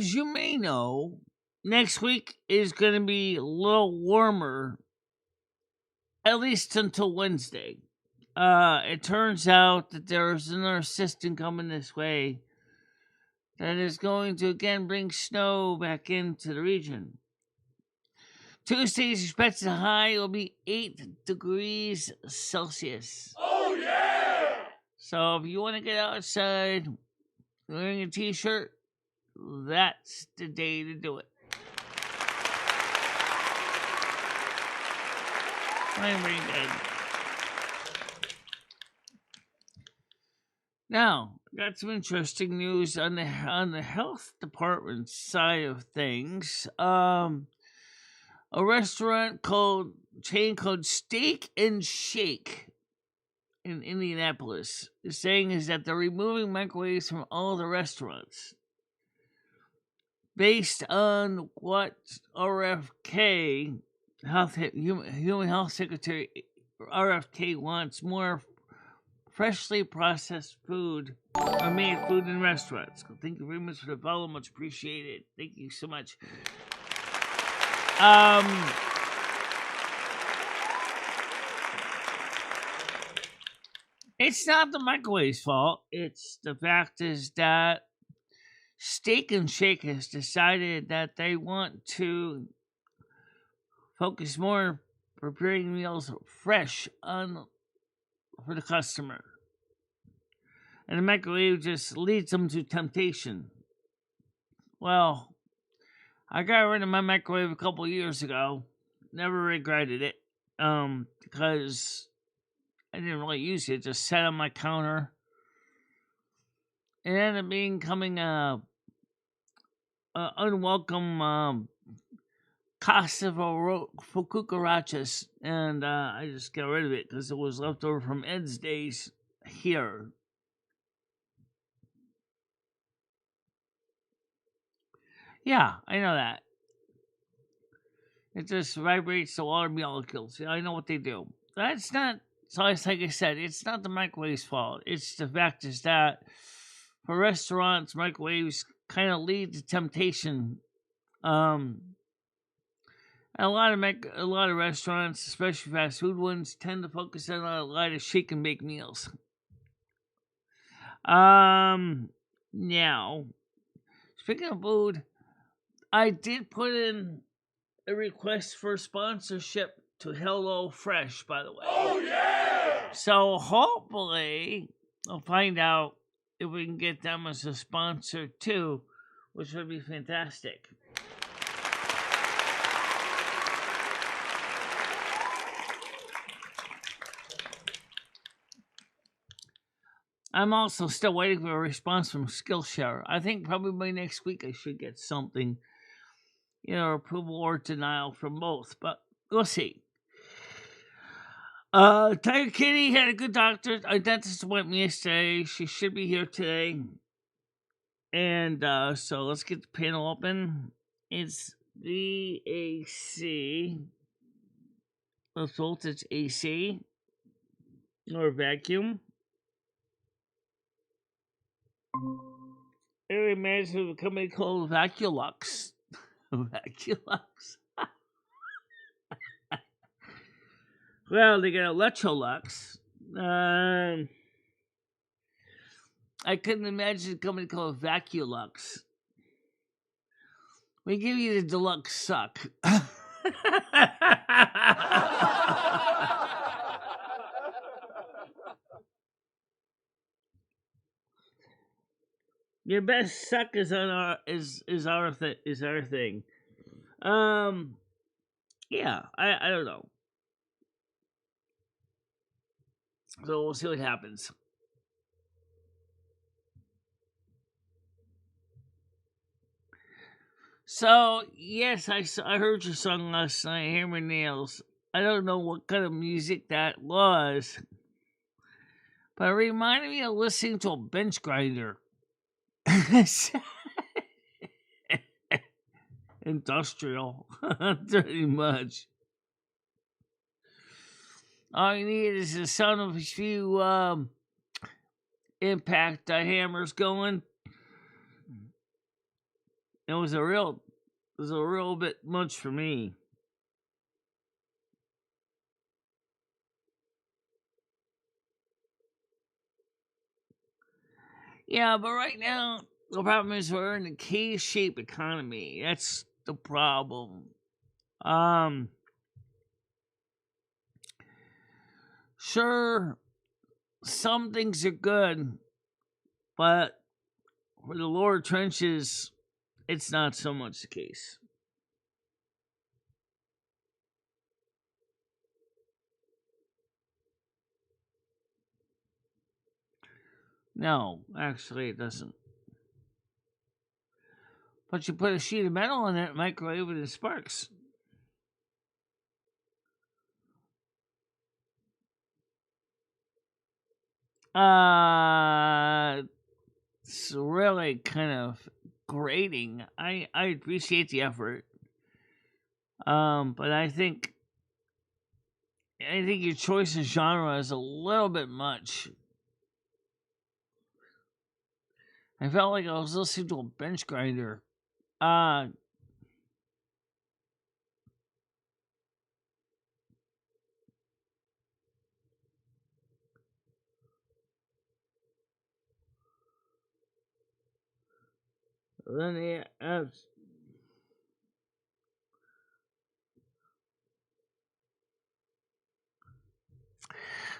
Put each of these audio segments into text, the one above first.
as you may know, next week is going to be a little warmer, at least until Wednesday. It turns out that there's another system coming this way that is going to again bring snow back into the region. Tuesday's expected high will be 8 degrees Celsius. Oh, yeah! So if you want to get outside wearing a t-shirt, that's the day to do it. I'm very good. Now, got some interesting news on the health department side of things. A restaurant chain called Steak and Shake in Indianapolis is saying is that they're removing microwaves from all the restaurants based on what RFK Human Health Secretary RFK wants more freshly processed food or made food in restaurants. Thank you very much for the follow, much appreciated. Thank you so much. It's not the microwave's fault. It's the fact is that Steak and Shake has decided that they want to focus more on preparing meals fresh for the customer. And the microwave just leads them to temptation. Well, I got rid of my microwave a couple years ago. Never regretted it. Because I didn't really use it. It just sat on my counter. It ended up becoming a unwelcome cost of cucarachas, and I just got rid of it because it was left over from Ed's days here. Yeah, I know that. It just vibrates the water molecules. I know what they do. That's not, so it's like I said, it's not the microwave's fault. It's the fact is that for restaurants, microwaves kind of lead to temptation. A lot of restaurants, especially fast food ones, tend to focus on a lot of shake and bake meals. Now, speaking of food, I did put in a request for sponsorship to Hello Fresh, by the way. Oh, yeah! So hopefully I'll find out if we can get them as a sponsor too, which would be fantastic. I'm also still waiting for a response from Skillshare. I think probably by next week I should get something, approval or denial from both, but we'll see. Tiger Kitty had a good a dentist appointment yesterday. She should be here today. And so let's get the panel open. It's VAC. Let's voltage AC or vacuum. I imagine a company called Vaculux. Vaculux. Well, they got Electrolux. I couldn't imagine a company called Vaculux. We give you the deluxe suck. Your best suck is on our thing. Yeah, I don't know. So we'll see what happens. So yes, I heard your song last night, Hammer Nails. I don't know what kind of music that was, but it reminded me of listening to a bench grinder. Industrial, pretty much. All you need is the sound of a few impact hammers going, it was a real bit much for me. Yeah, but right now the problem is we're in a K-shaped economy. That's the problem. Sure, some things are good, but for the lower trenches, it's not so much the case. No, actually, it doesn't. But you put a sheet of metal in it, microwave it, and it sparks. It's really kind of grating. I appreciate the effort. But I think your choice of genre is a little bit much. I felt like I was listening to a bench grinder. Then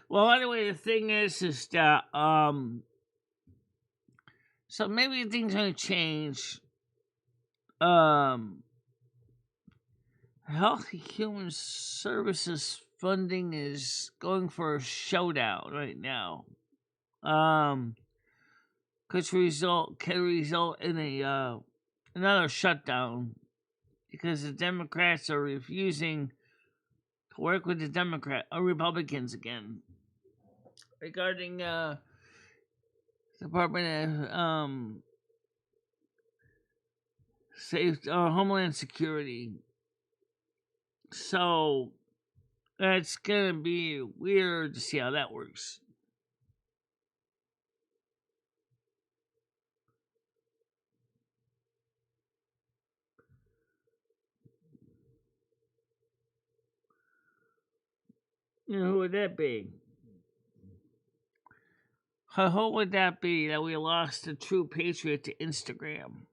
well, anyway, the thing is that so maybe things gonna change. Healthy Human Services funding is going for a showdown right now. Could result in a another shutdown because the Democrats are refusing to work with the Republicans again regarding Department of Homeland Security. So it's gonna be weird to see how that works. Who would that be? Who would that be that we lost a true patriot to Instagram?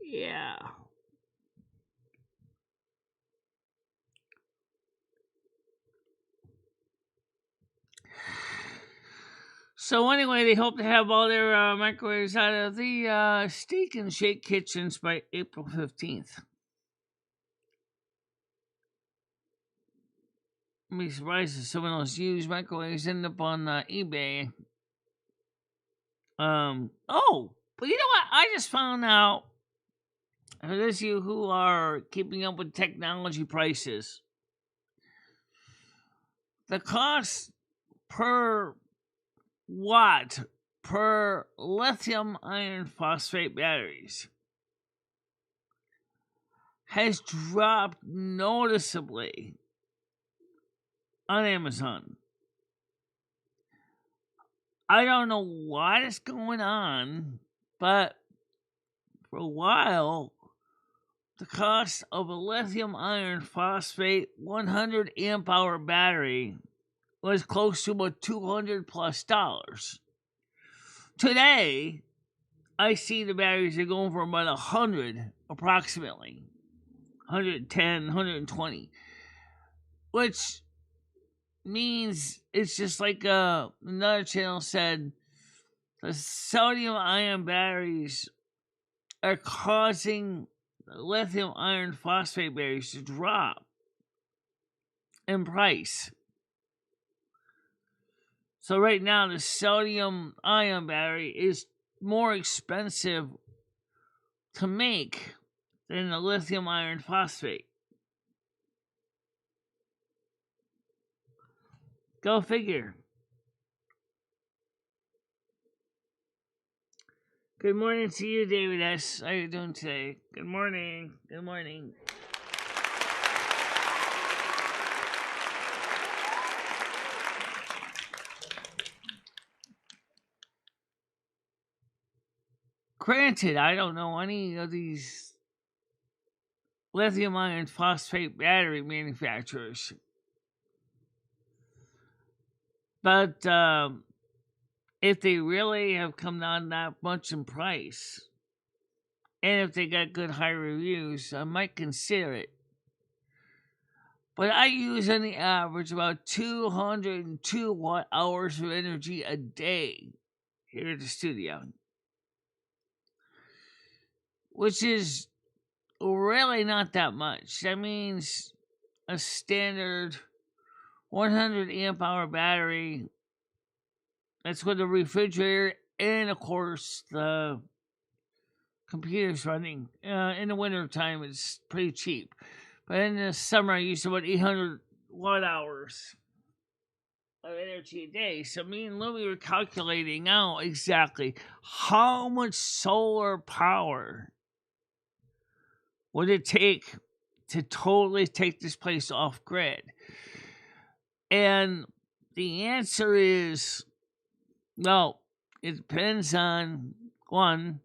Yeah. So anyway, they hope to have all their microwaves out of the steak and shake kitchens by April 15th. I'd be surprised if some of those used microwaves end up on eBay. Oh, but you know what? I just found out, for those of you who are keeping up with technology prices, the cost per watt per lithium iron phosphate batteries has dropped noticeably on Amazon. I don't know what is going on, but for a while, the cost of a lithium iron phosphate 100 amp hour battery was close to about $200+. Today, I see the batteries are going for about 100 approximately. 110, 120. Which means it's just like another channel said, the sodium ion batteries are causing lithium iron phosphate batteries to drop in price. So right now the sodium ion battery is more expensive to make than the lithium iron phosphate. Go figure. Good morning to you, David S. How you doing today? Good morning. Good morning. Granted, I don't know any of these lithium iron phosphate battery manufacturers, but if they really have come down that much in price, and if they got good high reviews, I might consider it. But I use on the average about 202 watt hours of energy a day here at the studio, which is really not that much. That means a standard 100 amp hour battery. That's with the refrigerator and, of course, the computer's running. In the winter time, it's pretty cheap. But in the summer, I use about 800 watt hours of energy a day. So me and Louie were calculating out exactly how much solar power would it take to totally take this place off grid. And the answer is, well, it depends on, one,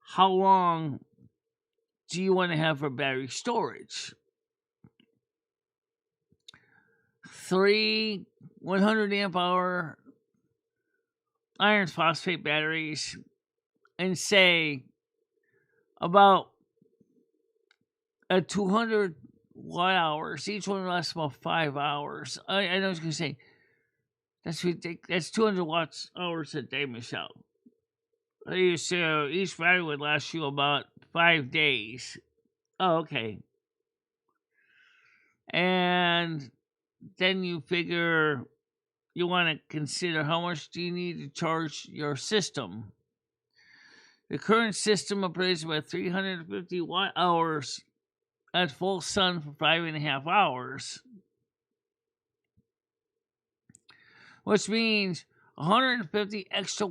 how long do you want to have for battery storage? 3 100 amp hour iron phosphate batteries, and say about a 200 watt hours. Each one lasts about 5 hours. I know I was going to say, that's ridiculous. That's 200 watts hours a day, Michelle. So each battery would last you about 5 days. Oh, okay. And then you figure you want to consider how much do you need to charge your system. The current system operates about 350 watt hours at full sun for 5.5 hours, which means 150 extra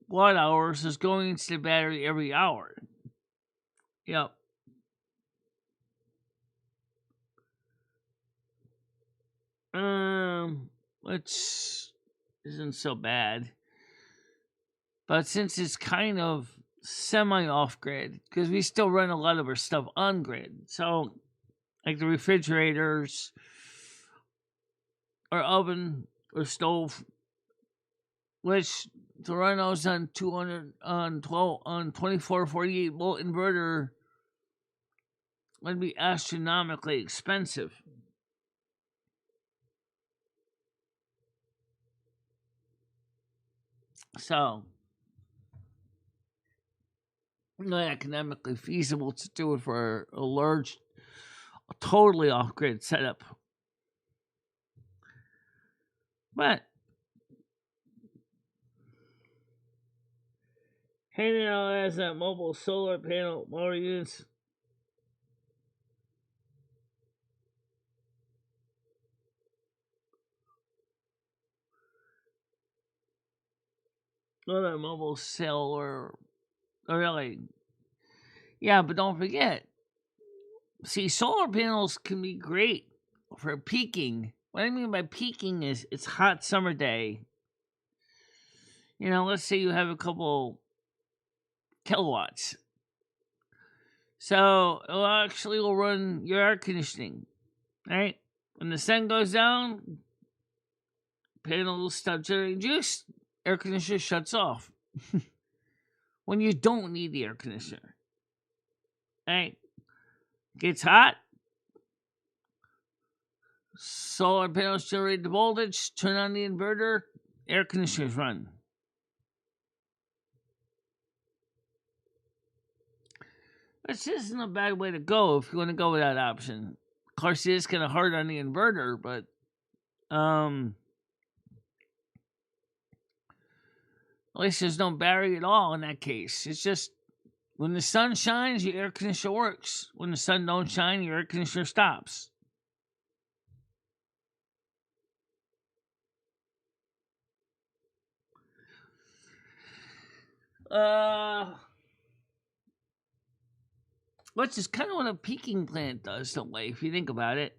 watt hours is going into the battery every hour. Yep. Which isn't so bad. But since it's kind of semi off grid, because we still run a lot of our stuff on grid. So, like the refrigerators, or oven, or stove, which to run those on 2448 volt inverter would be astronomically expensive. So, not economically feasible to do it for a large, totally off grid setup. But, hey, now as a mobile solar panel motor units. Well, a mobile solar, really. Yeah, but don't forget. See, solar panels can be great for peaking. What I mean by peaking is it's hot summer day. You know, let's say you have a couple kilowatts. So it actually will run your air conditioning, right? When the sun goes down, panel stop generating juice, air conditioner shuts off. When you don't need the air conditioner, right? Gets hot, solar panels generate the voltage, turn on the inverter, air conditioners run. This isn't a bad way to go if you want to go with that option. Of course, it is kind of hard on the inverter, but at least there's no battery at all in that case. It's just when the sun shines, your air conditioner works. When the sun don't shine, your air conditioner stops. Which is kind of what a peaking plant does, in a way, if you think about it.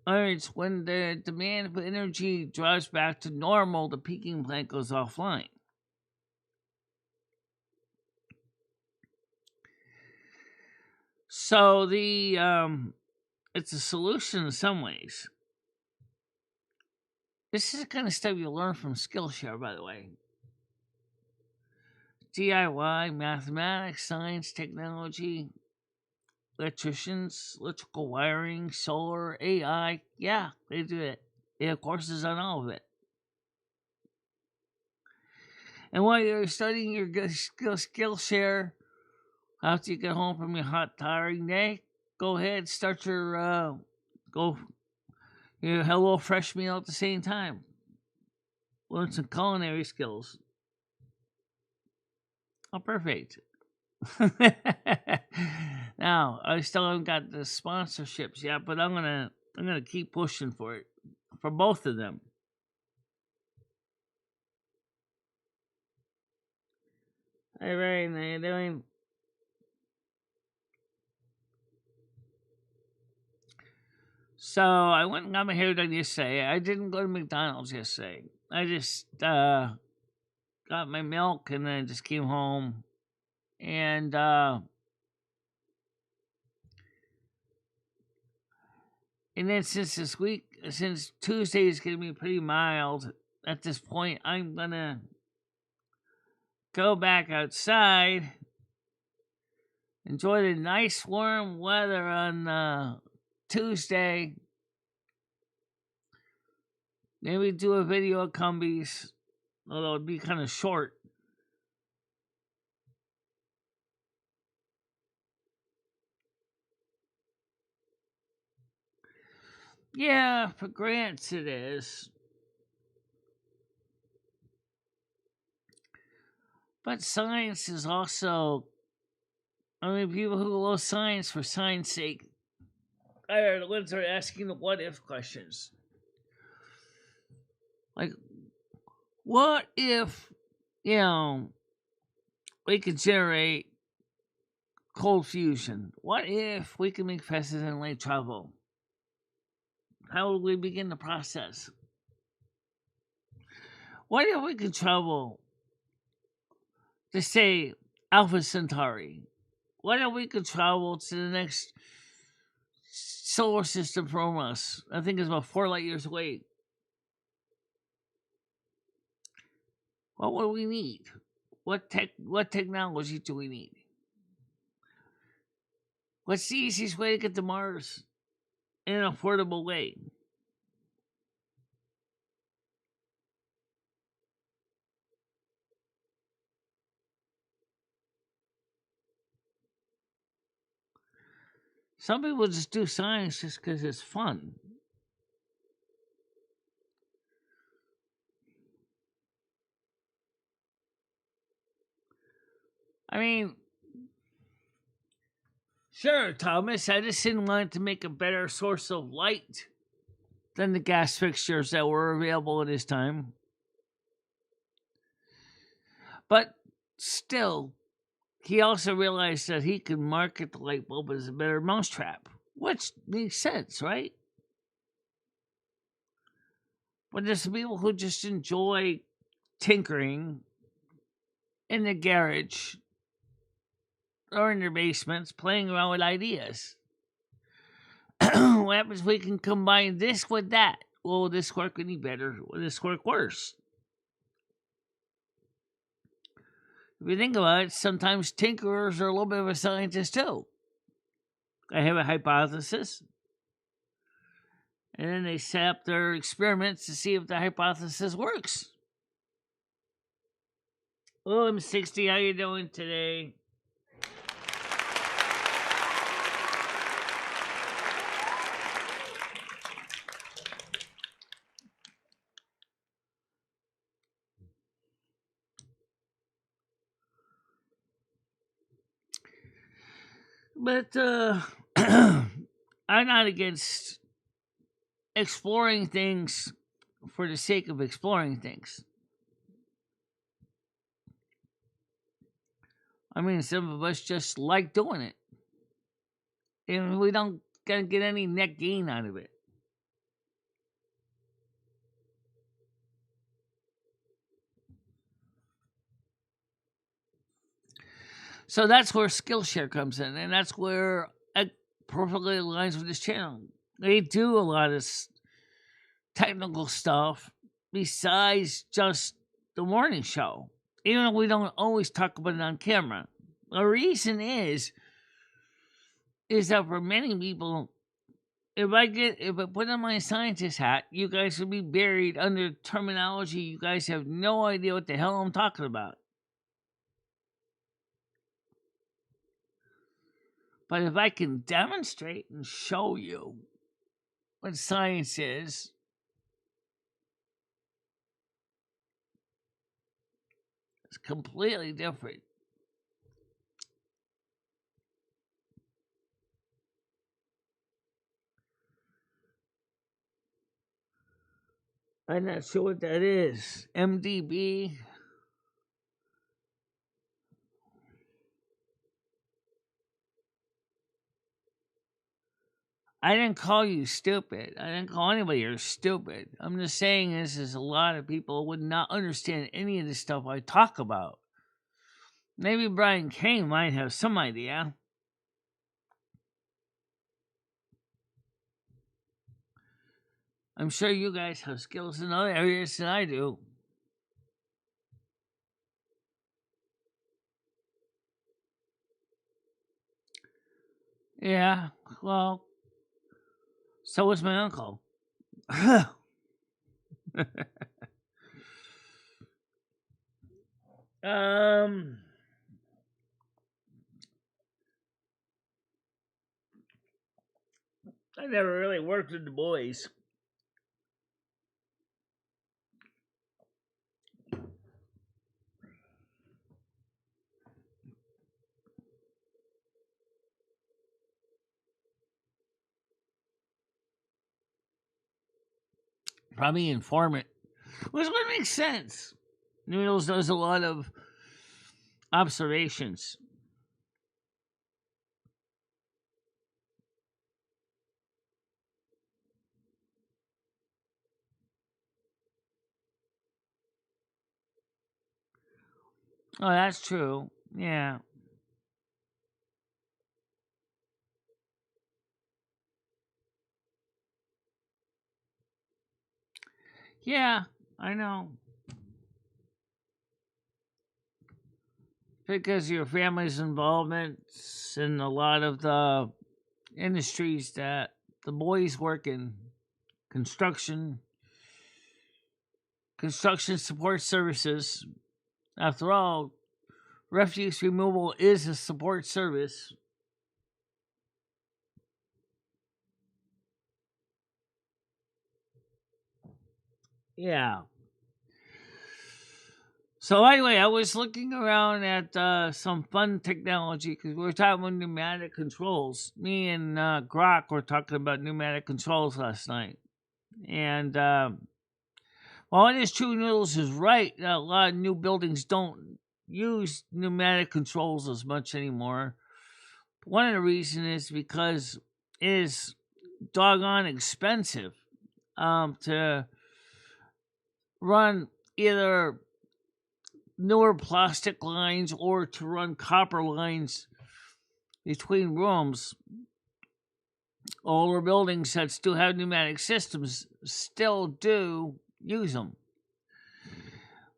It's when the demand for energy drops back to normal, the peaking plant goes offline. So it's a solution in some ways. This is the kind of stuff you learn from Skillshare, by the way. DIY, mathematics, science, technology, electricians, electrical wiring, solar, AI. Yeah, they do it. They have courses on all of it. And while you're studying your Skillshare after you get home from your hot, tiring day, go ahead, start your Hello Fresh meal at the same time. Learn some culinary skills. Oh, perfect. Now, I still haven't got the sponsorships yet, but I'm gonna keep pushing for it. For both of them. Hey Ryan, how you doing? So I went and got my hair done yesterday. I didn't go to McDonald's yesterday. I just got my milk and then just came home. And then since Tuesday is gonna be pretty mild at this point, I'm gonna go back outside, enjoy the nice warm weather on Tuesday. Maybe do a video of Cumbies, although it'd be kind of short. Yeah, for grants it is. But science is also, people who love science for science sake are the ones that are asking the what if questions. Like, what if, we could generate cold fusion? What if we could make faster than light travel? How would we begin the process? What if we could travel to, say, Alpha Centauri? What if we could travel to the next solar system from us? I think it's about 4 light years away. What would we need? What technology do we need? What's the easiest way to get to Mars in an affordable way? Some people just do science just because it's fun. I mean, sure, Thomas Edison wanted to make a better source of light than the gas fixtures that were available at his time. But still, he also realized that he could market the light bulb as a better mousetrap, which makes sense, right? But there's some people who just enjoy tinkering in the garage or in their basements, playing around with ideas. What happens if we can combine this with that? Will this work any better? Will this work worse? If you think about it, sometimes tinkerers are a little bit of a scientist too. I have a hypothesis, and then they set up their experiments to see if the hypothesis works. Oh, I'm 60. How you doing today? But I'm not against exploring things for the sake of exploring things. I mean, some of us just like doing it. And we don't gonna get any net gain out of it. So that's where Skillshare comes in, and that's where it perfectly aligns with this channel. They do a lot of technical stuff besides just the morning show, even though we don't always talk about it on camera. The reason is that for many people, if I put on my scientist hat, you guys will be buried under terminology you guys have no idea what the hell I'm talking about. But if I can demonstrate and show you what science is, it's completely different. I'm not sure what that is. MDB. I didn't call you stupid. I didn't call anybody here stupid. I'm just saying this is a lot of people would not understand any of the stuff I talk about. Maybe Brian Kane might have some idea. I'm sure you guys have skills in other areas than I do. Yeah, well, so was my uncle. I never really worked with the boys. Probably informant, which would make sense. Noodles does a lot of observations. Oh, that's true. Yeah. Yeah, I know. Because your family's involvement in a lot of the industries that the boys work in, construction, construction support services. After all, refuse removal is a support service. Yeah. So anyway, I was looking around at some fun technology because we were talking about pneumatic controls. Me and Grok were talking about pneumatic controls last night, and while it is true, Noodles is right that a lot of new buildings don't use pneumatic controls as much anymore. One of the reasons is because it is doggone expensive to run either newer plastic lines or to run copper lines between rooms. Older buildings that still have pneumatic systems still do use them.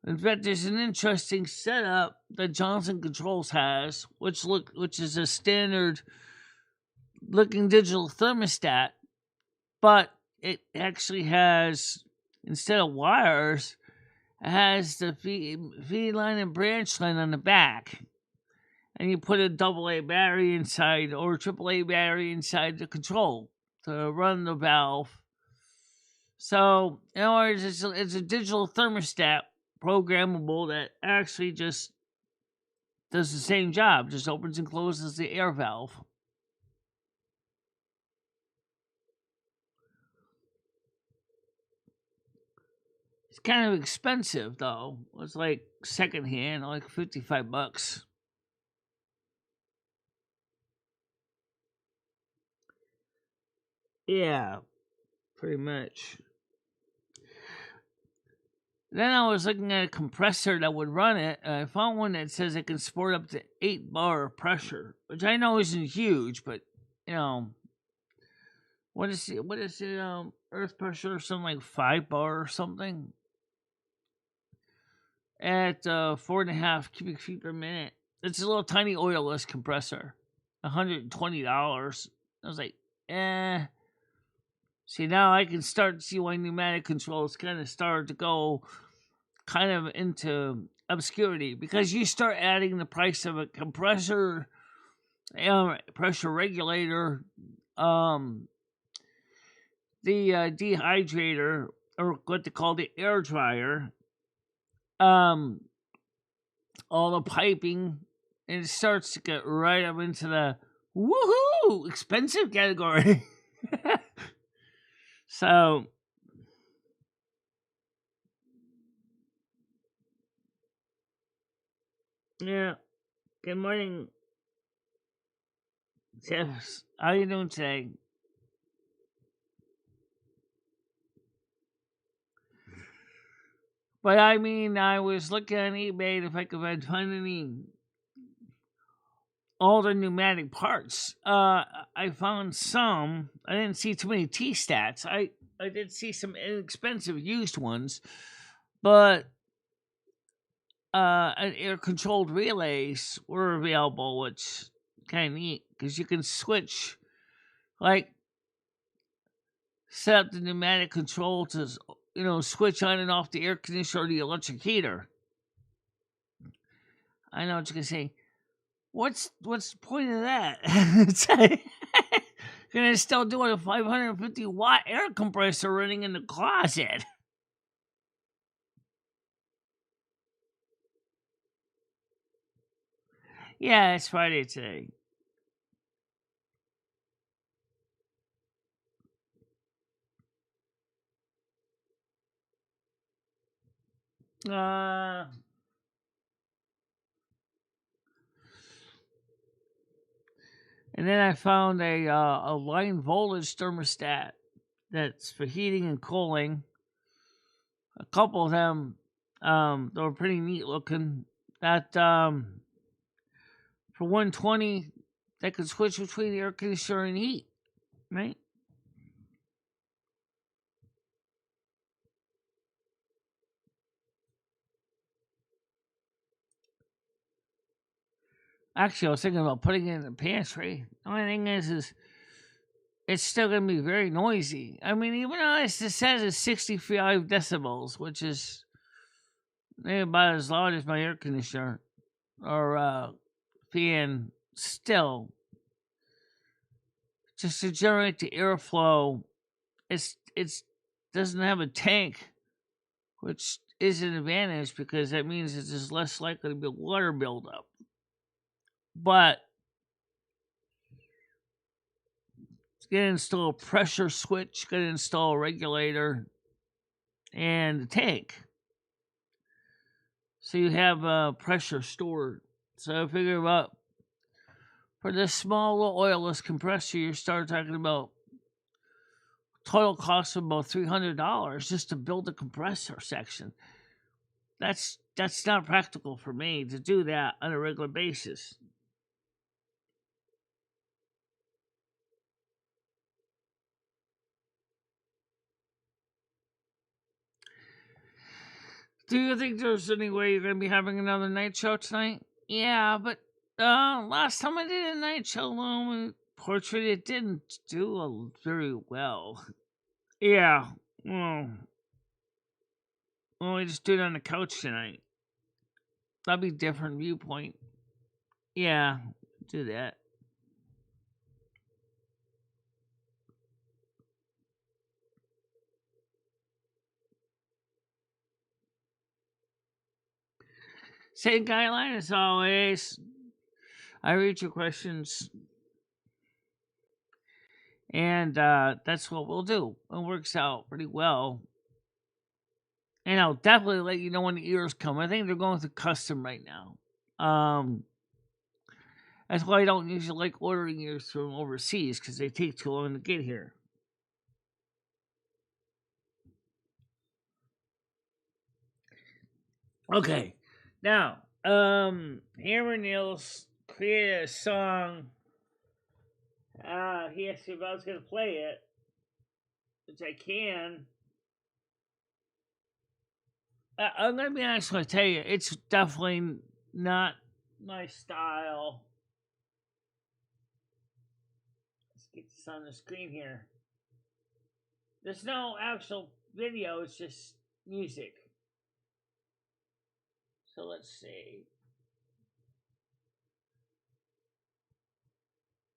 In fact, there's an interesting setup that Johnson Controls has, which is a standard looking digital thermostat, but it actually has, instead of wires, it has the feed line and branch line on the back. And you put a AA battery inside or AAA battery inside the control to run the valve. So, in other words, it's a digital thermostat programmable that actually just does the same job, just opens and closes the air valve. It's kind of expensive though. It's like secondhand, like $55. Yeah, pretty much. Then I was looking at a compressor that would run it, and I found one that says it can support up to 8 bar of pressure, which I know isn't huge, but you know, what is it? What is it? Earth pressure or something like 5 bar or something at 4.5 cubic feet per minute. It's a little tiny oilless compressor, $120. I was like, eh. See, now I can start to see why pneumatic controls kind of started to go kind of into obscurity, because you start adding the price of a compressor, pressure regulator, the dehydrator, or what they call the air dryer, all the piping, and it starts to get right up into the woohoo expensive category. So, yeah. Good morning, Jeff. How you doing today? But I mean, I was looking on eBay if I could find any older pneumatic parts. I found some. I didn't see too many T-stats. I did see some inexpensive used ones, but air-controlled relays were available, which kind of neat because you can switch, like, set up the pneumatic control to, switch on and off the air conditioner or the electric heater. I know what you're gonna say. What's the point of that? Gonna still do a 550 watt air compressor running in the closet. Yeah, it's Friday today. And then I found a line voltage thermostat that's for heating and cooling. A couple of them, they were pretty neat looking. That for 120, they could switch between air conditioner and heat, right? Actually, I was thinking about putting it in the pantry. The only thing is it's still going to be very noisy. I mean, even though it says it's 65 decibels, which is maybe about as loud as my air conditioner or fan, still, just to generate the airflow, it's doesn't have a tank, which is an advantage because that means it's just less likely to be water buildup. But it's going to install a pressure switch, going to install a regulator, and a tank. So you have pressure stored. So I figure about for this small little oilless compressor, you start talking about total cost of about $300 just to build the compressor section. That's not practical for me to do that on a regular basis. Do you think there's any way you're going to be having another night show tonight? Yeah, but last time I did a night show portrait, it didn't do very well. Yeah, well, we just do it on the couch tonight. That'd be a different viewpoint. Yeah, do that. Same guideline as always. I read your questions, and that's what we'll do. It works out pretty well. And I'll definitely let you know when the ears come. I think they're going through custom right now. That's why I don't usually like ordering ears from overseas because they take too long to get here. Okay, now, Hammer Nils created a song. He asked me if I was gonna play it, which I can. I'm gonna be honest when I tell you, it's definitely not my style. Let's get this on the screen here. There's no actual video, it's just music. So let's see.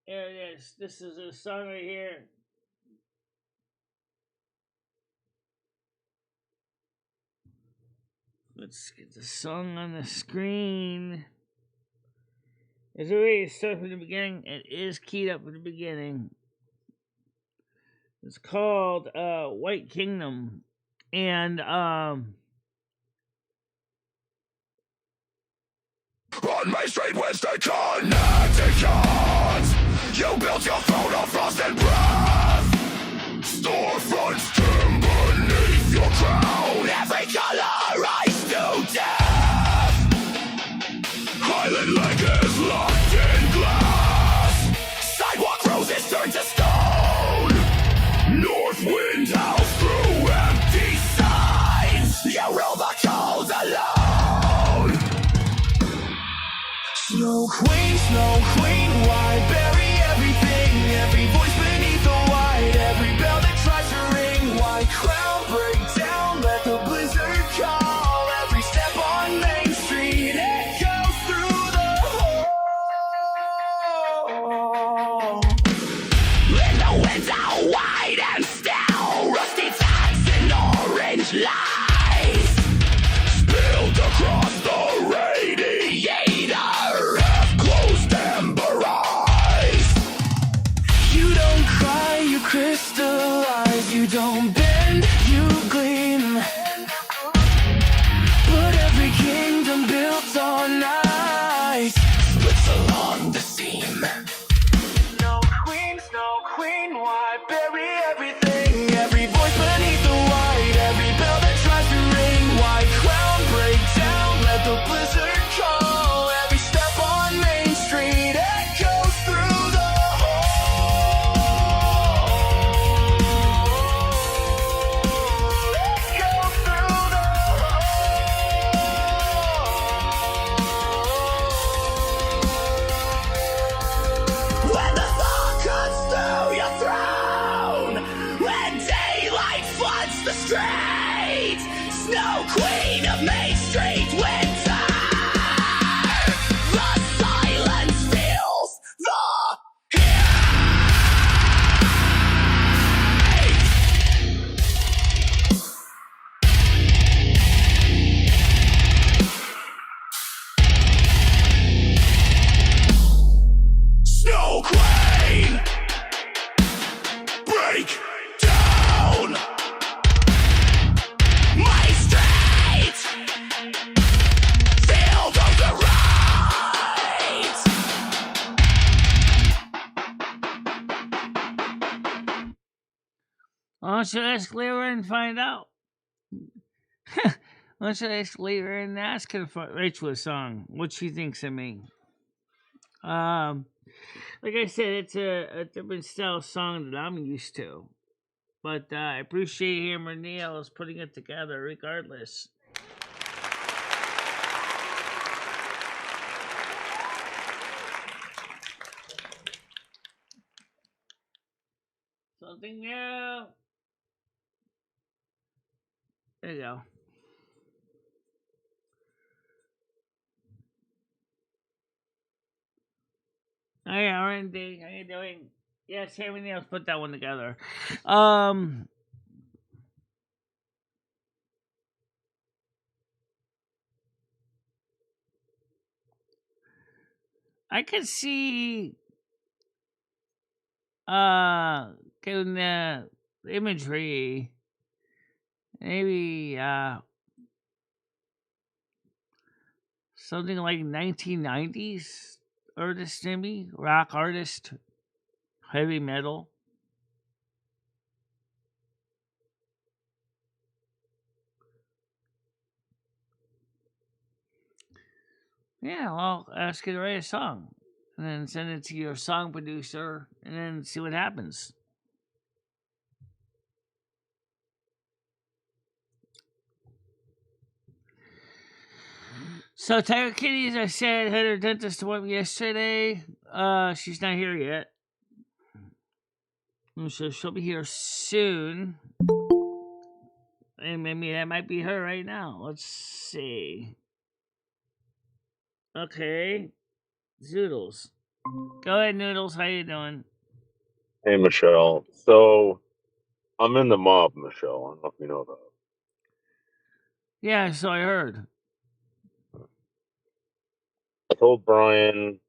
There it is. This is a song right here. Let's get the song on the screen. Is it ready to start from the beginning? It is keyed up from the beginning. It's called White Kingdom. And On Main Street with the Connecticut, you built your throne of frost and breath. Storefronts turn beneath your crown. Every color rise to death. Highland Lake is locked in glass. Sidewalk roses turn to stone. North wind howls through empty signs. You rule the cold alone. Snow Queen, why bury everything? Every voice beneath the white, every bell that tries to ring. Why crown break down, let the blizzard call. Every step on Main Street echoes through the hall. In the window, white and still, rusty tags and orange lights spilled across the radiator. Closed ember eyes. You don't cry, you crystallize. You don't bend, you gleam. But every kingdom built on ice splits along the seam. Snow Queen, why bury everything? Every voice beneath the white, every bell that tries to ring. Why crown break down, let the blizzard call. Every step on Main Street echoes through the hall. Echoes through the hall. When the sun cuts through your throne, when daylight floods the streets, Snow Queen of Main Street, winter. The silence fills the heat. Snow Queen, break down my street. Field of the right. why don't you ask Lyra and find out? Why don't you ask Lyra and ask her for Rachel a song, what she thinks of me? Like I said, it's a different style song that I'm used to. But I appreciate Hammer Neil's putting it together regardless. Something new. There you go. Hey, R&D, how you doing? Yes, Hammer Neil's put that one together. I could see getting the imagery, maybe something like 1990s artist, maybe rock artist, heavy metal. Yeah, well, ask her to write a song, and then send it to your song producer, and then see what happens. So Tiger Kitty, as I said, had her dentist appointment yesterday. She's not here yet. So she'll be here soon. And maybe that might be her right now. Let's see. Okay. Zoodles. Go ahead, Noodles. How you doing? Hey, Michelle. So I'm in the mob, Michelle. I don't know if you know that. Yeah, so I heard. I told Brian,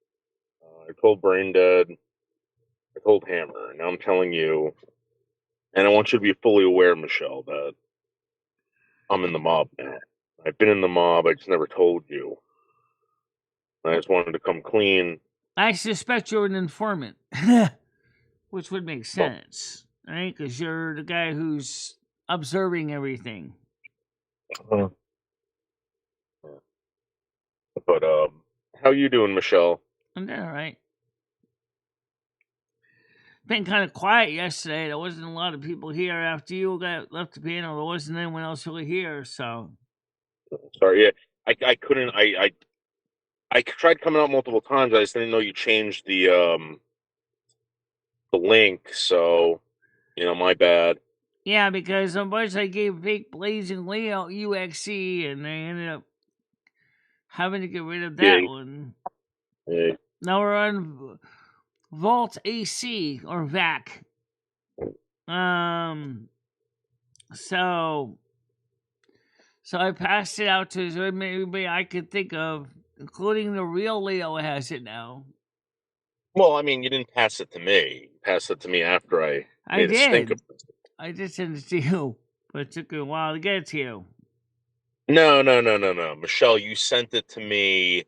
I told Brain Dead, I told Hammer, and now I'm telling you, and I want you to be fully aware, Michelle, that I'm in the mob now. I've been in the mob, I just never told you. I just wanted to come clean. I suspect you're an informant, which would make Well, sense, right? Because you're the guy who's observing everything. uh, but how you doing, Michelle? I'm doing all right. Been kind of quiet yesterday. There wasn't a lot of people here after you got left the panel. There wasn't anyone else really here, so Sorry, yeah, I couldn't. I tried coming out multiple times. I just didn't know you changed the link. So my bad. yeah, because a bunch I gave fake Blazing Leo UXC, and they ended up having to get rid of that Yeah, one. yeah. Now we're on Vault AC or VAC. So I passed it out to everybody I could think of, including the real Leo has it now. Well, I mean, you didn't pass it to me. You passed it to me after I I made a stink of did. it. I did send it to you, but it took a while to get it to you. No, no, no, no, no. Michelle, you sent it to me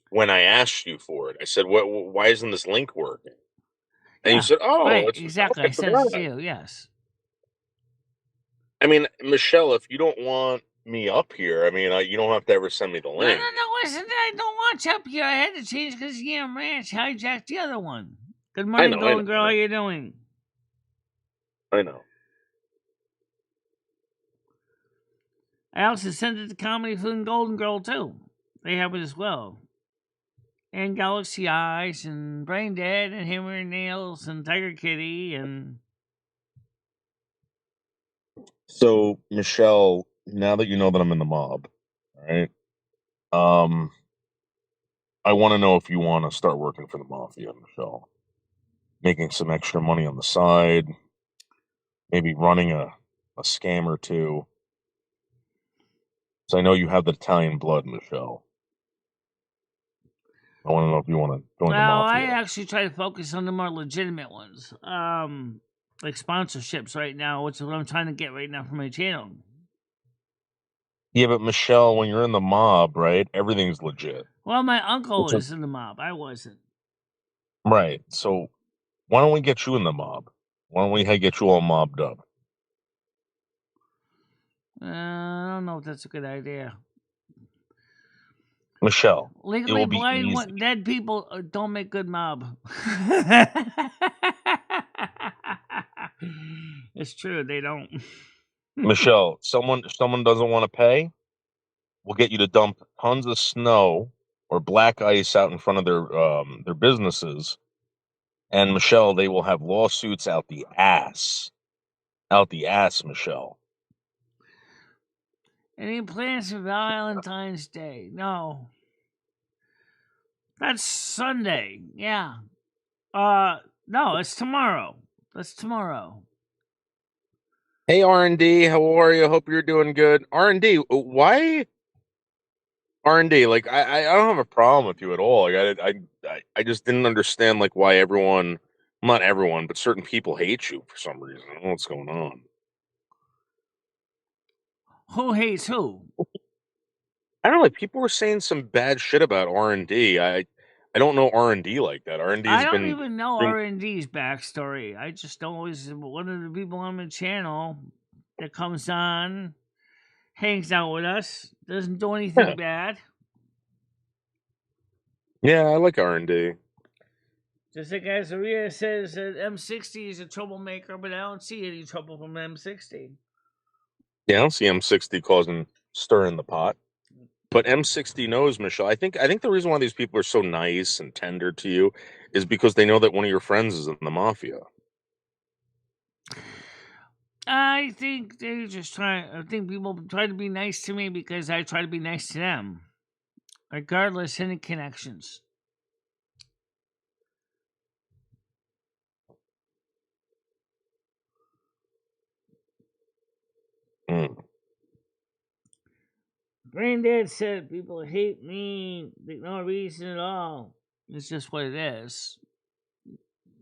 when I asked you for it. I said, "What? Why isn't this link working?" And you Yeah, said, "Oh, right, it's exactly. okay I for sent it to that." you, yes. I mean, Michelle, if you don't want me up here, I mean, you don't have to ever send me the No, link. listen, I don't want you up here. I had to change because Yam Ranch hijacked the other one. Good I morning, know, I know, Golden Girl. How you doing? I know. I also sent it to Comedy Food and Golden Girl, too. They have it as well. And Galaxy Eyes, and Brain Dead, and Hammer and Nails, and Tiger Kitty, and... So, Michelle, now that you know that I'm in the mob, all right? I want to know if you want to start working for the mafia, Michelle. Making some extra money on the side, maybe running a scam or two. So I know you have the Italian blood, Michelle. I want to know if you want to join the Well, I mafia. actually try to focus on the more legitimate ones. Like sponsorships right now, which is what I'm trying to get right now for my channel. Yeah, but Michelle, when you're in the mob, right, everything's legit. Well, my uncle Which is, was in the mob. I wasn't. right. So why don't we get you in the mob? Why don't we get you all mobbed up? I don't know if that's a good idea. Michelle, it Legally will be blind, easy. dead people don't make good mob. It's true, they don't. Michelle, if someone doesn't want to pay, we'll get you to dump tons of snow or black ice out in front of their businesses. And Michelle, they will have lawsuits out the ass. Out the ass, Michelle. Any plans for Valentine's Day? No. That's Sunday. Yeah. No, it's tomorrow. That's tomorrow. Hey R&D, how are you? Hope you're doing good. R&D, why R&D? Like I don't have a problem with you at all. Like I just didn't understand like why everyone, not everyone, but certain people hate you for some reason. I don't know what's going on. Who hates who? I don't know. Like people were saying some bad shit about R&D. I don't know R&D like that. R&D I has don't been even know bring, R&D's backstory. I just always one of the people on the channel that comes on, hangs out with us, doesn't do anything yeah. bad. Yeah, I like R&D. Just like Azaria says that M60 is a troublemaker, but I don't see any trouble from M60. Yeah, I don't see M60 causing stir in the pot. But M60 knows, Michelle. I think the reason why these people are so nice and tender to you is because they know that one of your friends is in the mafia. I think they just try. I think people try to be nice to me because I try to be nice to them, regardless any connections. Mm. Granddad said people hate me. There's no reason at all. It's just what it is.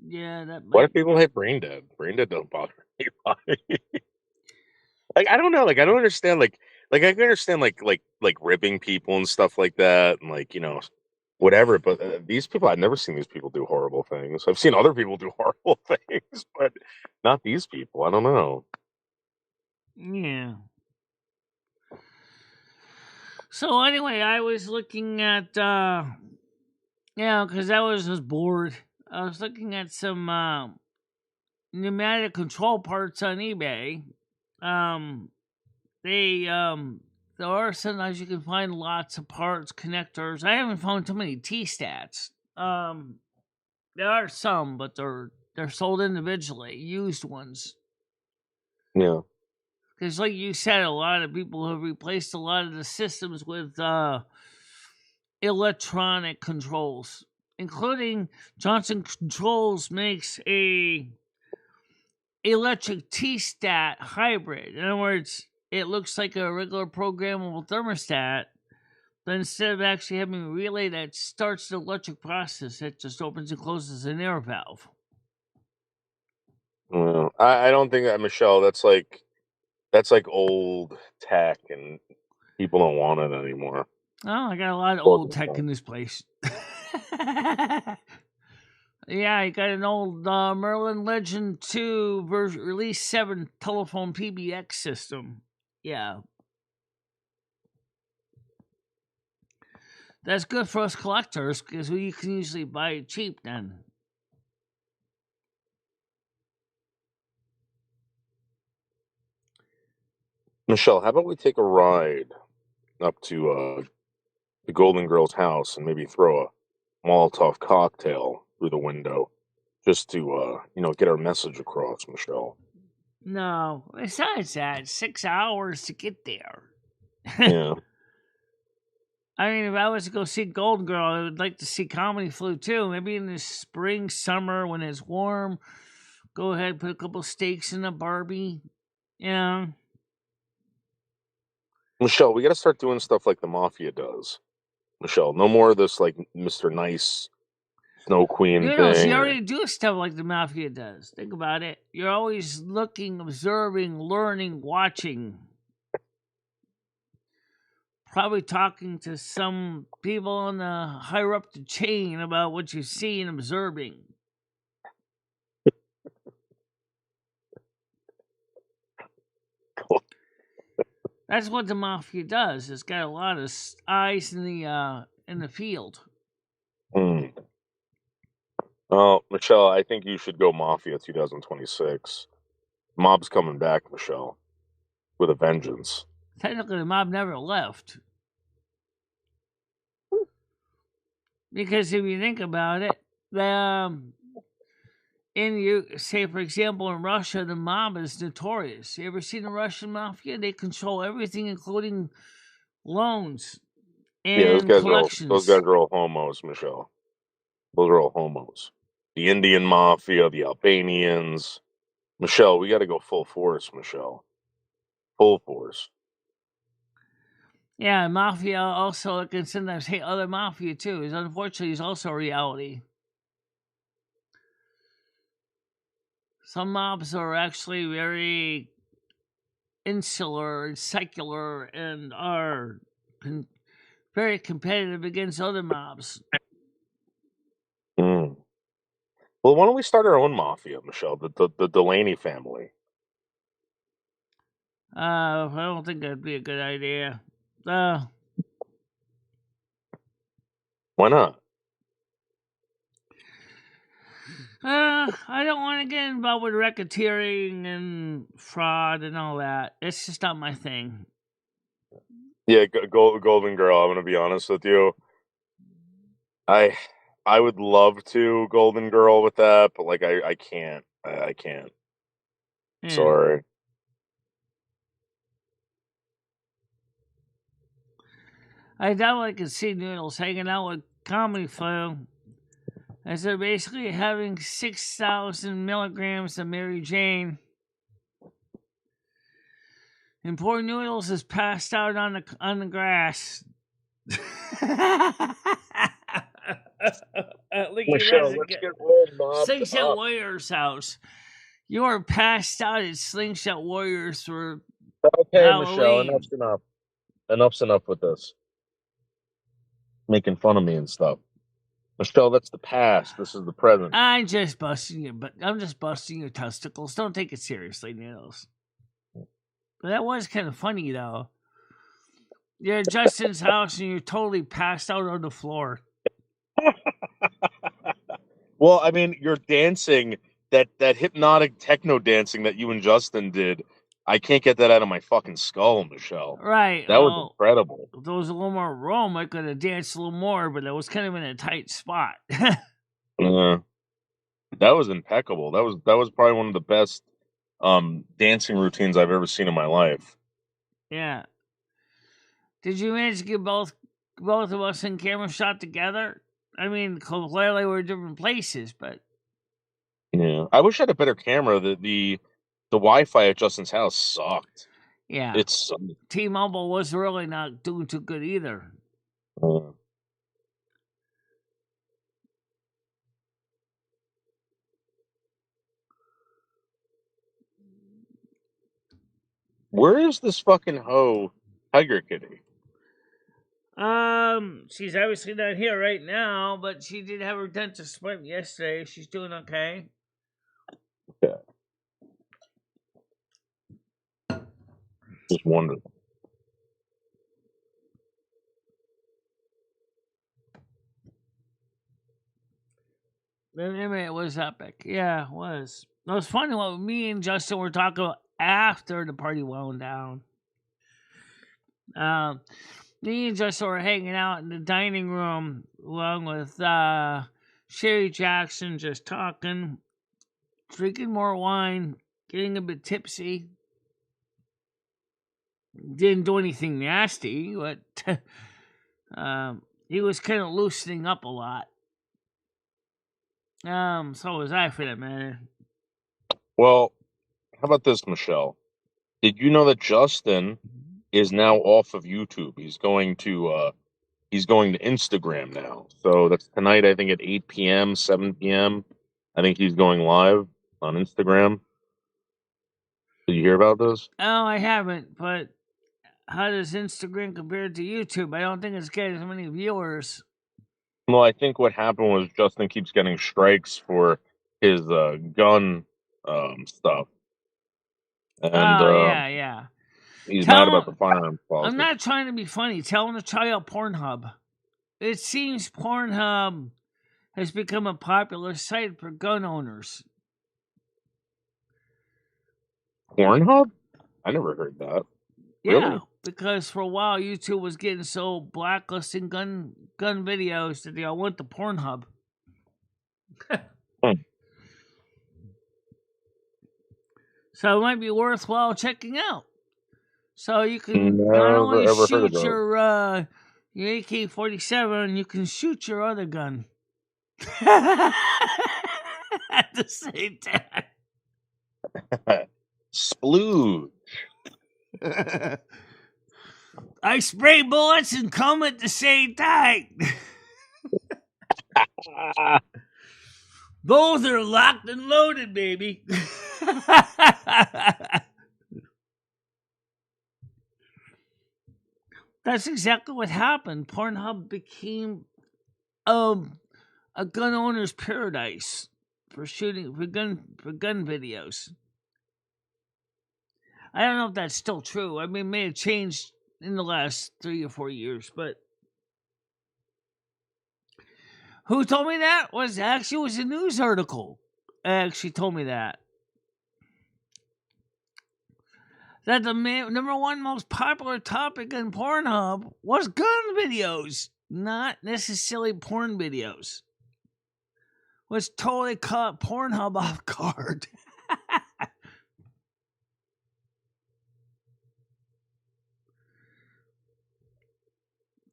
Yeah, that Why do might. people hate Brain Dead? Brain Dead don't bother anybody. Like I don't know. Like I don't understand. Like I can understand like ribbing people and stuff like that, and like whatever. But these people, I've never seen these people do horrible things. I've seen other people do horrible things, but not these people. I don't know. Yeah. So anyway, I was looking at because I was just bored. I was looking at some pneumatic control parts on eBay. Um, they there are sometimes you can find lots of parts, connectors. I haven't found too many T stats. There are some, but they're sold individually, used ones. Yeah. Because, like you said, a lot of people have replaced a lot of the systems with electronic controls, including Johnson Controls makes a electric T-stat hybrid. In other words, it looks like a regular programmable thermostat, but instead of actually having a relay that starts the electric process, it just opens and closes an air valve. Well, I don't think that Michelle. That's like old tech, and people don't want it anymore. Oh, I got a lot of Well, old tech in this place. Yeah, I got an old Merlin Legend 2 version, release 7 telephone PBX system. Yeah. That's good for us collectors because we can usually buy it cheap then. Michelle, how about we take a ride up to the Golden Girl's house and maybe throw a Molotov cocktail through the window just to get our message across, Michelle. No, besides that, 6 hours to get there. Yeah. I mean, if I was to go see Golden Girl, I would like to see Comedy Flu too. Maybe in the spring, summer when it's warm. Go ahead, put a couple steaks in a Barbie. Yeah. Michelle, we got to start doing stuff like the Mafia does. Michelle, no more of this like Mr. Nice Snow Queen You know, she thing. already do stuff like the Mafia does. Think about it. You're always looking, observing, learning, watching. Probably talking to some people on the higher up the chain about what you see and observing. That's what the Mafia does. It's got a lot of eyes in the field. Mm. Oh, Michelle, I think you should go Mafia 2026. Mob's coming back, Michelle, with a vengeance. Technically, the mob never left. Because if you think about it, say for example in Russia, the mob is notorious. You ever seen the Russian mafia? They control everything, including loans Yeah, those and guys are those collections. guys are all homos, Michelle. Those are all homos. The Indian Mafia, the Albanians. Michelle, we got to go full force, Michelle. Full force. Yeah, mafia also can sometimes hate other mafia too. Is unfortunately is also a reality. Some mobs are actually very insular and secular and are very competitive against other mobs. Mm. Well, why don't we start our own mafia, Michelle? The Delaney family. I don't think that'd be a good idea. Why not? I don't want to get involved with racketeering and fraud and all that. It's just not my thing. Yeah, Golden Girl. I'm gonna be honest with you. I I would love to Golden Girl with that, but like I can't. I can't. Yeah. Sorry. I definitely could see Noodles hanging out with Comedy Flu, as they're basically having 6,000 milligrams of Mary Jane. And poor Noodles is passed out on the grass. Michelle, let's get rolled mobbed Slingshot up. Warriors house. You are passed out at Slingshot Warriors for Okay, Halloween. Michelle, enough's enough. Enough's enough with this. Making fun of me and stuff. Michelle, that's the past. This is the present. I'm just busting you, but I'm just busting your testicles. Don't take it seriously, Noodles. But that was kind of funny, though. You're at Justin's house and you're totally passed out on the floor. Well, I mean, you're dancing that hypnotic techno dancing that you and Justin did. I can't get that out of my fucking skull, Michelle. Right. That was incredible. If there was a little more room, I could have danced a little more, but it was kind of in a tight spot. That was impeccable. That was probably one of the best dancing routines I've ever seen in my life. Yeah. Did you manage to get both of us in camera shot together? I mean, clearly we're different places, but yeah, I wish I had a better camera. The Wi-Fi at Justin's house sucked. Yeah, it's T-Mobile was really not doing too good either. Where is this fucking hoe, Tiger Kitty? She's obviously not here right now, but she did have her dentist appointment yesterday. She's doing okay. Yeah. Just wondering. Anyway, it was epic. Yeah, it was. It was funny what me and Justin were talking about after the party wound down. Me and Justin were hanging out in the dining room along with Sherry Jackson, just talking, drinking more wine, getting a bit tipsy. Didn't do anything nasty, but he was kind of loosening up a lot. So was I, for that matter. Well, how about this, Michelle? Did you know that Justin is now off of YouTube? He's going to Instagram now. So that's tonight, I think at 8 p.m., 7 p.m. I think he's going live on Instagram. Did you hear about this? Oh, I haven't, but how does Instagram compare to YouTube? I don't think it's getting as many viewers. Well, I think what happened was Justin keeps getting strikes for his gun stuff. And yeah. He's mad about the firearms policy. I'm not trying to be funny. Tell him to try out Pornhub. It seems Pornhub has become a popular site for gun owners. Pornhub? I never heard that. Yeah, Really? because for a while YouTube was getting so blacklisting gun videos that they all went to Pornhub. So it might be worthwhile checking out. So you can not only shoot your AK-47, you can shoot your other gun at the same time. Splooge. I spray bullets and come at the same time. Both are locked and loaded, baby. That's exactly what happened. Pornhub became a gun owner's paradise for shooting for gun videos. I don't know if that's still true. I mean, it may have changed in the last 3 or 4 years, but who told me that was a news article. actually told me that the number one most popular topic in Pornhub was gun videos, not necessarily porn videos. Which totally caught Pornhub off guard.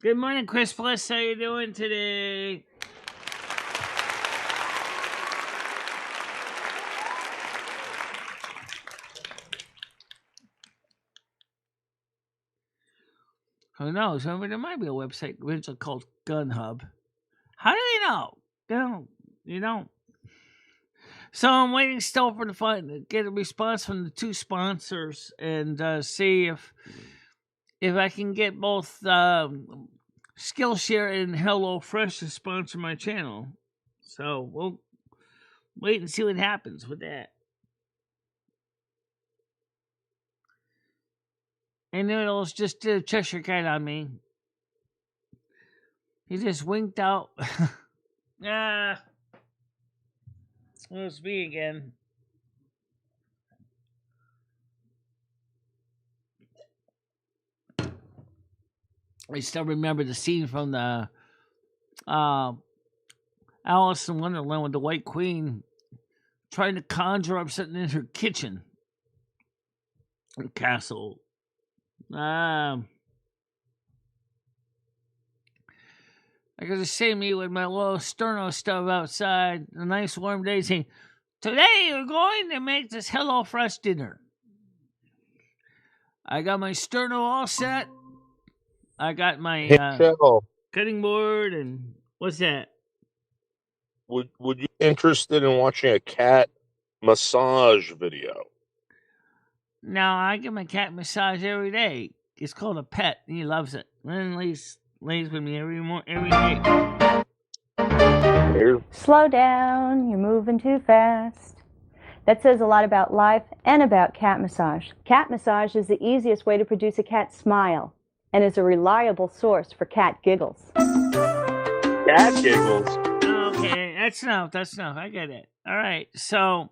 Good morning, Chris Bliss. How you doing today? Who knows? I mean, there might be a website originally called Gun Hub. How do you know? You don't. So I'm waiting still for to get a response from the two sponsors and see if I can get both Skillshare and HelloFresh to sponsor my channel. So we'll wait and see what happens with that. And Noodles just did a Cheshire Cat on me. He just winked out. It was me again. I still remember the scene from the Alice in Wonderland with the White Queen trying to conjure up something in her kitchen. Her castle. I could just see me with my little sterno stuff outside, a nice warm day, saying, "Today we're going to make this HelloFresh dinner." I got my sterno all set. I got my cutting board, and what's that? Would you be interested in watching a cat massage video? Now, I give my cat a massage every day. It's called a pet, and he loves it. And lays with me every day. Slow down, you're moving too fast. That says a lot about life and about cat massage. Cat massage is the easiest way to produce a cat smile and is a reliable source for cat giggles. Cat giggles? Okay, that's enough. I get it. All right, so...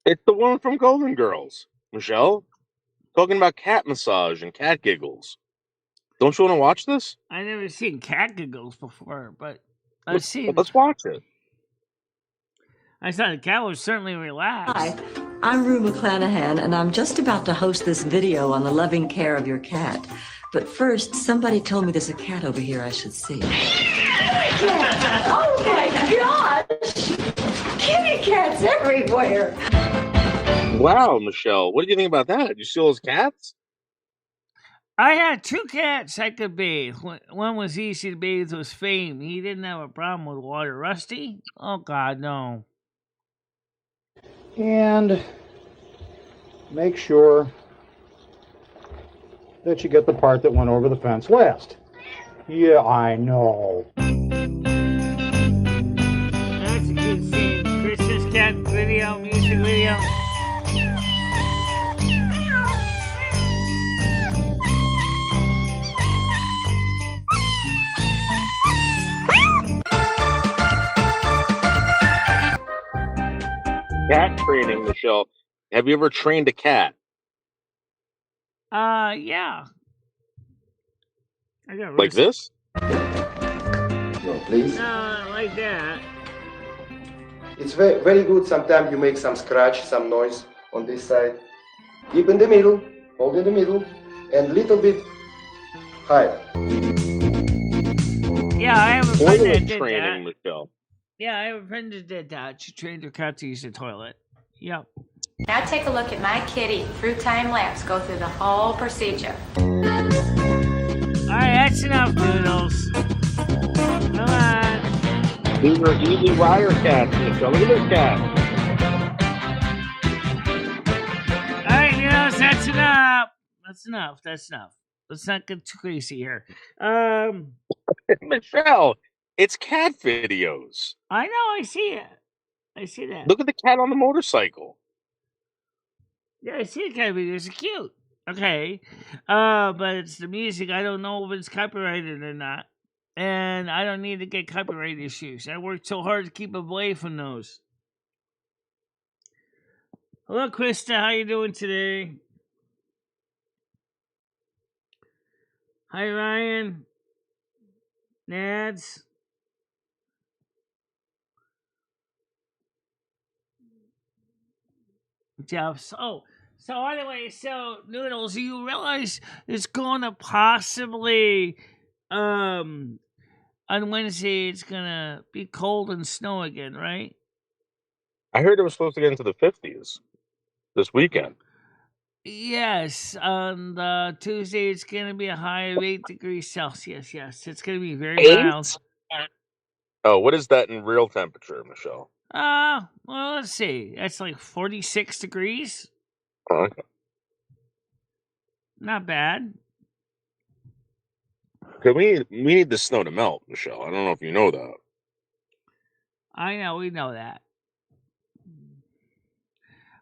It's the one from Golden Girls, Michelle. Talking about cat massage and cat giggles. Don't you want to watch this? I've never seen cat giggles before, but Let's watch it. I thought the cat was certainly relaxed. Hi, I'm Rue McClanahan, and I'm just about to host this video on the loving care of your cat. But first, somebody told me there's a cat over here I should see. Oh my gosh! Kitty cats everywhere! Wow, Michelle, what do you think about that? Did you see those cats? I had two cats I could bathe. One was easy to bathe, was Fame. He didn't have a problem with water. Rusty? Oh, God, no. And make sure that you get the part that went over the fence last. Yeah, I know. That's a good scene. Christmas cat video, music video. Cat training, Michelle. Have you ever trained a cat? Yeah. I got like this? No, please. No, like that. It's very, very good. Sometimes you make some scratch, some noise on this side. Keep in the middle, hold in the middle, and little bit higher. Yeah, I have a friend that did training, that. Michelle. Yeah, I have a friend that did that. She trained her cat to use the toilet. Yep. Now take a look at my kitty through time lapse. Go through the whole procedure. Alright, that's enough, Doodles. Come on. These are easy wire cats, Michelle. Look at this cat. Alright, Doodles, that's enough. That's enough. Let's not get too crazy here. Michelle, it's cat videos. I know, I see it. I see that. Look at the cat on the motorcycle. Yeah, I see the cat videos. It's cute. Okay. But it's the music. I don't know if it's copyrighted or not. And I don't need to get copyright issues. I worked so hard to keep away from those. Hello, Krista. How you doing today? Hi, Ryan. Nads. Jeff. So anyway, so Noodles, you realize it's going to possibly, on Wednesday, it's going to be cold and snow again, right? I heard it was supposed to get into the 50s this weekend. Yes, on Tuesday it's going to be a high of 8 degrees Celsius. Yes, it's going to be very mild. Oh, what is that in real temperature, Michelle? Well, let's see. That's like 46 degrees. Oh, okay. Not bad. We need the snow to melt, Michelle. I don't know if you know that. I know, we know that.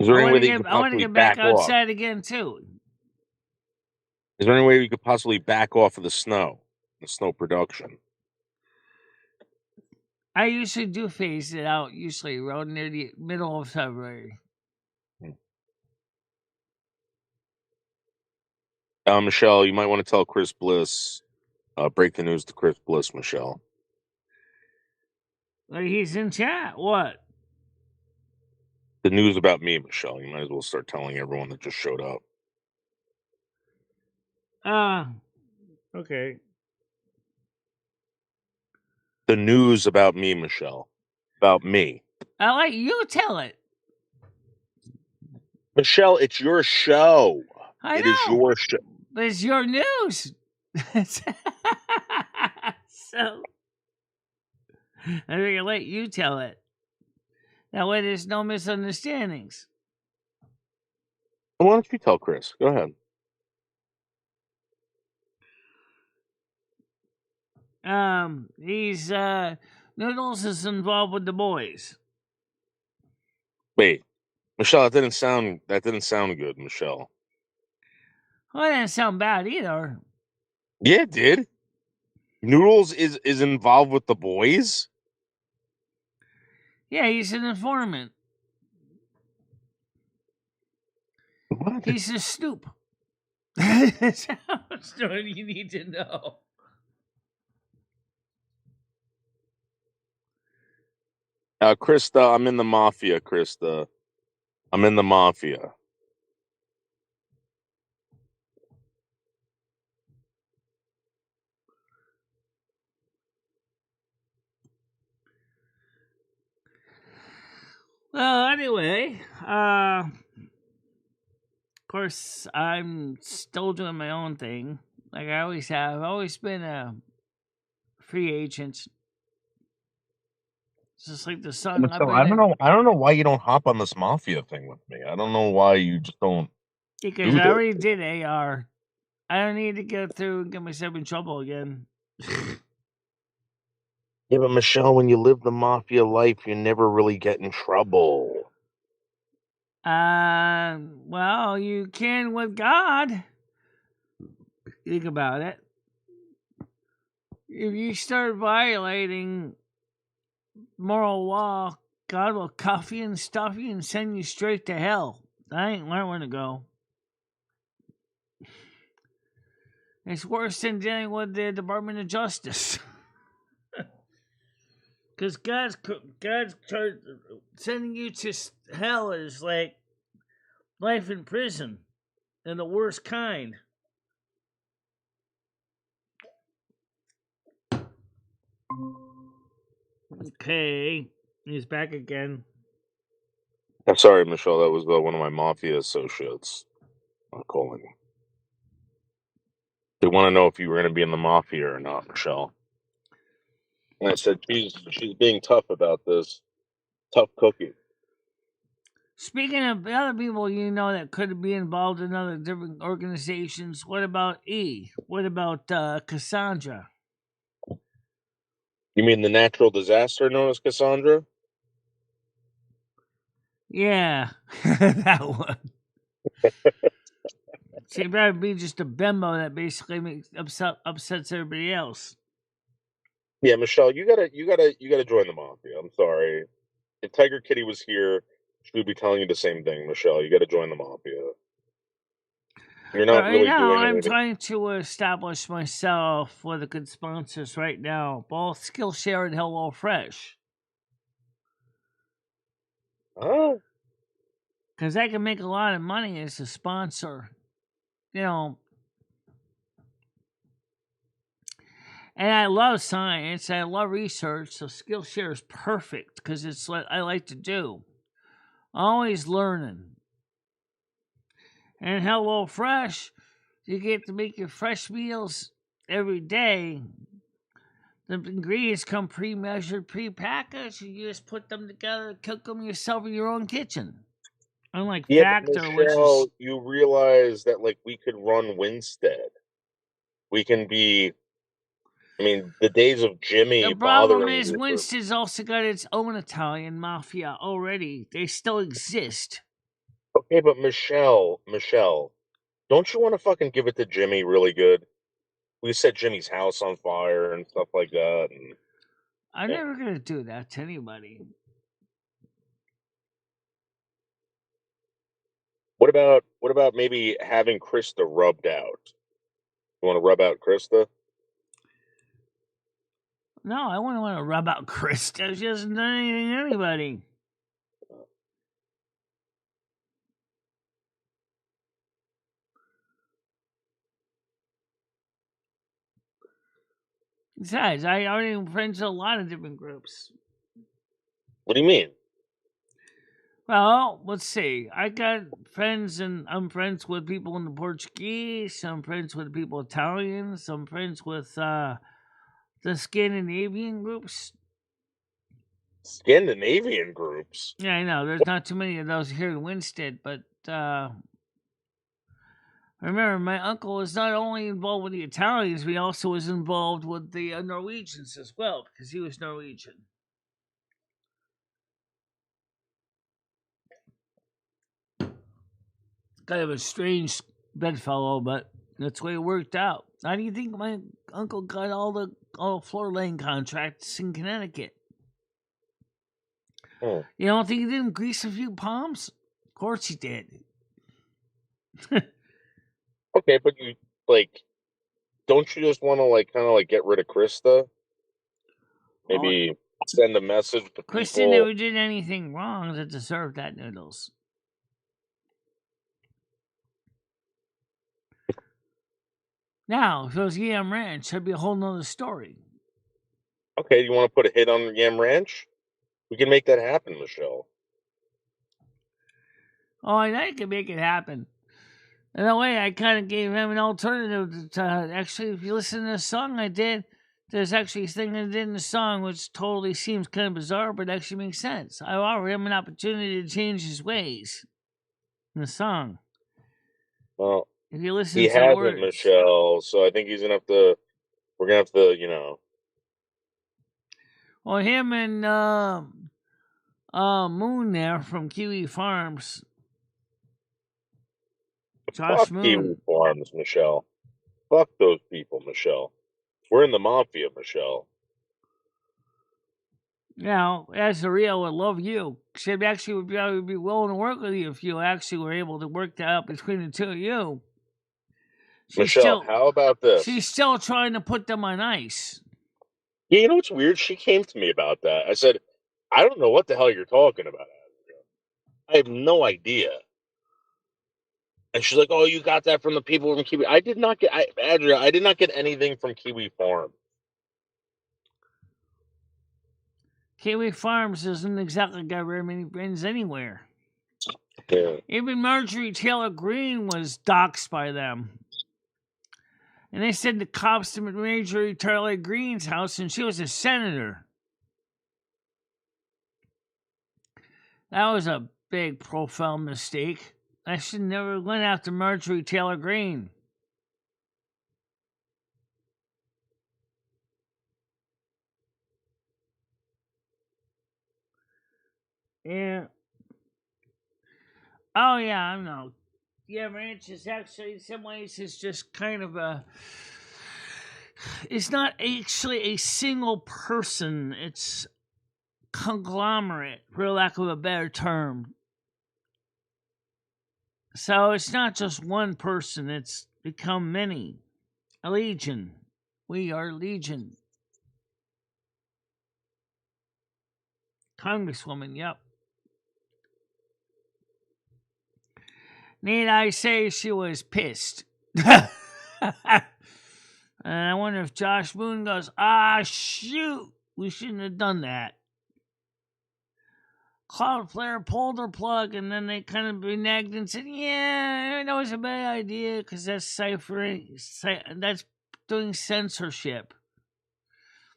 Is there any way that you I could want to possibly get back back off? outside again too. Is there any way you could possibly back off of the snow production? I usually do phase it out, usually around near the middle of February. Michelle, you might want to tell Chris Bliss, break the news to Chris Bliss, Michelle. Like he's in chat. What? The news about me, Michelle. You might as well start telling everyone that just showed up. Okay. The news about me, Michelle. About me. I'll let you tell it. Michelle, it's your show. It is your show. But it's your news. So I'm going to let you tell it. That way there's no misunderstandings. Why don't you tell Chris? Go ahead. He's Noodles is involved with the boys. Wait, Michelle, that didn't sound good, Michelle. Well, that didn't sound bad either. Yeah, it did. Noodles is involved with the boys? Yeah, he's an informant. What? He's a snoop. That's how much you need to know. Krista, I'm in the mafia, Krista. I'm in the mafia. Well, anyway, of course, I'm still doing my own thing, like I always have. I've always been a free agent, just like the sun. So I don't know why you don't hop on this mafia thing with me. I don't know why you just don't. Because I already did AR. I don't need to go through and get myself in trouble again. Yeah, but Michelle, when you live the mafia life, you never really get in trouble. Well, you can with God. Think about it. If you start violating moral law, God will cuff you and stuff you and send you straight to hell. That ain't where I want to go. It's worse than dealing with the Department of Justice. Because God's sending you to hell is like life in prison, and the worst kind. Okay, he's back again. I'm sorry, Michelle. That was one of my mafia associates calling. They want to know if you were going to be in the mafia or not, Michelle. And I said she's being tough about this. Tough cookie. Speaking of other people you know that could be involved in other different organizations, what about E? What about Cassandra? You mean the natural disaster known as Cassandra? Yeah, that one. She'd rather be just a bimbo that basically upsets everybody else. Yeah, Michelle, you gotta join the mafia. I'm sorry. If Tiger Kitty was here, should be telling you the same thing, Michelle. You got to join the mafia. You're But not right really now, doing I'm anything. trying to establish myself with the good sponsors right now, both Skillshare and HelloFresh. Oh, Because I can make a lot of money as a sponsor. You know, and I love science, I love research, so Skillshare is perfect because it's what I like to do. Always learning. And HelloFresh, you get to make your fresh meals every day. The ingredients come pre-measured, pre-packaged. You just put them together, cook them yourself in your own kitchen. Unlike yeah, but Factor, which Michelle, is... you realize that like we could run Winstead. We can be. I mean, the days of Jimmy The problem bothering is you. Winston's also got its own Italian mafia already. They still exist. Okay, but Michelle, don't you want to fucking give it to Jimmy really good? We set Jimmy's house on fire and stuff like that. And I'm never going to do that to anybody. what about maybe having Krista rubbed out? You want to rub out Krista? No, I wouldn't want to rub out Krista. She hasn't done anything to anybody. Besides, I already am friends with a lot of different groups. What do you mean? Well, let's see. I got friends, and I'm friends with people in the Portuguese. I'm friends with people Italians. I'm friends with the Scandinavian groups. Scandinavian groups? Yeah, I know. There's not too many of those here in Winstead, but remember, my uncle was not only involved with the Italians, but he also was involved with the Norwegians as well, because he was Norwegian. Kind of a strange bedfellow, but that's the way it worked out. How do you think my uncle got all the floor laying contracts in Connecticut? Oh. You don't think he didn't grease a few palms? Of course he did. Okay, but you don't you just want to kind of get rid of Krista? Maybe send a message to Kristen people. never did anything wrong that deserved that, Noodles. Now, if it was Yam Ranch, that'd be a whole nother story. Okay, you want to put a hit on Yam Ranch? We can make that happen, Michelle. Oh, I can make it happen. In a way, I kind of gave him an alternative to actually, if you listen to the song I did, there's actually a thing I did in the song which totally seems kind of bizarre, but actually makes sense. I offered him an opportunity to change his ways in the song. Well, if you listen he to the hasn't, words. Michelle, so I think we're going to have to, Well, him and Moon there from Kiwi Farms. Josh Fuck Moon. Kiwi Farms, Michelle. Fuck those people, Michelle. We're in the mafia, Michelle. Now, as Rio would love you. She actually would probably be willing to work with you if you actually were able to work that out between the two of you. Michelle, how about this? She's still trying to put them on ice. Yeah, you know what's weird? She came to me about that. I said, I don't know what the hell you're talking about, Adria. I have no idea. And she's like, oh, you got that from the people from Kiwi. Adria, I did not get anything from Kiwi Farm. Kiwi Farms doesn't exactly got very many friends anywhere. Yeah. Even Marjorie Taylor Greene was doxxed by them. And they sent the cops to Marjorie Taylor Greene's house, and she was a senator. That was a big profile mistake. I should never went after Marjorie Taylor Greene. Yeah. Oh, yeah, I know. Yeah, Ranch is actually, in some ways, is just kind of a... It's not actually a single person. It's conglomerate, for lack of a better term. So it's not just one person, it's become many. A legion. We are legion. Congresswoman, yep. Need I say she was pissed? And I wonder if Josh Boone goes, shoot, we shouldn't have done that. Cloudflare pulled their plug, and then they kind of reneged and said, yeah, that was a bad idea, because that's ciphering, that's doing censorship.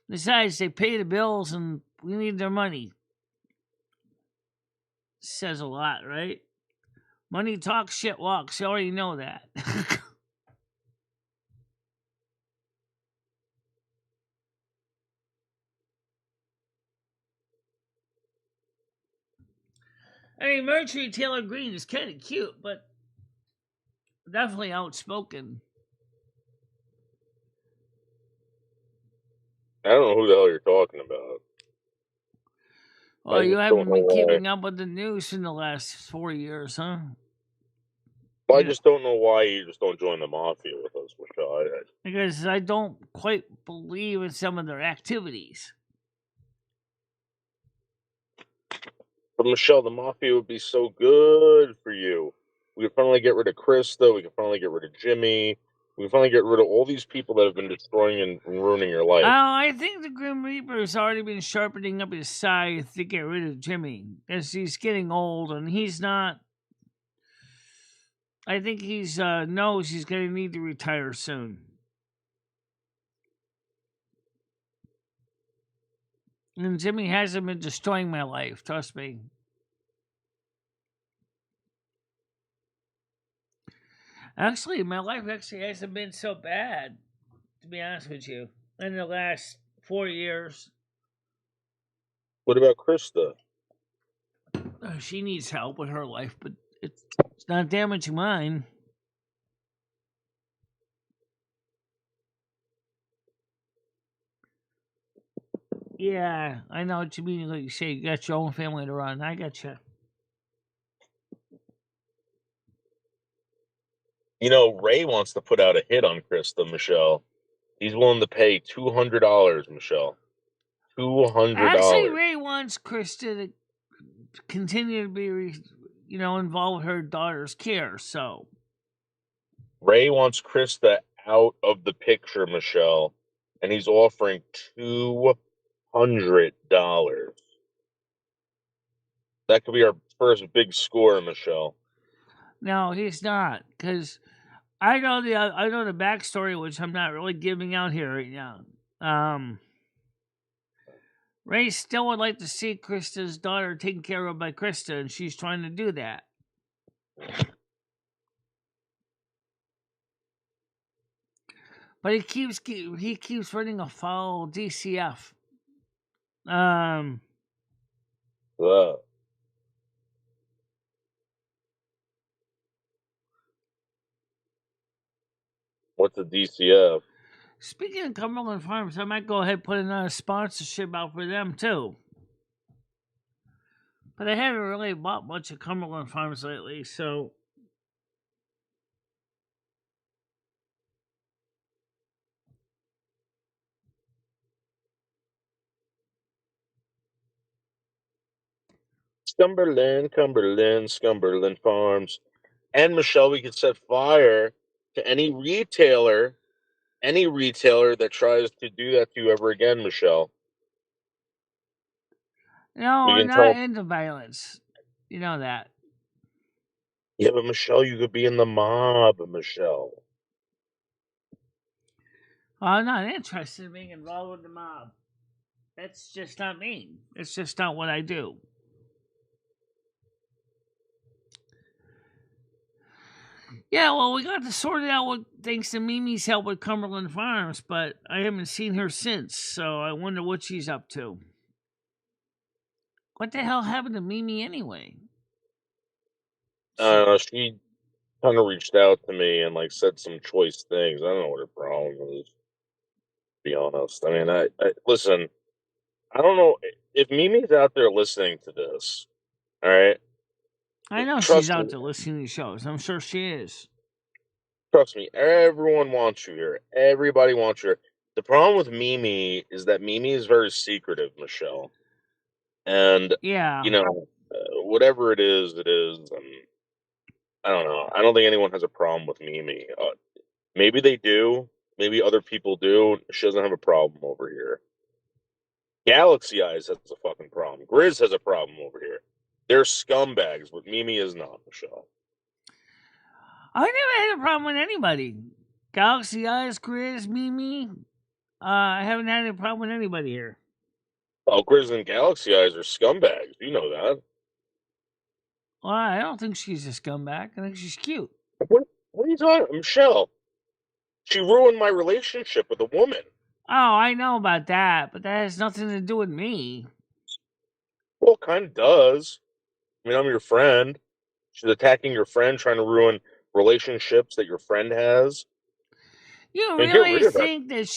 Besides, they pay the bills, and we need their money. Says a lot, right? Money talks, shit walks. You already know that. I mean, Marjorie Taylor Greene is kind of cute, but definitely outspoken. I don't know who the hell you're talking about. Well, you haven't been keeping up with the news in the last 4 years, huh? Well, I just don't know why you just don't join the mafia with us, Michelle. Because I don't quite believe in some of their activities. But Michelle, the mafia would be so good for you. We could finally get rid of Krista. We could finally get rid of Jimmy. We can finally get rid of all these people that have been destroying and ruining your life. Oh, I think the Grim Reaper has already been sharpening up his scythe to get rid of Jimmy. Because he's getting old and he's not... I think he's knows he's going to need to retire soon. And Jimmy hasn't been destroying my life, trust me. Actually, my life actually hasn't been so bad, to be honest with you, in the last 4 years. What about Krista? She needs help with her life, but it's not damaging mine. Yeah, I know what you mean. Like you say, you got your own family to run. I got you. You know, Ray wants to put out a hit on Krista, Michelle. He's willing to pay $200, Michelle. $200. Actually, Ray wants Krista to continue to be, involved with her daughter's care. So Ray wants Krista out of the picture, Michelle, and he's offering $200. That could be our first big score, Michelle. No, he's not, because I know the backstory, which I'm not really giving out here right now. Ray still would like to see Krista's daughter taken care of by Krista, and she's trying to do that. But he keeps running a foul DCF. What's a DCF? Speaking of Cumberland Farms, I might go ahead and put another sponsorship out for them too. But I haven't really bought much of Cumberland Farms lately, so. Cumberland Farms. And Michelle, we could set fire to any retailer that tries to do that to you ever again, Michelle. No, I'm not into violence. You know that. Yeah, but Michelle, you could be in the mob, Michelle. I'm not interested in being involved with the mob. That's just not me. It's just not what I do. Yeah, well, we got to sort it out thanks to Mimi's help with Cumberland Farms, but I haven't seen her since, so I wonder what she's up to. What the hell happened to Mimi anyway? She kind of reached out to me and said some choice things. I don't know what her problem is, to be honest. I mean, I listen. I don't know if Mimi's out there listening to this. All right, I know she's Trust me. out there listening to shows. I'm sure she is. Trust me. Everyone wants you here. Everybody wants you here. The problem with Mimi is that Mimi is very secretive, Michelle. And, Yeah. whatever it is, it is. And I don't know. I don't think anyone has a problem with Mimi. Maybe they do. Maybe other people do. She doesn't have a problem over here. Galaxy Eyes has a fucking problem. Grizz has a problem over here. They're scumbags, but Mimi is not, Michelle. I never had a problem with anybody. Galaxy Eyes, Grizz, Mimi. I haven't had a problem with anybody here. Oh, Grizz and Galaxy Eyes are scumbags. You know that. Well, I don't think she's a scumbag. I think she's cute. What are you talking, Michelle? She ruined my relationship with a woman. Oh, I know about that, but that has nothing to do with me. Well, kind of does. I mean, I'm your friend. She's attacking your friend, trying to ruin relationships that your friend has. You And get rid really of that. think that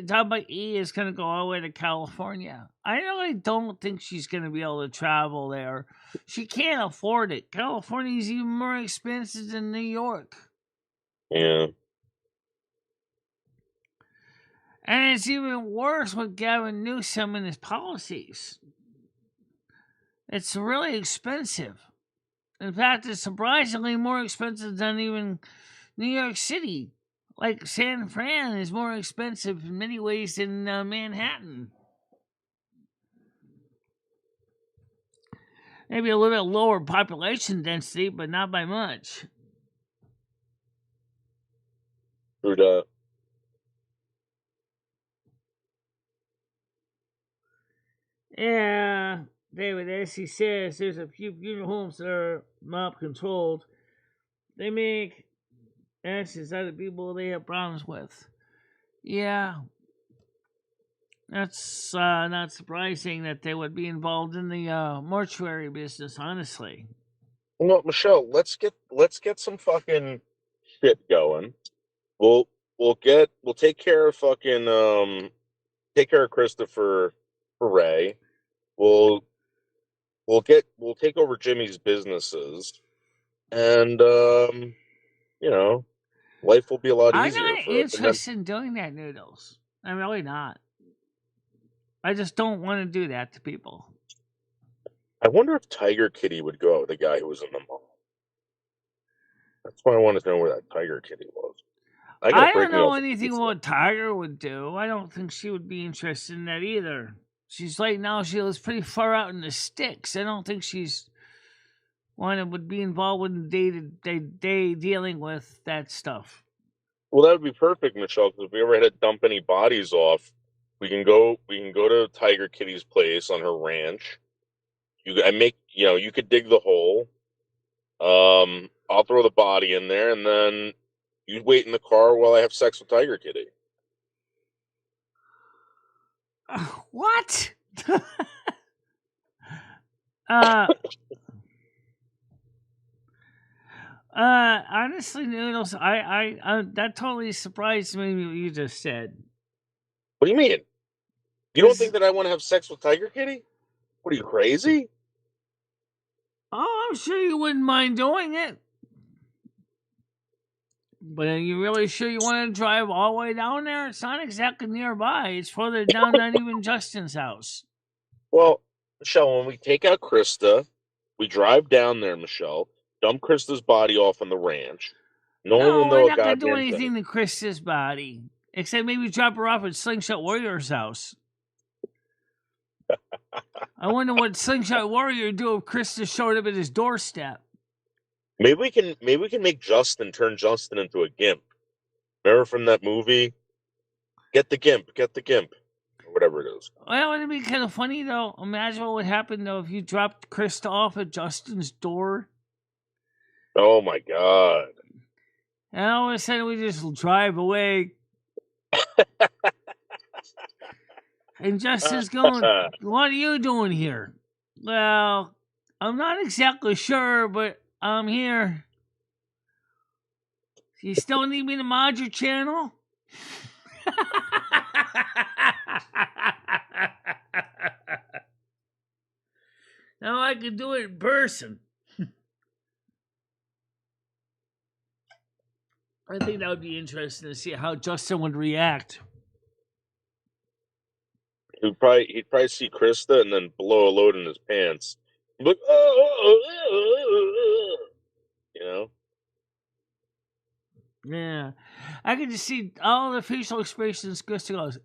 talking about E, is going to go all the way to California? I really don't think she's going to be able to travel there. She can't afford it. California is even more expensive than New York. Yeah. And it's even worse with Gavin Newsom and his policies. It's really expensive. In fact, it's surprisingly more expensive than even New York City. Like San Fran is more expensive in many ways than Manhattan. Maybe a little bit lower population density, but not by much. True that. Yeah, David, as he says, there's a few funeral homes that are mob controlled. They make ashes out of people they have problems with. Yeah, that's not surprising that they would be involved in the mortuary business, honestly. Well, Michelle, let's get some fucking shit going. We'll take care of fucking take care of Christopher for Ray. We'll take over Jimmy's businesses, and life will be a lot I'm easier not for us. interested in doing that, Noodles. I'm really not. I just don't want to do that to people. I wonder if Tiger Kitty would go out with the guy who was in the mall. That's why I wanted to know where that Tiger Kitty was. I don't know anything what Tiger would do. I don't think she would be interested in that either. She's right now, she lives pretty far out in the sticks. I don't think she's one that would be involved with day-to-day dealing with that stuff. Well, that would be perfect, Michelle, because if we ever had to dump any bodies off, we can go to Tiger Kitty's place on her ranch. You could dig the hole. I'll throw the body in there, and then you wait in the car while I have sex with Tiger Kitty. What? Honestly, Noodles, I that totally surprised me what you just said. What do you mean? You don't think that I want to have sex with Tiger Kitty? What are you, crazy? Oh, I'm sure you wouldn't mind doing it. But are you really sure you want to drive all the way down there? It's not exactly nearby. It's further down than even Justin's house. Well, Michelle, when we take out Krista, we drive down there, Michelle, dump Krista's body off on the ranch. No one will know we're a not going to do goddamn anything thing. to Krista's body. Except maybe drop her off at Slingshot Warrior's house. I wonder what Slingshot Warrior would do if Krista showed up at his doorstep. Maybe we can make turn Justin into a gimp. Remember from that movie? Get the gimp. Or whatever it is. Well, wouldn't it be kind of funny, though? Imagine what would happen, though, if you dropped Krista off at Justin's door. Oh, my God. And all of a sudden, we just drive away. And Justin's going, what are you doing here? Well, I'm not exactly sure, but I'm here. You still need me to mod your channel? Now I can do it in person. I think that would be interesting to see how Justin would react. He'd probably see Krista and then blow a load in his pants. He'd be like, oh, you know? Yeah. I could just see all the facial expressions Krista goes.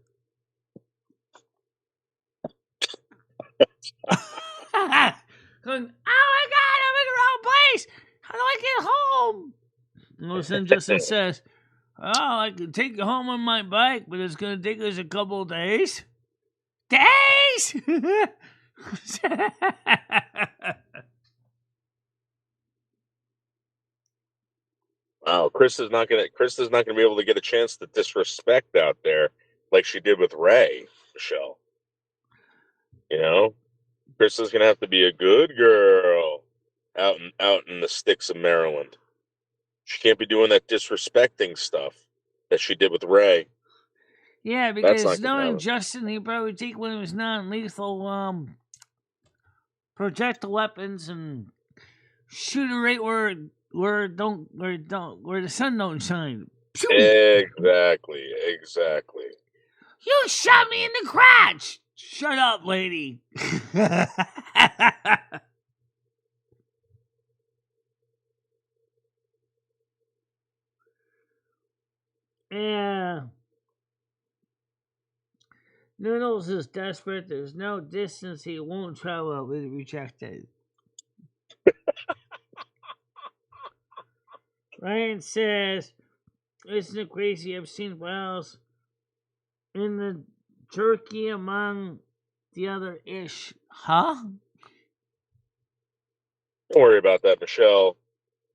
Going, oh my God, I'm in the wrong place. How do I get home? And all of a sudden Justin says, oh, I can take you home on my bike, but it's going to take us a couple of days. Days? Wow, Krista's not gonna be able to get a chance to disrespect out there like she did with Ray, Michelle. You know? Krista's gonna have to be a good girl out in the sticks of Maryland. She can't be doing that disrespecting stuff that she did with Ray. Yeah, because knowing Justin, he'd probably take one of his non-lethal projectile weapons and shoot it right where the sun don't shine. Exactly. You shot me in the crotch. Shut up, lady. Yeah. Noodles is desperate. There's no distance he won't travel with rejected. Ryan says, isn't it crazy? I've seen whales in the turkey among the other ish. Huh? Don't worry about that, Michelle.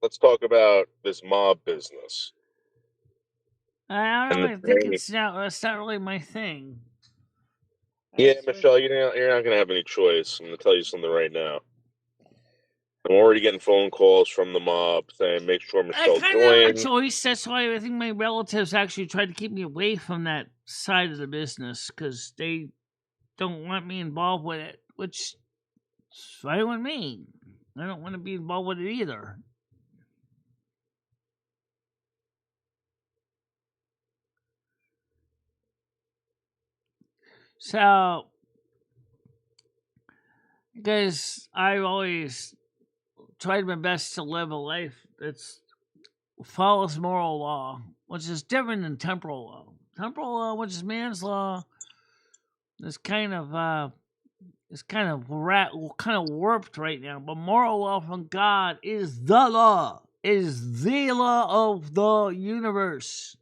Let's talk about this mob business. I don't really think it's not really my thing. Yeah, Michelle, you're not going to have any choice. I'm going to tell you something right now. I'm already getting phone calls from the mob saying, make sure Michelle joins. I kind of have a choice. That's why I think my relatives actually tried to keep me away from that side of the business because they don't want me involved with it, which is fine with me. I don't want to be involved with it either. So, because I've always tried my best to live a life that follows moral law, which is different than temporal law. Temporal law, which is man's law, is kind of warped right now. But moral law from God is the law of the universe.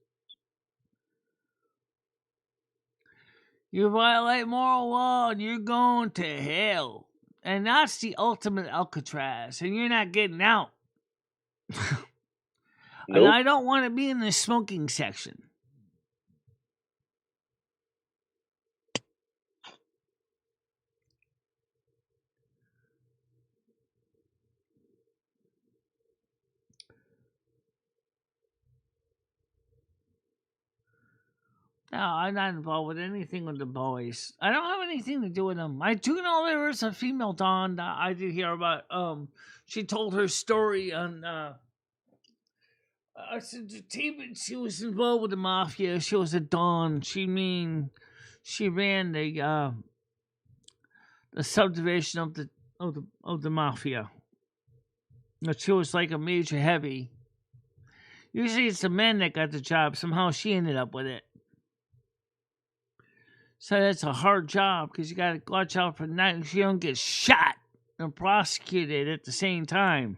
You violate moral law and you're going to hell. And that's the ultimate Alcatraz. And you're not getting out. Nope. And I don't want to be in the smoking section. No, I'm not involved with anything with the boys. I don't have anything to do with them. I do know there was a female Dawn that I did hear about. She told her story on. She was involved with the mafia. She was a Dawn. She ran the subdivision of the mafia. But she was like a major heavy. Usually it's the men that got the job. Somehow she ended up with it. So that's a hard job because you got to watch out for that. You don't get shot and prosecuted at the same time.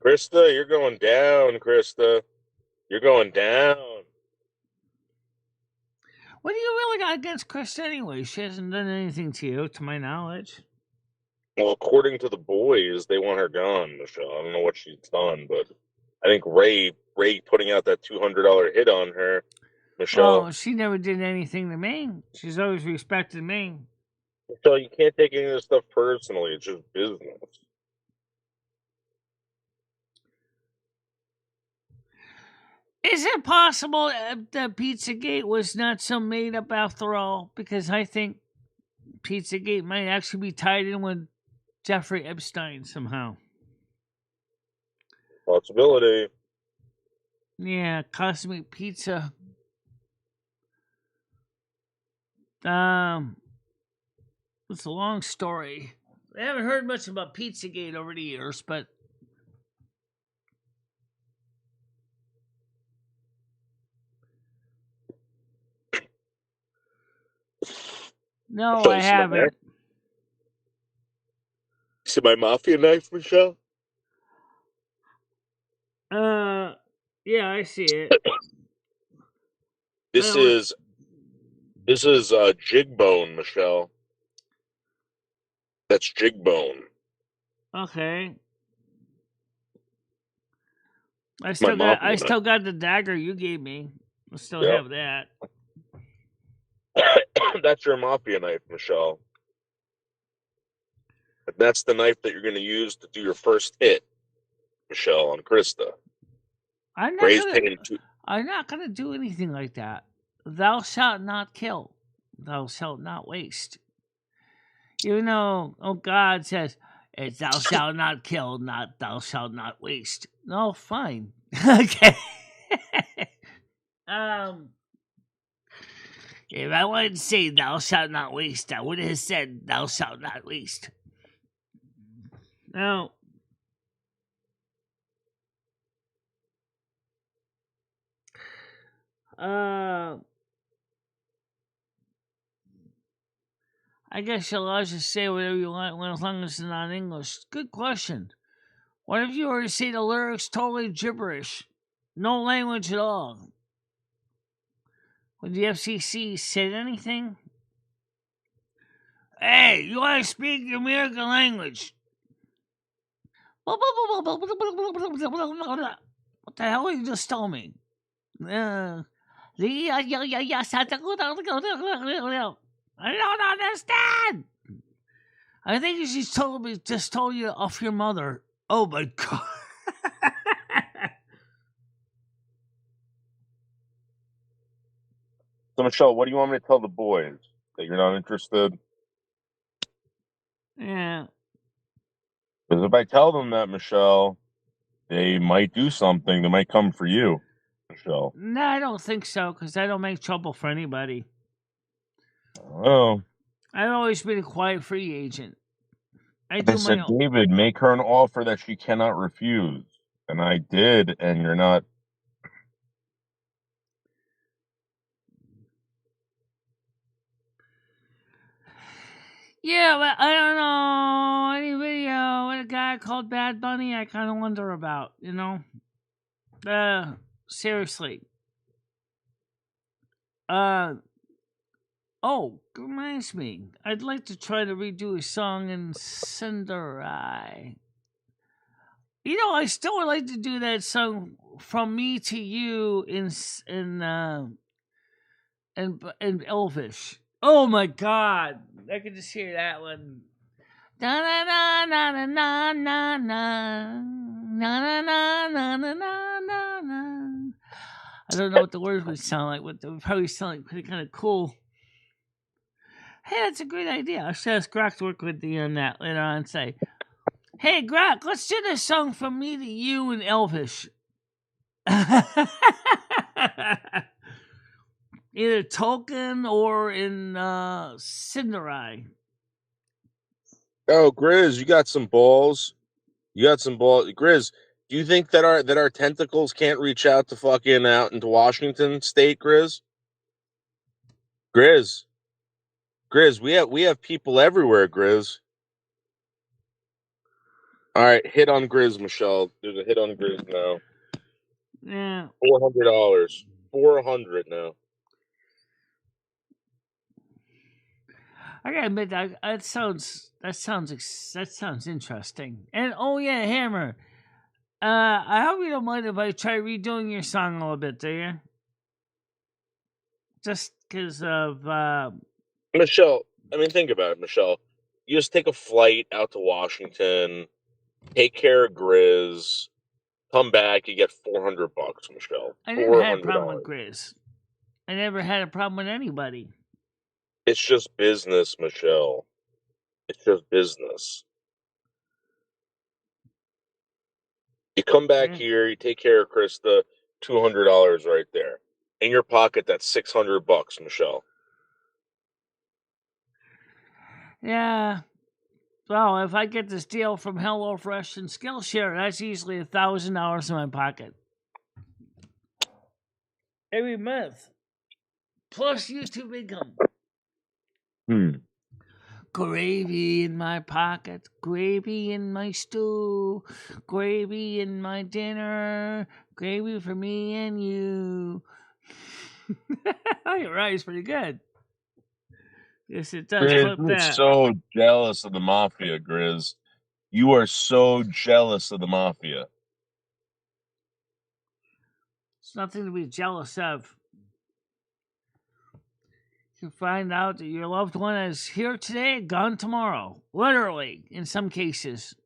Krista, you're going down, Krista. You're going down. What do you really got against Krista anyway? She hasn't done anything to you, to my knowledge. Well, according to the boys, they want her gone, Michelle. I don't know what she's done, but I think Ray putting out that $200 hit on her, Michelle. Oh, she never did anything to me. She's always respected me. Michelle, you can't take any of this stuff personally. It's just business. Is it possible that Pizzagate was not so made up after all? Because I think Pizzagate might actually be tied in with Jeffrey Epstein somehow. Possibility. Yeah, Cosmic Pizza. It's a long story. I haven't heard much about Pizzagate over the years, but no, I haven't. See my mafia knife, Michelle? Yeah, I see it. This is jig bone, Michelle. That's jig bone. Okay. I still got the dagger you gave me. I still have that. That's your mafia knife, Michelle. And that's the knife that you're going to use to do your first hit, Michelle, on Krista. I'm not gonna do anything like that. Thou shalt not kill. Thou shalt not waste. Even though, God says, it's thou shalt not kill, not thou shalt not waste. No, fine. Okay. If I wanted to say thou shalt not waste, I would have said thou shalt not waste. Now, I guess you'll always just say whatever you want as long as it's not English. Good question. What if you were to say the lyrics totally gibberish? No language at all. Would the FCC say anything? Hey, you want to speak the American language? What the hell you just told me? I don't understand. I think she just told you off your mother. Oh my God. So, Michelle, what do you want me to tell the boys? That you're not interested? Yeah. Because if I tell them that, Michelle, they might do something. They might come for you, Michelle. No, I don't think so, because I don't make trouble for anybody. Oh. I've always been a quiet free agent. I said, David, make her an offer that she cannot refuse. And I did, and you're not. Yeah, but I don't know any video with a guy called Bad Bunny. I kind of wonder about, seriously. Oh, reminds me. I'd like to try to redo a song in Cinderai. I still would like to do that song From Me to You in Elvish. Oh my God. I can just hear that one. Na na na na na na na na na na na na na na na. I don't know what the words would sound like, but they would probably sound like pretty kind of cool. Hey, that's a great idea. I should ask Grok to work with you on that later on and say, hey, Grok, let's do this song From Me to You in Elvish. Either Tolkien or in Cinderai. Oh, Grizz, you got some balls. Grizz, do you think that our tentacles can't reach out to fucking out into Washington State, Grizz? Grizz, we have people everywhere, Grizz. All right, hit on Grizz, Michelle. There's a hit on Grizz now. Yeah. $400. $400 now. I gotta admit that sounds interesting. And oh yeah, Hammer. I hope you don't mind if I try redoing your song a little bit, do you? Just because of Michelle. I mean, think about it, Michelle. You just take a flight out to Washington, take care of Grizz, come back, you get $400, Michelle. I never had a problem with Grizz. I never had a problem with anybody. It's just business, Michelle. It's just business. You come back here, you take care of Krista, $200 right there. In your pocket, that's $600, Michelle. Yeah. Well, if I get this deal from HelloFresh and Skillshare, that's easily $1,000 in my pocket every month, plus YouTube income. Gravy in my pocket, gravy in my stew, gravy in my dinner, gravy for me and you. You're right, it's pretty good. Yes, it does. Grizz, Flip you're that. so jealous of the mafia, Grizz. You are so jealous of the mafia. It's nothing to be jealous of. You find out that your loved one is here today, gone tomorrow. Literally, in some cases.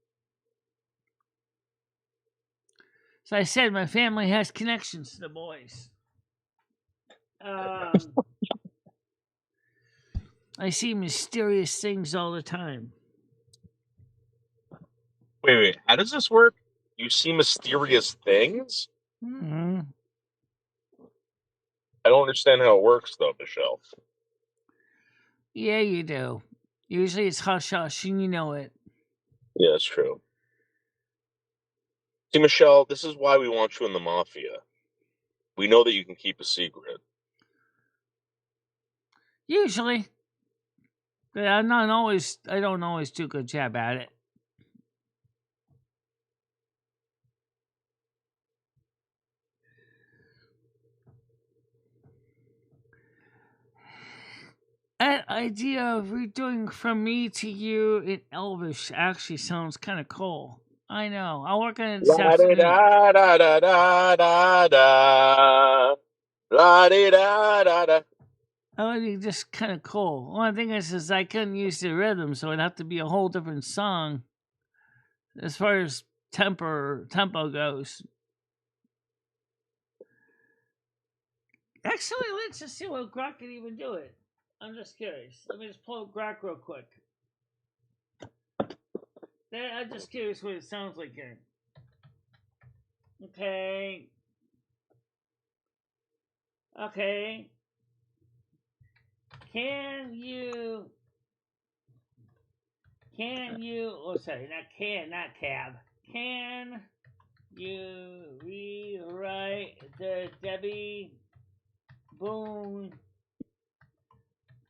So I said my family has connections to the boys. I see mysterious things all the time. Wait. How does this work? You see mysterious things? Mm-hmm. I don't understand how it works, though, Michelle. Yeah, you do. Usually it's hush-hush and you know it. Yeah, that's true. See, Michelle, this is why we want you in the mafia. We know that you can keep a secret. Usually. But I don't always do a good job at it. That idea of redoing From Me to You in Elvish actually sounds kind of cool. I know. I'll work on it this afternoon. La-di-da-da-da-da-da. La-di-da-da-da. That would be just kind of cool. One thing is I couldn't use the rhythm, so it'd have to be a whole different song as far as tempo goes. Actually, let's just see what Grok can even do it. I'm just curious. Let me just pull up Grok real quick. I'm just curious what it sounds like here. Okay. Can you oh sorry, not cab. Can you rewrite the Debbie Boone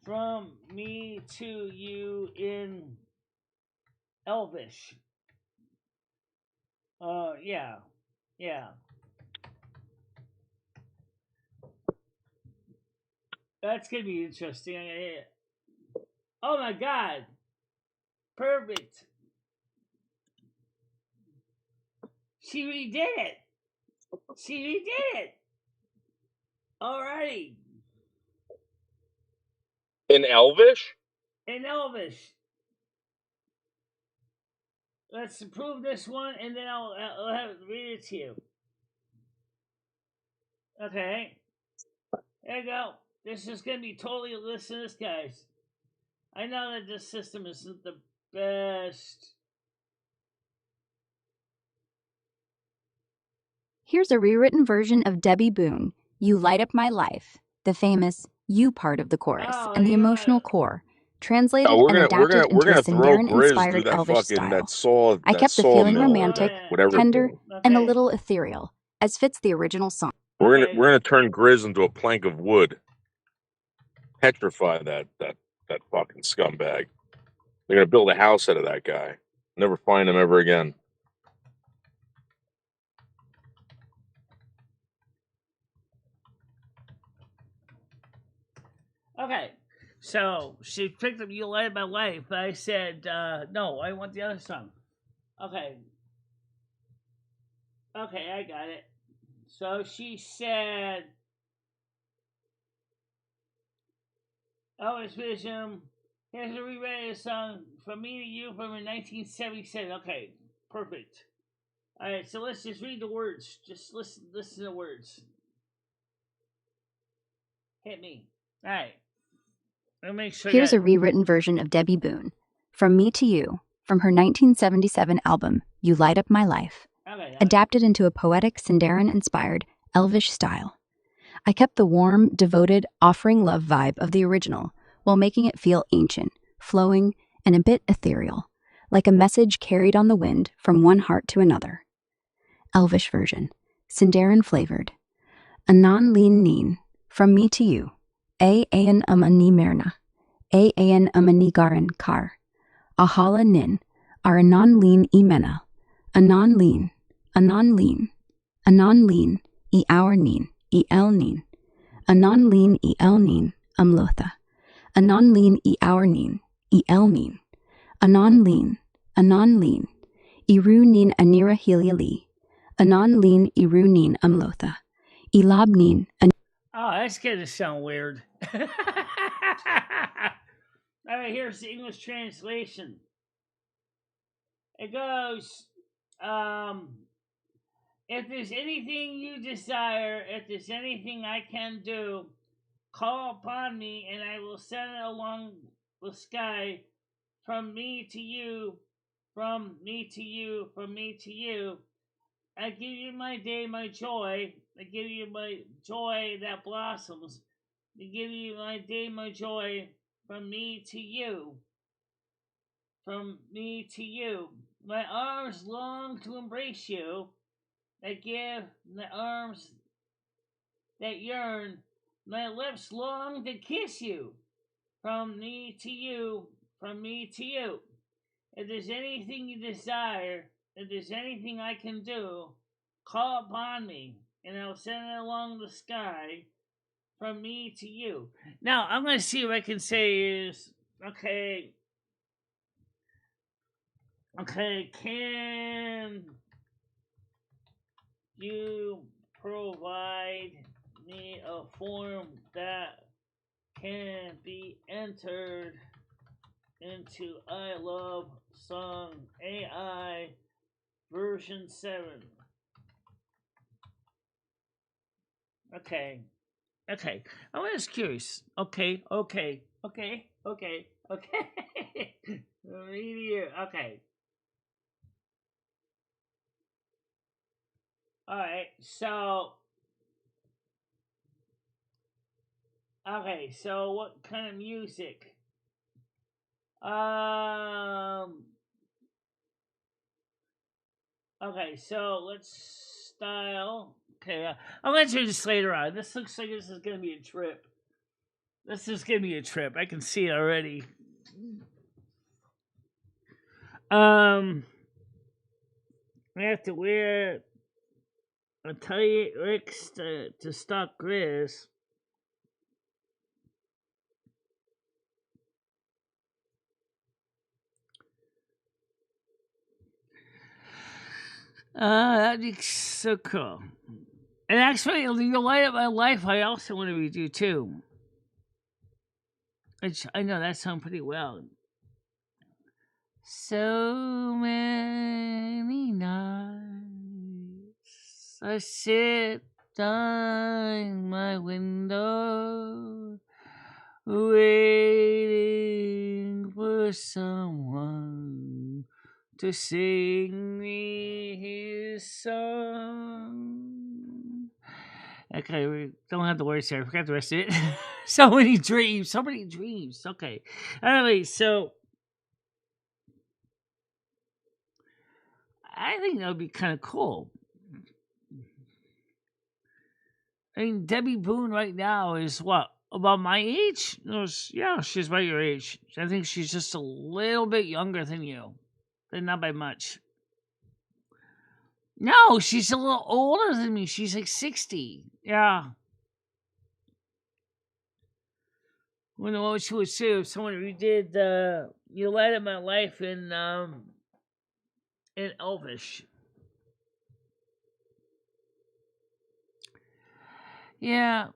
From Me to You in Elvish? Yeah. That's gonna be interesting. Oh my god. Perfect. She redid it. Alrighty. In Elvish? In Elvish. Let's approve this one and then I'll read it to you. Okay. There you go. This is going to be totally listen to this, guys. I know that this system isn't the best. Here's a rewritten version of Debbie Boone, You Light Up My Life, the famous you part of the chorus, and the emotional core, translated and adapted into a Sindarin-inspired Elvish style. I kept the feeling romantic, tender, and a little ethereal, as fits the original song. We're gonna turn Grizz into a plank of wood. Petrify that fucking scumbag. They're gonna build a house out of that guy. Never find him ever again. Okay, so she picked up You Light Up My Life, but I said, no, I want the other song. Okay, I got it. So she said, Elvis Vision, here's a rewrite song From Me to You from 1977. Okay, perfect. Alright, so let's just read the words. Just listen to the words. Hit me. Alright. Let me make sure. Here's a rewritten version of Debbie Boone, From Me to You, from her 1977 album, You Light Up My Life. Okay, adapted into a poetic Sindarin-inspired Elvish style. I kept the warm, devoted, offering love vibe of the original while making it feel ancient, flowing, and a bit ethereal, like a message carried on the wind from one heart to another. Elvish version, Sindarin flavored. Anan lin nin, from me to you. Ayan amani merna. Ayan amani garan kar. Ahala nin, are anan lin imena. Anan lin, anan lin, anan lin, I our nin, I el nin. Anan lin I el nin, amlotha. Anan lin I our nin, I el nin. Anan lin, Iru nin anira hiliali. Anan lin Iru nin amlotha. Ilab nin. Oh, that's gonna sound weird. Alright, here's the English translation. It goes, if there's anything you desire, if there's anything I can do, call upon me and I will send it along the sky from me to you, from me to you, from me to you. I give you my day, my joy. I give you my joy that blossoms. I give you my day, my joy, from me to you. From me to you. My arms long to embrace you. I give my arms that yearn. My lips long to kiss you. From me to you. From me to you. If there's anything you desire, if there's anything I can do, call upon me, and I'll send it along the sky from me to you. Now, I'm going to see what I can say is, okay, can you provide me a form that can be entered into I Love Song AI version 7? Okay. I'm just curious. Okay. Read here. Okay. Alright, so what kind of music? Okay, so let's style. Okay, I'm gonna do this later on. This looks like this is gonna be a trip. I can see it already. I have to wear a tight Ricks to stalk Grizz. That'd be so cool. And actually, the light of my life, I also want to redo too. I know that sounds pretty well. So many nights I sit down my window, waiting for someone to sing me his song. Okay, we don't have the words here. I forgot the rest of it. So many dreams. Okay. Anyway, so I think that would be kind of cool. I mean, Debbie Boone right now is what? About my age? Yeah, she's about your age. I think she's just a little bit younger than you. But not by much. No, she's a little older than me. She's like 60. Yeah. I wonder what she would say if someone redid You Light Up My Life in Elvish. Yeah.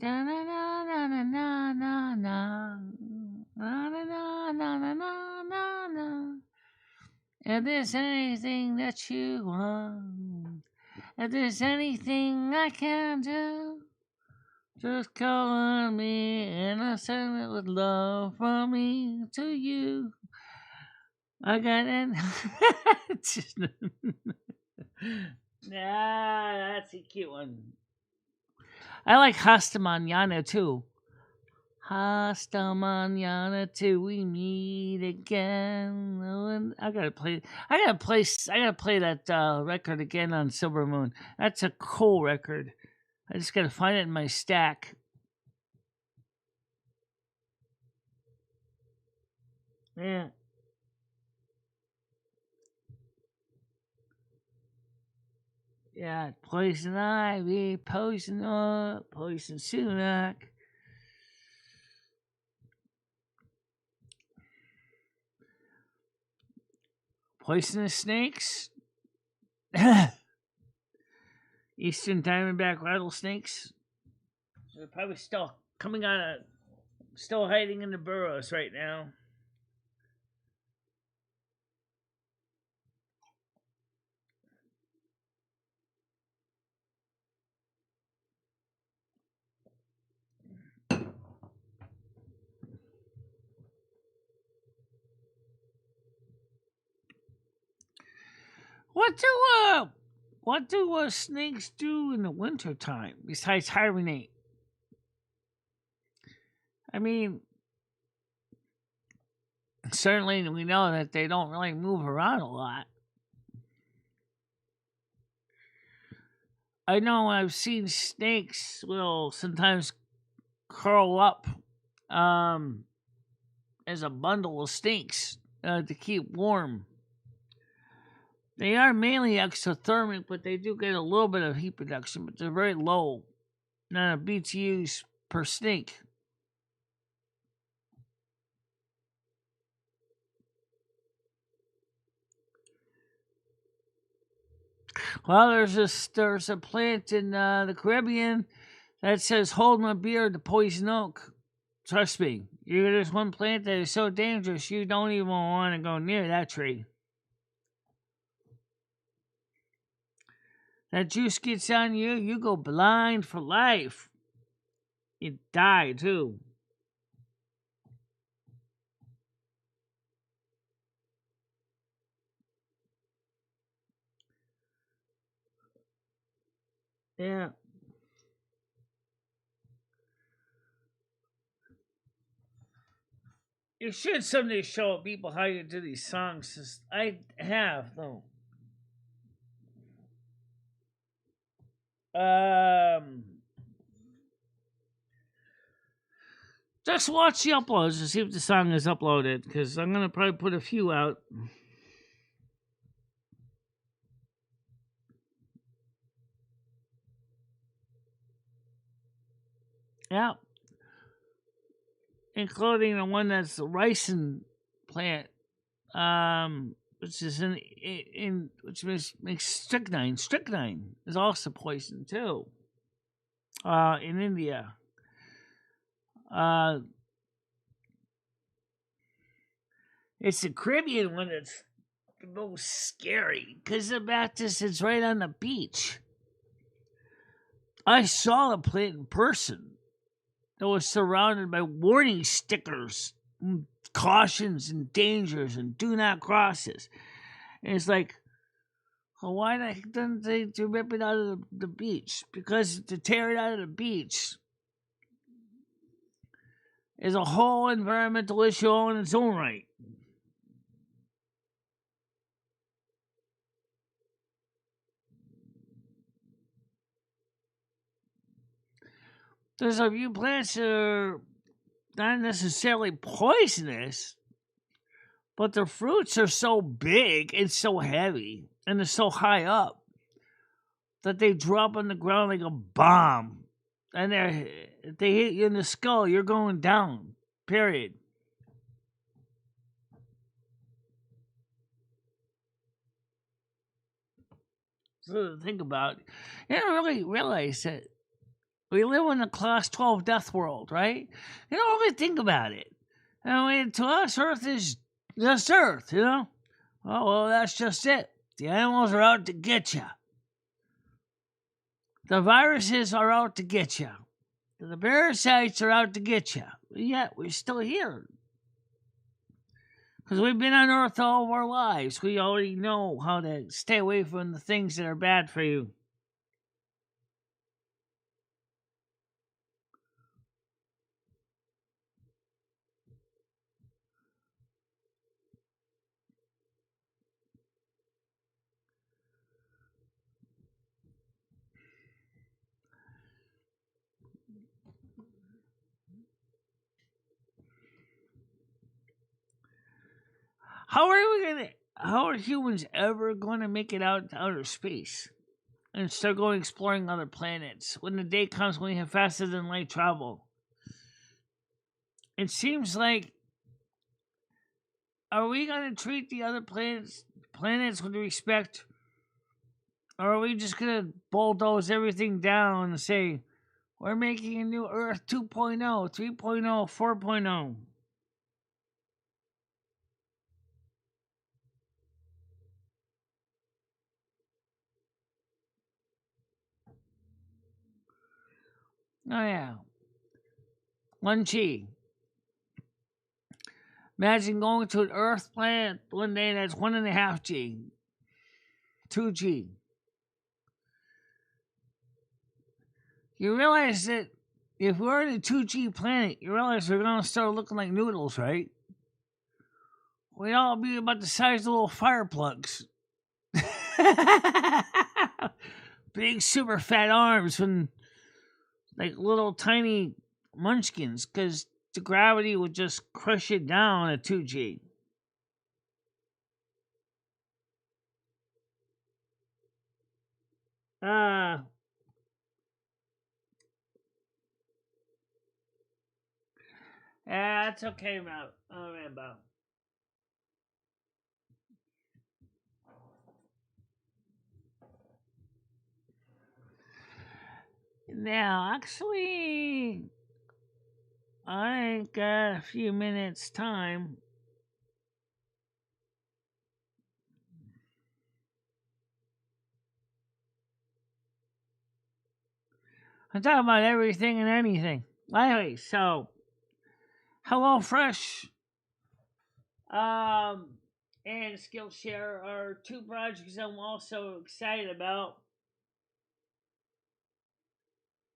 Na na na na na na na na na na na na na na. If there's anything that you want, if there's anything I can do, just call on me and I'll send it with love from me to you. I got in. Nah, that's a cute one. I like Hasta Mañana too. Hasta Mañana till we meet again. I gotta play that record again on Silver Moon. That's a cool record. I just gotta find it in my stack. Yeah. Yeah, Poison Ivy, Poison Oak, Poison Sumac. Poisonous Snakes. Eastern Diamondback Rattlesnakes. They're probably still still hiding in the burrows right now. What do snakes do in the wintertime besides hibernate? I mean, certainly we know that they don't really move around a lot. I know I've seen snakes will sometimes curl up as a bundle of snakes to keep warm. They are mainly exothermic, but they do get a little bit of heat production, but they're very low. Not a BTUs per snake. Well, there's a plant in the Caribbean that says "Hold my beer" to poison oak. Trust me, there's one plant that is so dangerous you don't even want to go near that tree. That juice gets on you, you go blind for life. You die too. Yeah. You should someday show people how you do these songs. I have, though. Just watch the uploads to see if the song is uploaded, because I'm going to probably put a few out. Yeah. Including the one that's the ricin plant, which is which makes strychnine. Strychnine is also poison too. In India. It's the Caribbean one that's the most scary because the Baptist is right on the beach. I saw the plant in person. It was surrounded by warning stickers, cautions and dangers and do not crosses. And it's like, well, why didn't they rip it out of the beach? Because to tear it out of the beach is a whole environmental issue on its own right. There's a few plants that are not necessarily poisonous, but their fruits are so big and so heavy and they're so high up that they drop on the ground like a bomb. And if they hit you in the skull, you're going down. Period. So to think about, you don't really realize that we live in a class 12 death world, right? You don't really think about it. I mean, to us, Earth is just Earth, you know? Oh, well, that's just it. The animals are out to get you. The viruses are out to get you. The parasites are out to get you. Yet we're still here. Because we've been on Earth all of our lives. We already know how to stay away from the things that are bad for you. How are humans ever gonna make it out to outer space and start going exploring other planets when the day comes when we have faster than light travel? It seems like, are we gonna treat the other planets with respect, or are we just gonna bulldoze everything down and say we're making a new Earth 2.0, 3.0, 4.0? Oh yeah. 1G. Imagine going to an Earth planet one day that's 1.5G. 2G. You realize that if we're in a 2G planet, you realize we're going to start looking like noodles, right? We'd all be about the size of little fire plugs. Big, super fat arms and like little tiny munchkins, because the gravity would just crush it down at 2G. Yeah, it's okay, man. Oh, Rambo. Now, actually, I got a few minutes' time. I'm talking about everything and anything. Anyway, so HelloFresh and Skillshare are two projects I'm also excited about.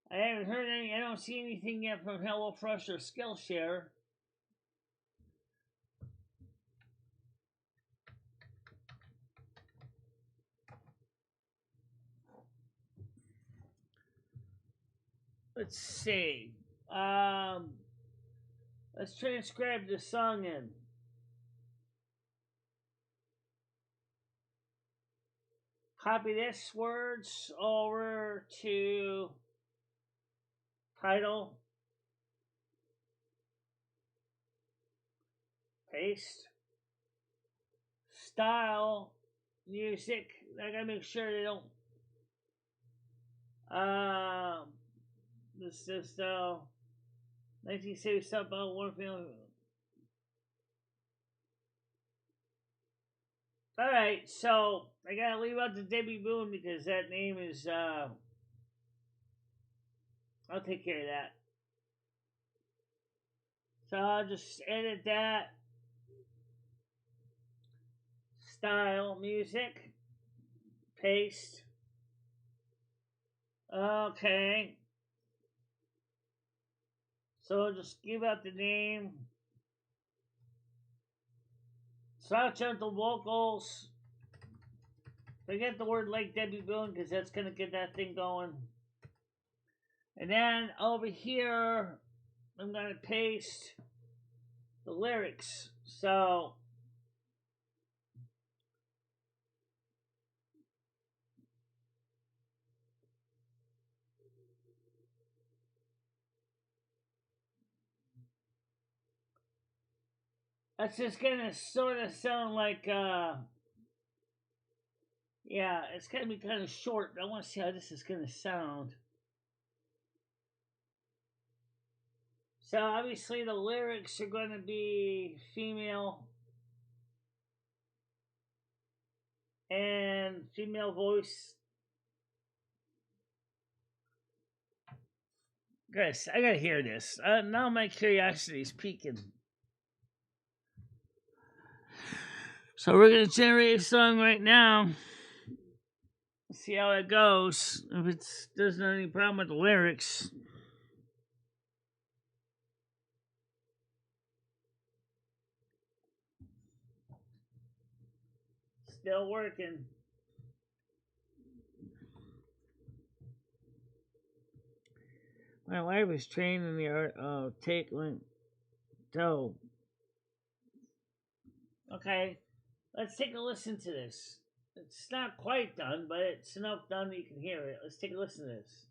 I haven't heard any. I don't see anything yet from HelloFresh or Skillshare. Let's see. Let's transcribe the song in. Copy this words over to title. Paste. Style. Music. I gotta make sure they don't. This is 1960 stuff about one family. Alright, so I gotta leave out the Debbie Boone because that name is I'll take care of that. So I'll just edit that. Style, music, paste. Okay. So I'll just give out the name. Slouch out the vocals. Forget the word like Debbie Boone because that's going to get that thing going. And then over here, I'm going to paste the lyrics. So that's just going to sort of sound like, yeah, it's going to be kind of short. I want to see how this is going to sound. So obviously the lyrics are going to be female and female voice. Guys, I gotta hear this. Now my curiosity is peaking. So we're going to generate a song right now. See how it goes. If it doesn't have any problem with the lyrics. Still working. My wife was trained in the art of takeling dough. Okay, let's take a listen to this. It's not quite done, but it's enough done that you can hear it. Let's take a listen to this.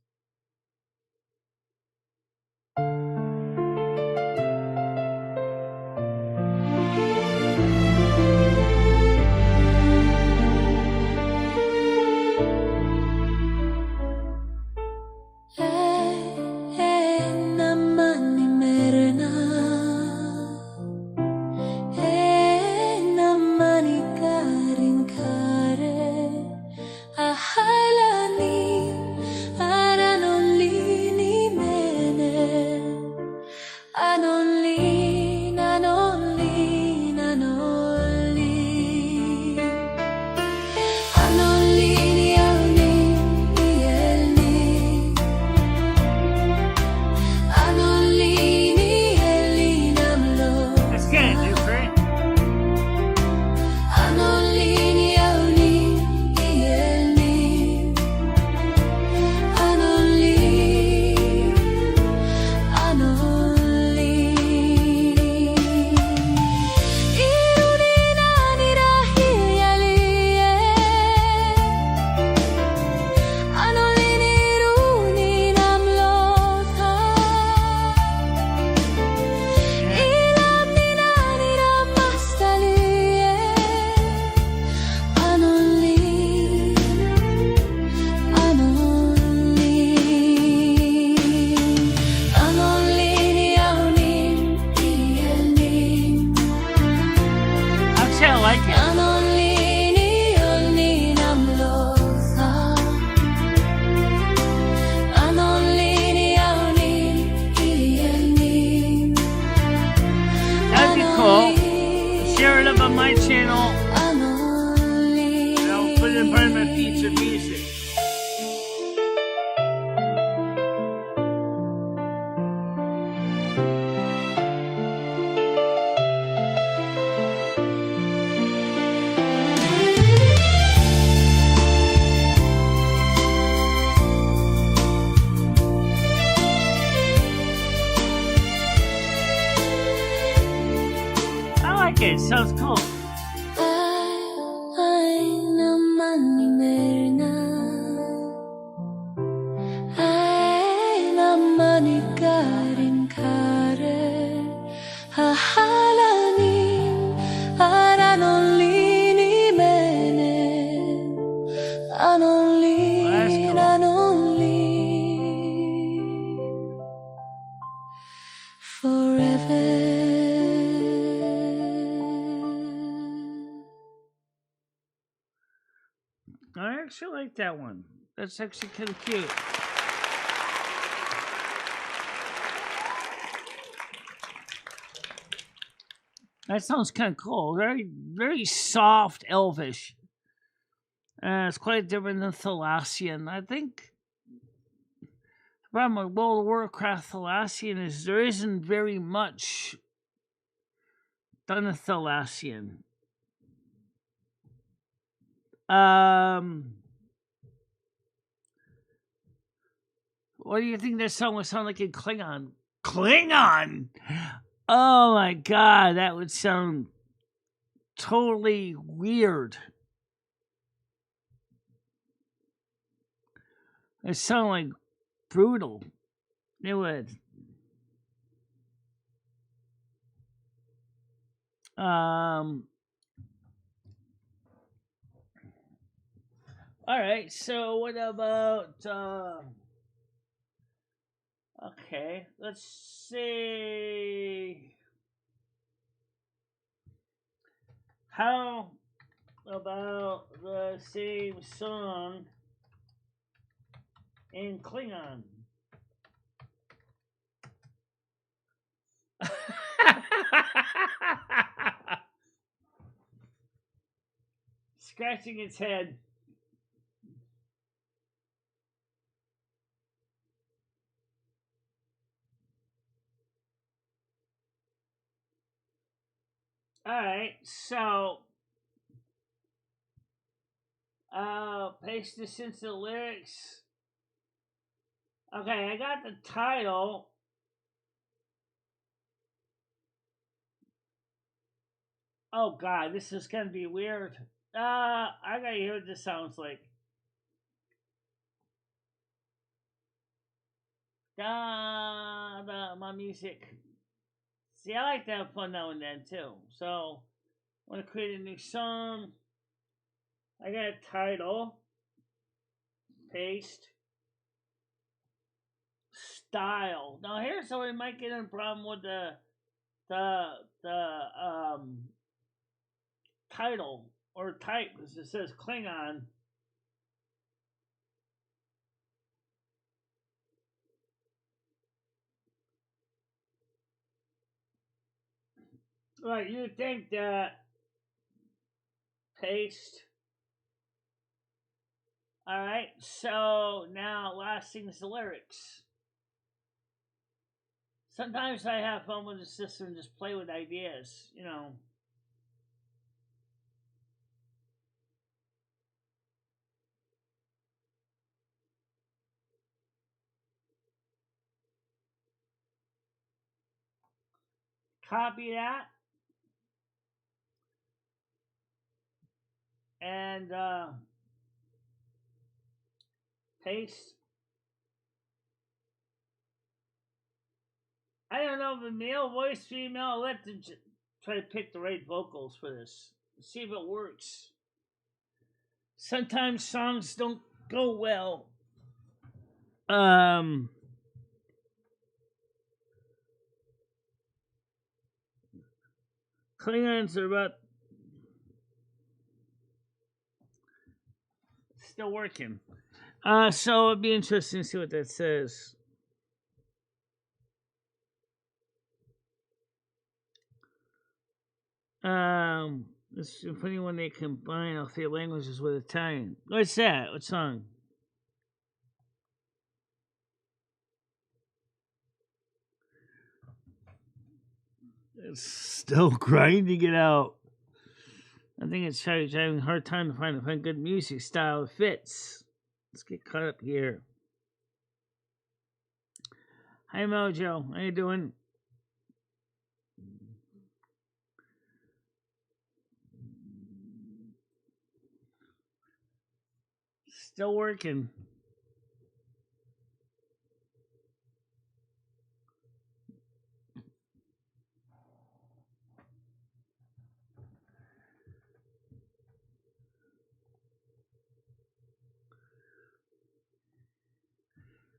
It sounds cool. I actually like that one. That's actually kind of cute. That sounds kind of cool. Very, very soft Elvish. It's quite different than Thalassian. I think the problem with World of Warcraft Thalassian is there isn't very much done with Thalassian. What do you think this song would sound like in Klingon? Klingon! Oh my god, that would sound totally weird. It sound like brutal. It would. Alright, so what about okay, let's see. How about the same song in Klingon? scratching its head. Alright, so paste this into the lyrics. Okay, I got the title. Oh god, this is gonna be weird. I gotta hear what this sounds like. My music. See, I like to have fun now and then too. So, I want to create a new song. I got a title. Paste. Style. Now here's where we might get in a problem with the title or type, because it says Klingon. Right, you would think that paste. Alright, so now last thing is the lyrics. Sometimes I have fun with the system and just play with ideas, you know. Copy that. And paste. I don't know if the male voice, female. I'll let them try to pick the right vocals for this. See if it works. Sometimes songs don't go well. Klingons are about still working. So it'd be interesting to see what that says. It's funny when they combine all three languages with Italian. What's that? What song? It's still grinding it out. I think it's having a hard time to find good music style that fits. Let's get caught up here. Hi Mojo, how you doing? Still working.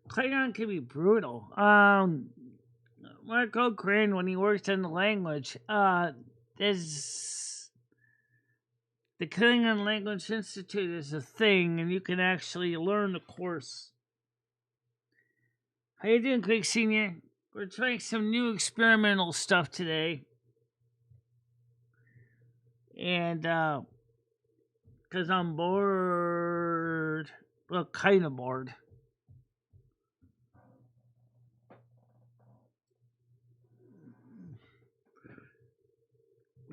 Klingon can be brutal. Mark O'Crane, when he works in the language, there's the Klingon Language Institute is a thing, and you can actually learn the course. How you doing, Quick Senior? We're trying some new experimental stuff today. And, because I'm bored. Well, kind of bored.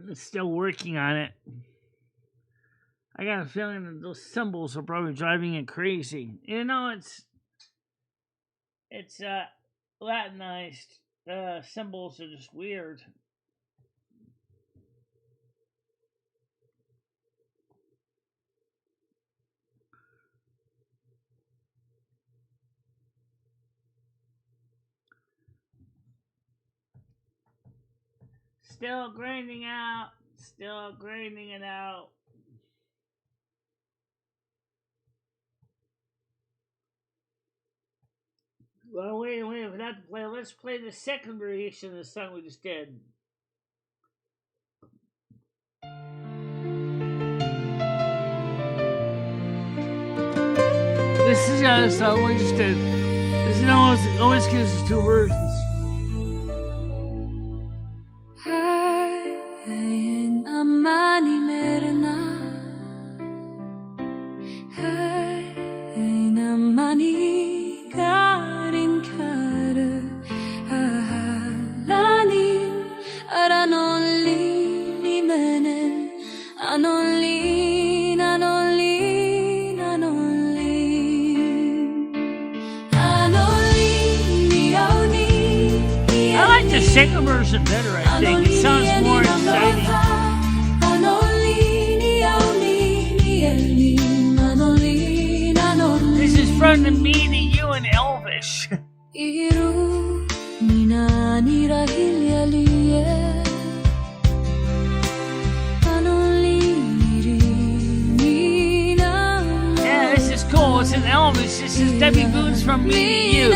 We're still working on it. I got a feeling that those symbols are probably driving it crazy. You know, it's Latinized. The symbols are just weird. Still grinding it out. Well, wait for that to play. Let's play the second variation of the song we just did. This is the song we just did. This is always gives us two versions. second version better, I think. It sounds more exciting. This is from the Me to You and Elvish. Yeah, this is cool. It's an Elvish. This is Debbie Boone's from Me to You.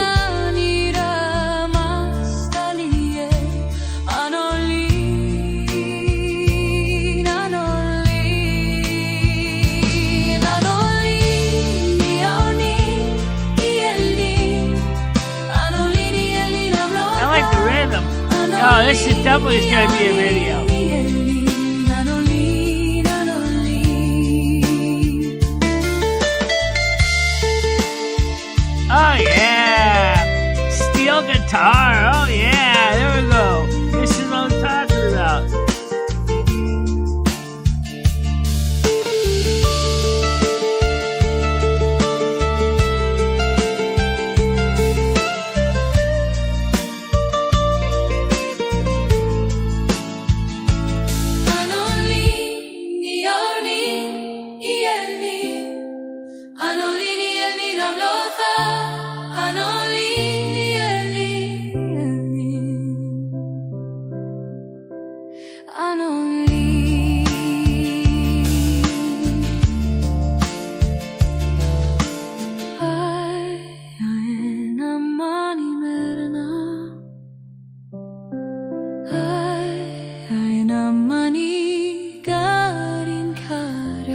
Oh, this is definitely going to be a video. Oh, yeah. Steel guitar. Oh, yeah. There we go. This is what I'm talking about.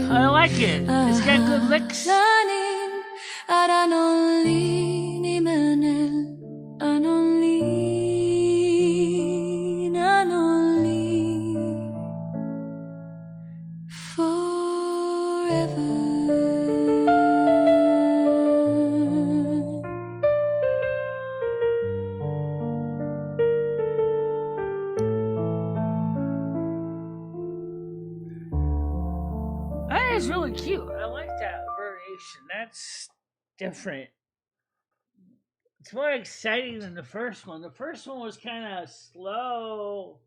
I like it. It's got good licks. That is really cute. I like that variation. That's different. It's more exciting than the first one. The first one was kind of slow.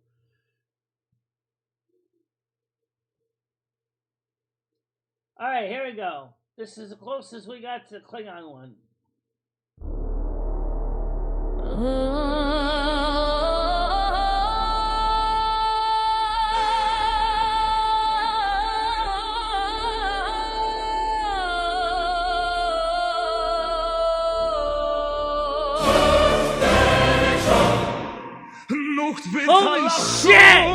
All right, here we go. This is the closest we got to the Klingon one. Holy shit!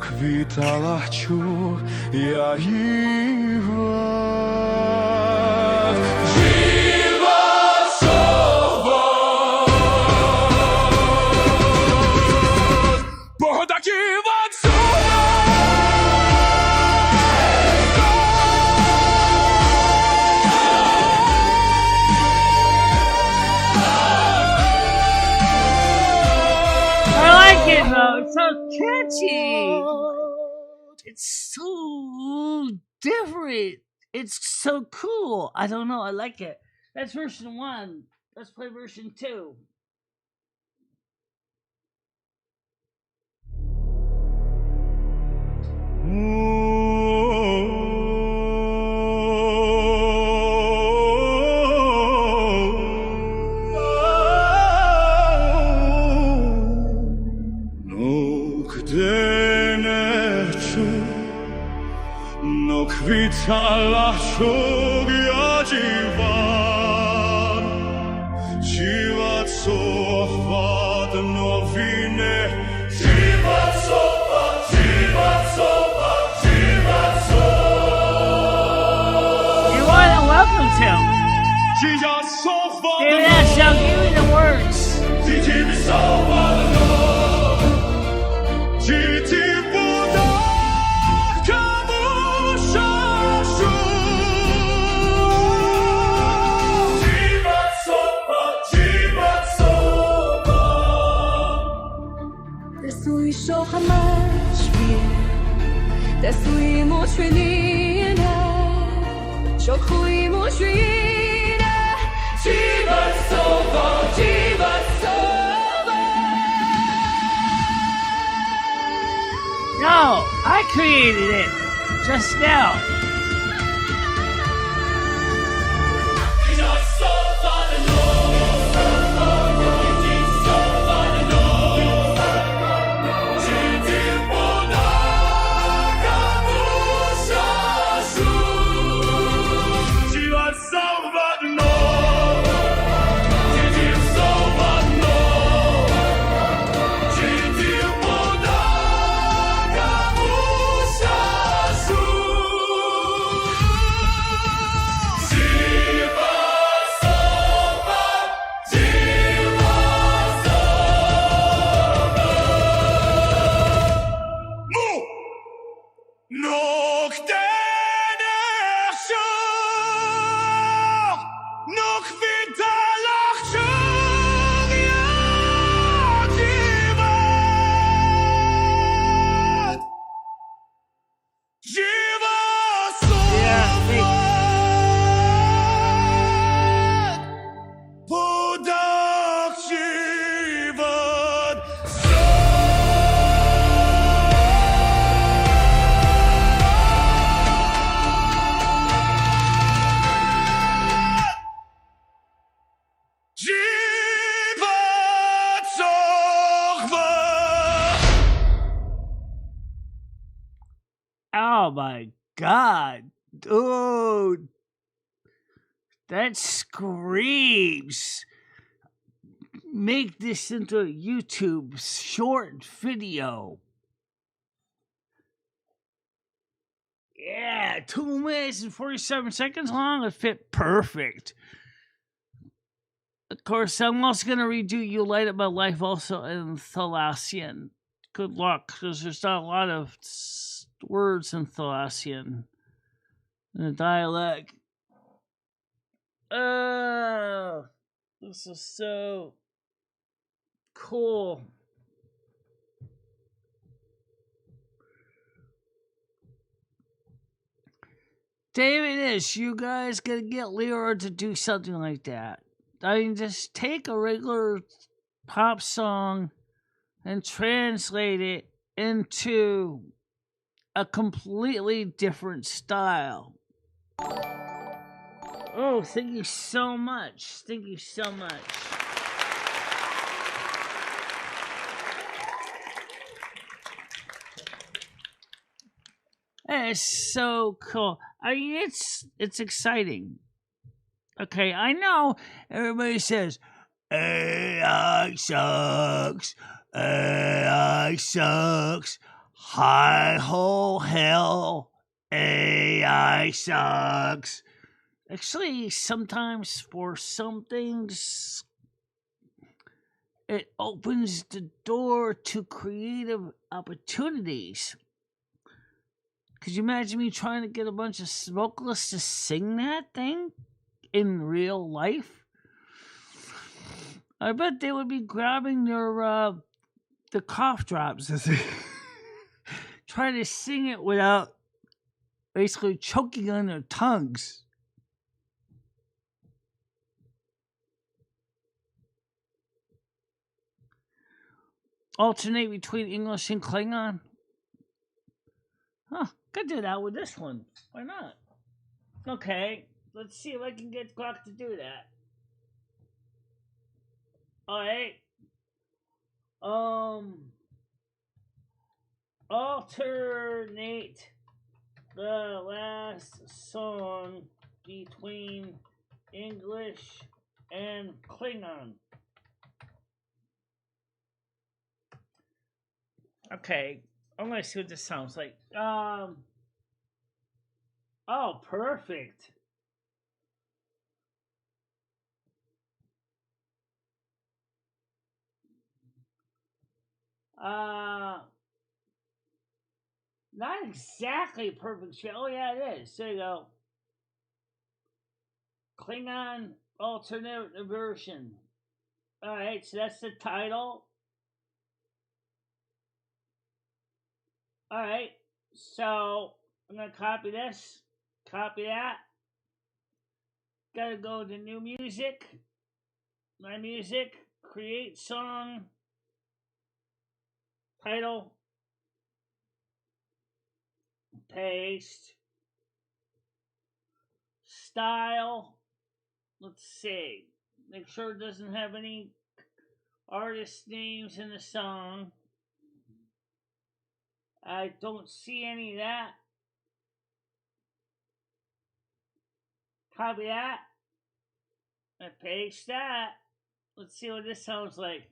Kwitalaczu ja Iwa Dziwa Sowa so catchy. It's so different. It's so cool. I don't know. I like it. That's version 1. Let's play version 2. I'll give you the words. No, I created it just now. Oh my God, dude, that screams. Make this into a YouTube short video. Yeah, 2 minutes and 47 seconds long. It fit perfect. Of course, I'm also going to redo You Light Up My Life also in Thalassian. Good luck, because there's not a lot of words in Thalassian in the dialect. Oh, this is so cool. David Ish, you guys gotta get Leora to do something like that. I mean, just take a regular pop song and translate it into a completely different style. Oh, thank you so much. Thank you so much. That is so cool. I mean, it's exciting. Okay, I know everybody says AI sucks. AI sucks. Hi ho hell. AI sucks. Actually, sometimes for some things, it opens the door to creative opportunities. Could you imagine me trying to get a bunch of vocalists to sing that thing in real life? I bet they would be grabbing their the cough drops. Try to sing it without basically choking on their tongues. Alternate between English and Klingon. Huh, could do that with this one. Why not? Okay, let's see if I can get Glock to do that. Alright. Alternate the last song between English and Klingon. Okay, I'm gonna see what this sounds like. Oh, perfect. Not exactly perfect. Oh yeah, it is. There you go. Klingon alternate version. All right, so that's the title. All right, so I'm gonna copy this, copy that. Gotta go to new music, my music, create song, title, paste, style. Let's see. Make sure it doesn't have any artist names in the song. I don't see any of that. Copy that. And paste that. Let's see what this sounds like.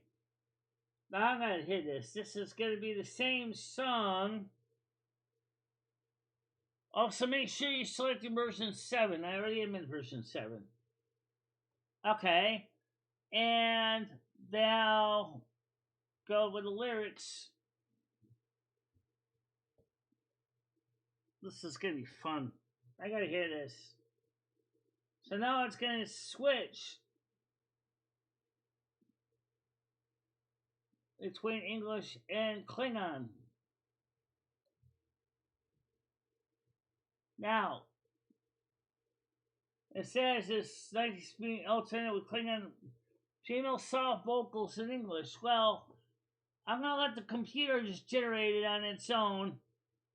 Now I'm going to hit this. This is going to be the same song. Also, make sure you select version 7. I already am in version 7. Okay. And now go with the lyrics. This is going to be fun. I got to hear this. So now it's going to switch between English and Klingon. Now, it says it's nice being alternate with Klingon female soft vocals in English. Well, I'm going to let the computer just generate it on its own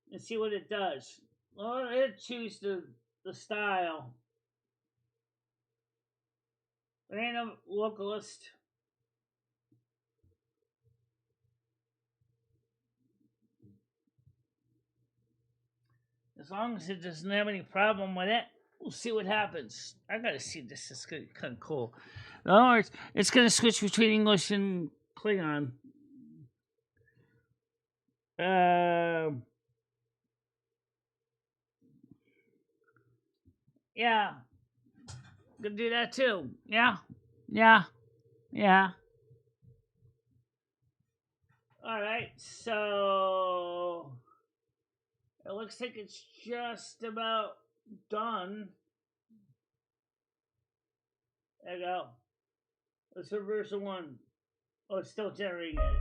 and see what it does. Well, it choose the style. It ain't a vocalist. As long as it doesn't have any problem with it, we'll see what happens. I gotta see this. It's gonna be kind of cool. In other words, it's gonna switch between English and Klingon. Yeah. Gonna do that too. Yeah. Alright, so it looks like it's just about done. There you go. Let's do version 1. Oh, it's still generating it.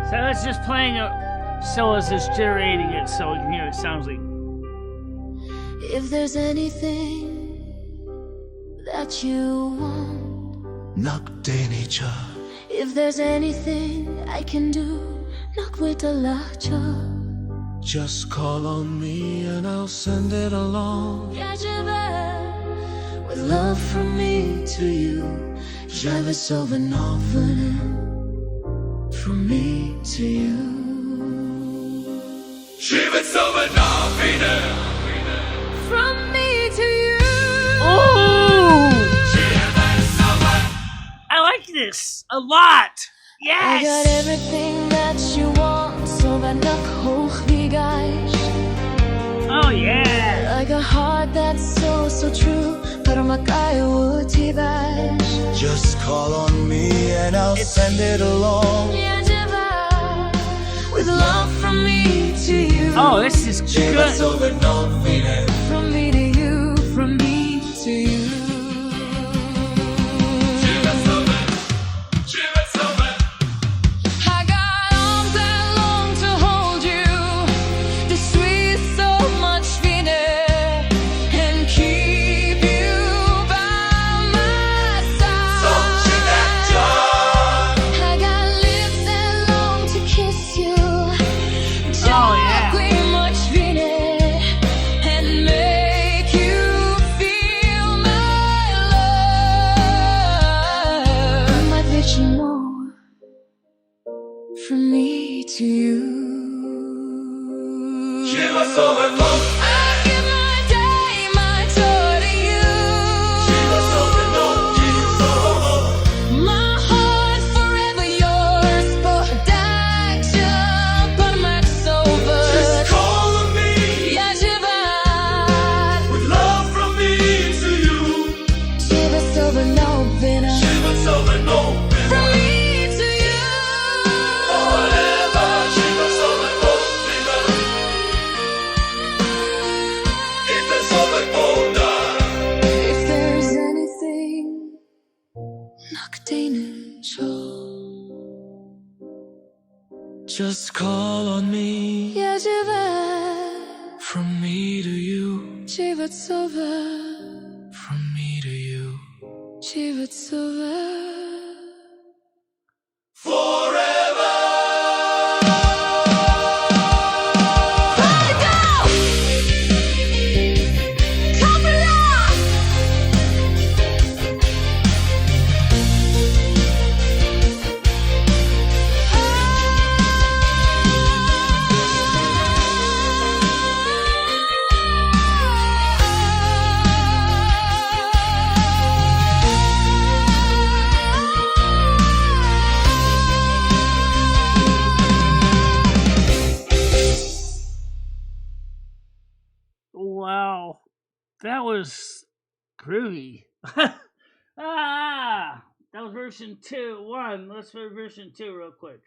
So it's just playing so as it's generating it so we can hear it sounds like. If there's anything that you want, knock day nature. If there's anything I can do, knock with the lacha. Just call on me and I'll send it along. With love from me to you, drive it over Northern. From me to you. From me to you. Oh! I like this a lot. Yes. I got everything that you want, so that knock hoch wie Geist. Oh yeah. Like a heart that's so true, but I'm like I would just call on me and I'll send it along. With love from me to you. Oh, this is good. From me to you, from me to you. Just call on me. Я живе. From me to you. животцове. From me to you. животцове. Forever. Wow, that was groovy. That was version 2. 1. Let's play version 2 real quick.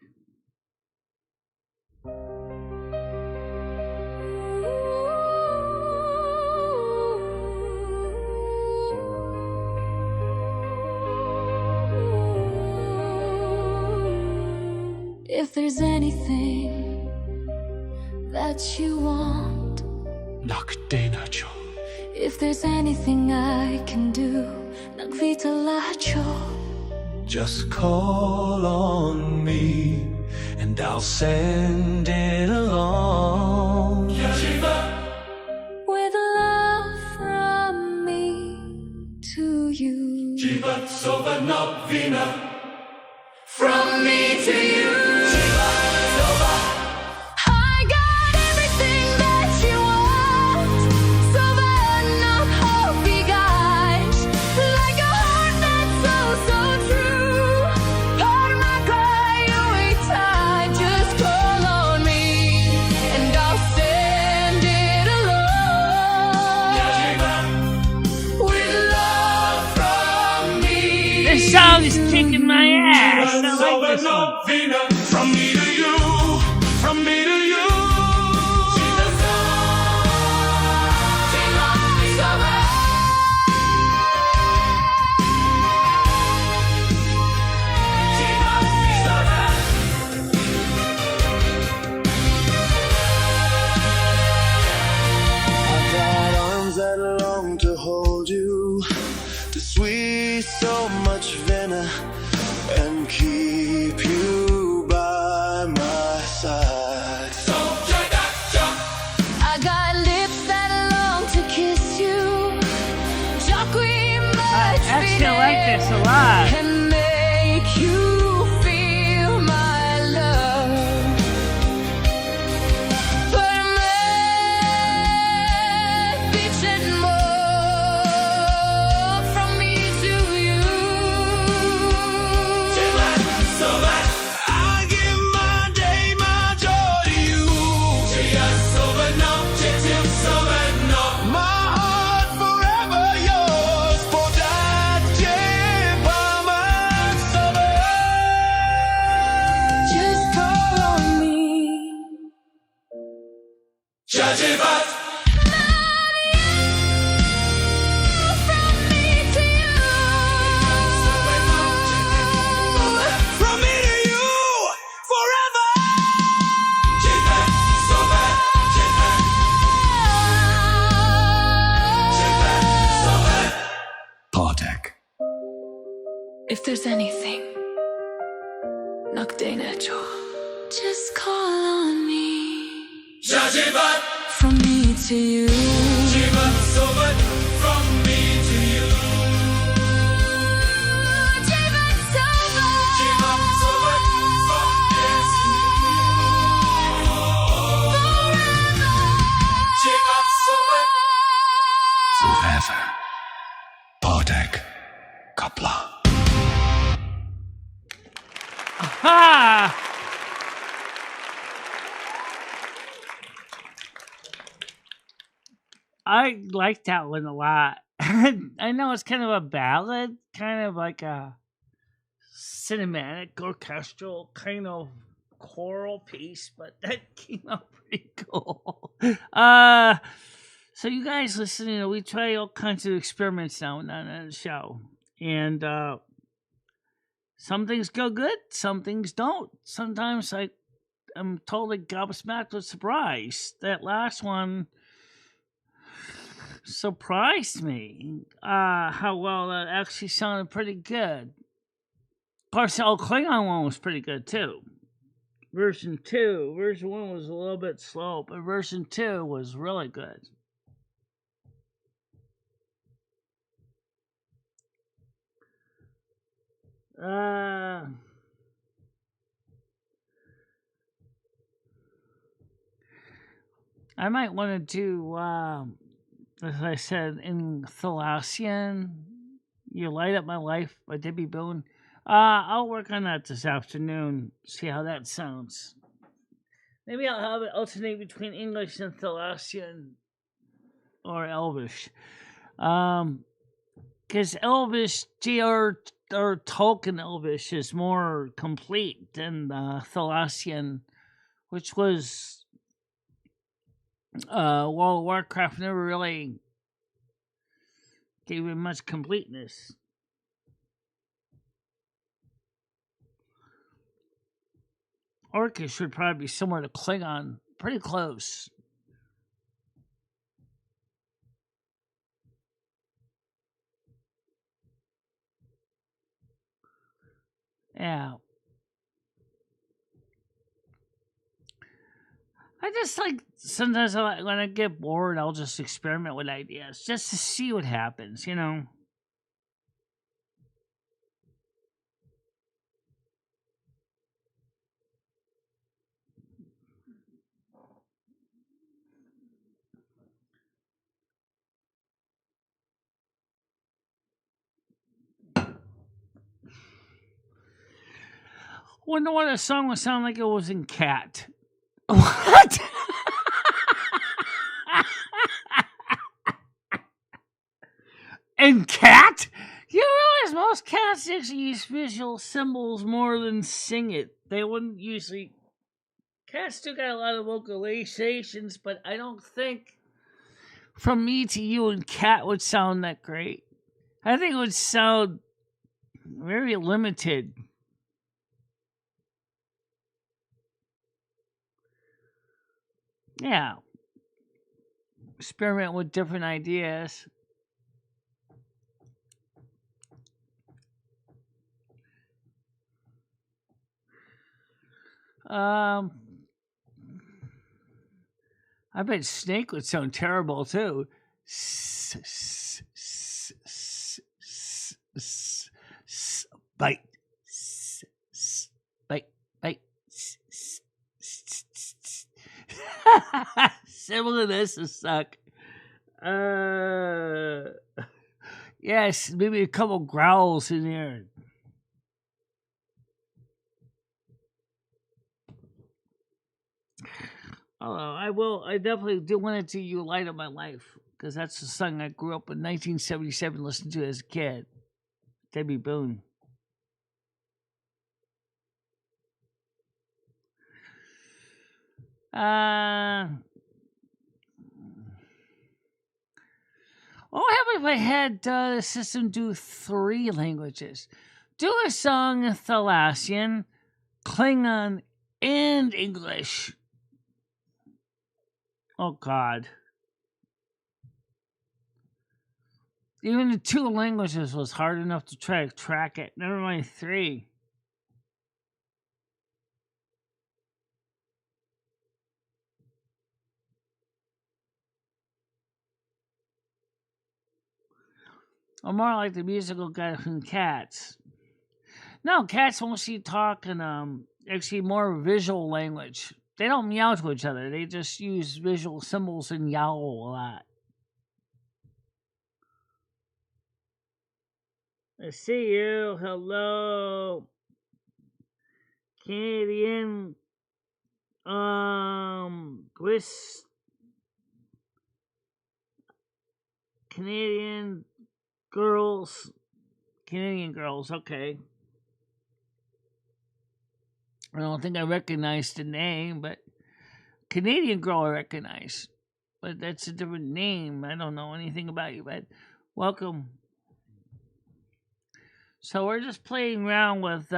If there's anything that you want, nakdenacho. If there's anything I can do, nagvitalacho. Just call on me, and I'll send it along. With love from me to you. From me to you. I got everything that you want. So not hope you guys. Like a heart that's so true. Part of my cry, you ain't tied. Just call on me, and I'll send it along. With love from me. This song is kicking my ass. I like this one. From me to you, from me to you. I've got arms that long to hold you, to squeeze so much venom and keep you by my side. I got lips that long to kiss you. I actually like this a lot. And make you feel my love. But more from me to you. I give my day, my joy to you. My heart forever yours. For that just call on me. From me to you, forever. Partek. If there's anything, nakdenacho. Just call on me. From me to you. From me to you. Forever. Partek. Kapla. Aha! I like that one a lot. I know it's kind of a ballad, kind of like a cinematic, orchestral, kind of choral piece, but that came out pretty cool. So you guys listening, we try all kinds of experiments now and then on the show. And some things go good, some things don't. Sometimes, like, am totally gobsmacked with surprise. That last one surprised me. How well that actually sounded pretty good. Of course, the old Klingon one was pretty good too. Version 1 was a little bit slow, but version 2 was really good. I might want to do, as I said, in Thalassian, You Light Up My Life by Debbie Boone. I'll work on that this afternoon, see how that sounds. Maybe I'll have it alternate between English and Thalassian or Elvish. Because Elvish, or Tolkien Elvish, is more complete than Thalassian, which was World of Warcraft never really gave it much completeness. Orcish would probably be similar to Klingon, pretty close. Yeah. I just like, sometimes when I get bored, I'll just experiment with ideas just to see what happens, you know? Wonder what a song would sound like it was in Cat. What? In Cat? You realize most cats actually use visual symbols more than sing it. They wouldn't usually. Cats do got a lot of vocalizations, but I don't think From Me to You and Cat would sound that great. I think it would sound very limited. Yeah. Experiment with different ideas. I bet Snake would sound terrible too. Bite. Bite. Bite. Similar to this would suck. Yes, maybe a couple growls in there. Although I definitely do want to do You Light Up My Life, because that's the song I grew up in 1977 listening to as a kid. Debbie Boone. What happened if I had the system do 3 languages? Do a song in Thalassian, Klingon, and English. Oh, God. Even the 2 languages was hard enough to try to track it. Never mind 3. I'm more like the musical guy from Cats. No, Cats mostly talk in actually more visual language. They don't meow to each other. They just use visual symbols and yowl a lot. I see you. Hello. Canadian Canadian girls. Okay. I don't think I recognize the name, but Canadian girl I recognize. But that's a different name. I don't know anything about you, but welcome. So we're just playing around with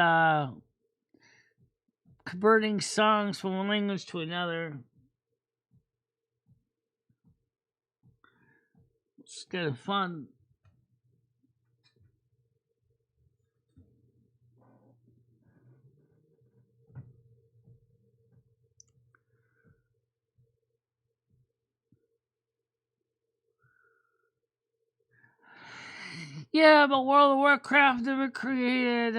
converting songs from one language to another. It's kind of fun. Yeah, but World of Warcraft never created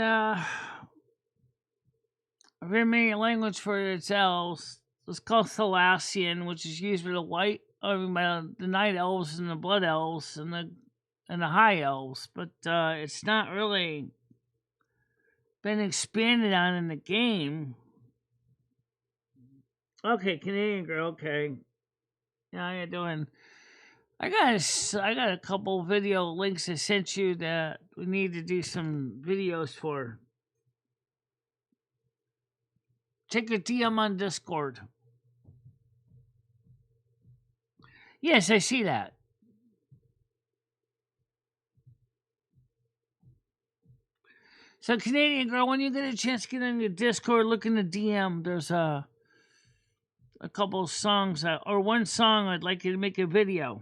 very many language for its elves. It's called Thalassian, which is used by the night elves and the blood elves and the high elves, but it's not really been expanded on in the game. Okay, Canadian girl. Okay, how you doing? I got a couple video links I sent you that we need to do some videos for. Check your DM on Discord. Yes, I see that. So, Canadian girl, when you get a chance to get on your Discord, look in the DM. There's a couple of songs, or one song I'd like you to make a video.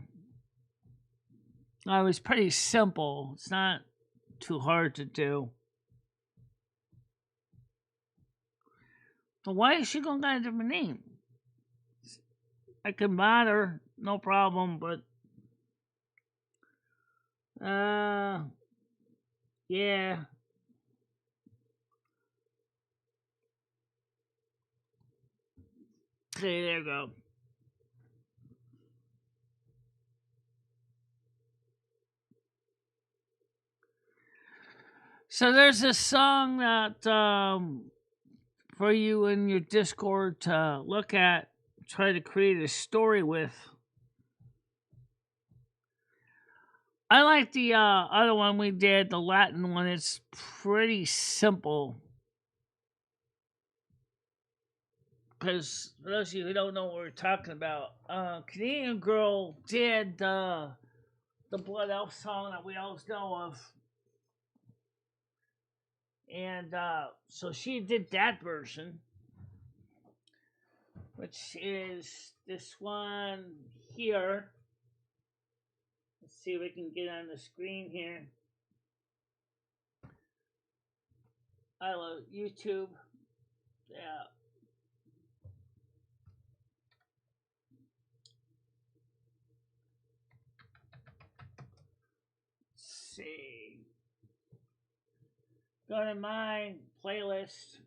It was pretty simple. It's not too hard to do. So why is she going to get a different name? I can mod her, no problem, but yeah. Okay, there you go. So there's a song that for you in your Discord to look at, try to create a story with. I like the other one we did, the Latin one. It's pretty simple. Because for those of you who don't know what we're talking about, Canadian girl did the Blood Elf song that we always know of. And so she did that version, which is this one here. Let's see if we can get on the screen here. I love YouTube. Yeah. Let's see. Go to my playlist.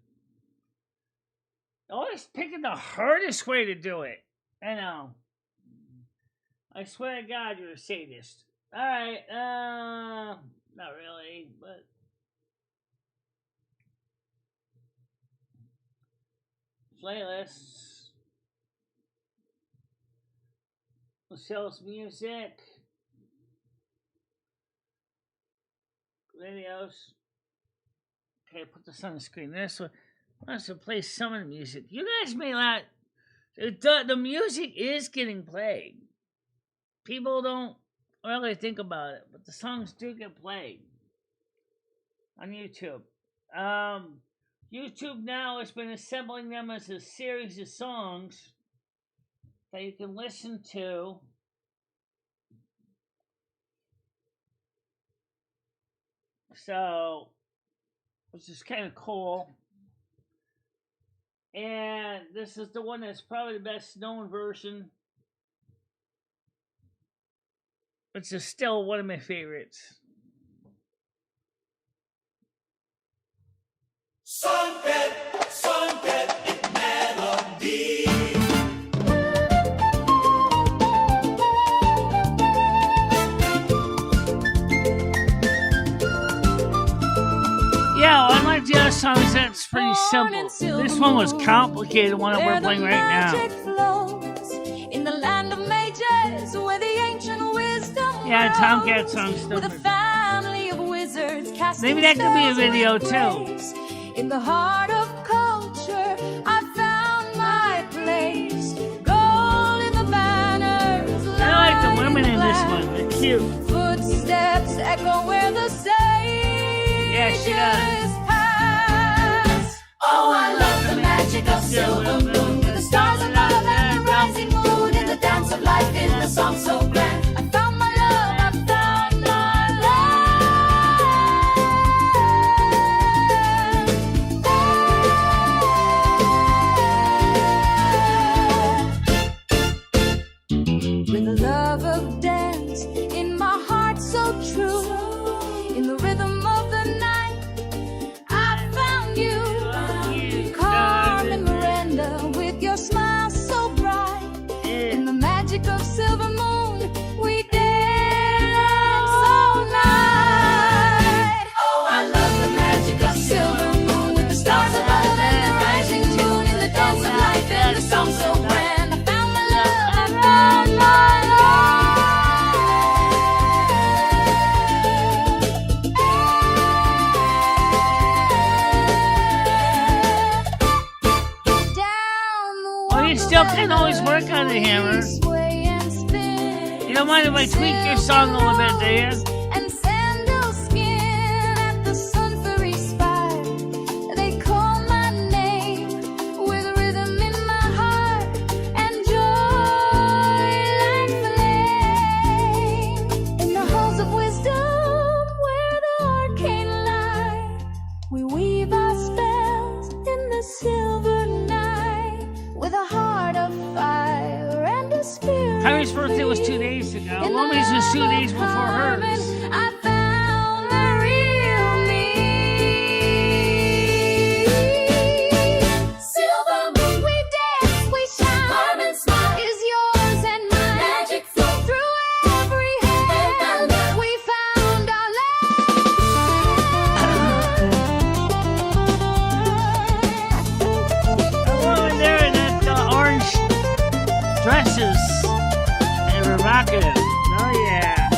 Always picking the hardest way to do it. I know. I swear to God, you're a sadist. Alright, not really, but playlists. Michelle's music. Videos. Okay, put this on the screen. This one wants to play some of the music. You guys may not. The music is getting played. People don't really think about it, but the songs do get played on YouTube. YouTube now has been assembling them as a series of songs that you can listen to. So, which is kind of cool. And this is the one that's probably the best known version. Which is still one of my favorites. Sunbed in melody. Yeah, unlike the other songs, that's pretty simple. This one was complicated, the one that we're playing right now. In the land of mages, where the ancient wisdom yeah, Tomcat song's with a family of wizards casting maybe that could be a video too. In the heart of culture, I found my place. Gold in the banners. I like the women in this one. They're cute. Footsteps echo where the sages yeah, she does. pass. Oh, I love the magic magic of silver moon, with the stars above and the rising moon, in the dance of life, in the song so grand. I found my love, I found my love. With the love of dance in my heart so true, in the rhythm of the night, I found you. Carmen Miranda, with your smile so bright, in the magic of silver moon, we dance all night. Oh, I love the magic of silver moon, with the stars above and the rising moon, in the dance of life and the song so grand. I found my love, I found my You still can always work on the hammer. You don't mind if I tweak your song a little bit, do you? And sandal skin at the sun furry spire. They call my name with rhythm in my heart and joy like flame. In the halls of wisdom where the arcane lie, we weave our spells in the silver night with a heart of fire and a spirit. Harry's birthday was 2 days ago. Lomi's was 2 days before hers. I found the real me. Silver moon, we dance, we shine. Carmen smile is yours and mine. Magic flow through every hand. We found our A woman there in that orange dresses. They were rocking it. Oh, yeah.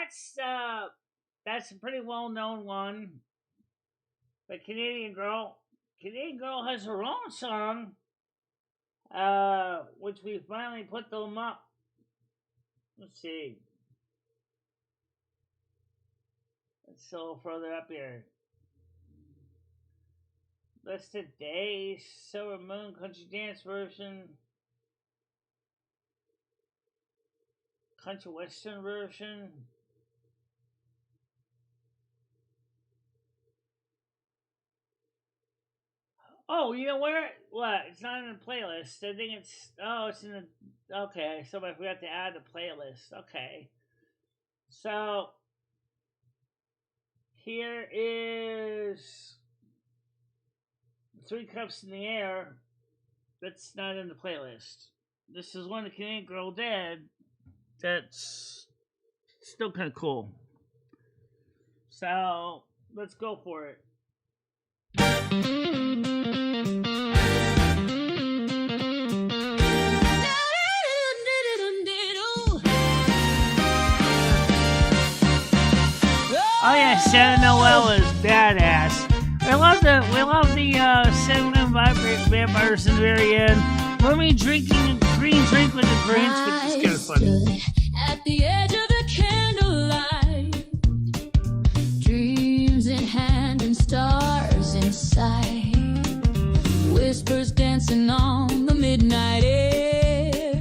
So that's a pretty well-known one. The Canadian Girl. Canadian Girl has her own song, which we finally put them up. Let's see. It's a little further up here. Listed Days, Silver Moon, Country Dance version, Country Western version. Oh, you know where? What? It's not in the playlist. I think it's... Oh, it's in the... Okay, so I forgot to add the playlist. Okay. So, here is... 3 Cups in the Air. That's not in the playlist. This is one the Canadian Girl did. That's still kind of cool. So, let's go for it. Oh yeah, Santa Noel is badass. We love the Santa vampires in the very end. Mommy drinking a green drink with the Grinch, which is kind of funny. At the edge of the candlelight, dreams in hand and stars in sight, whispers dancing on the midnight air,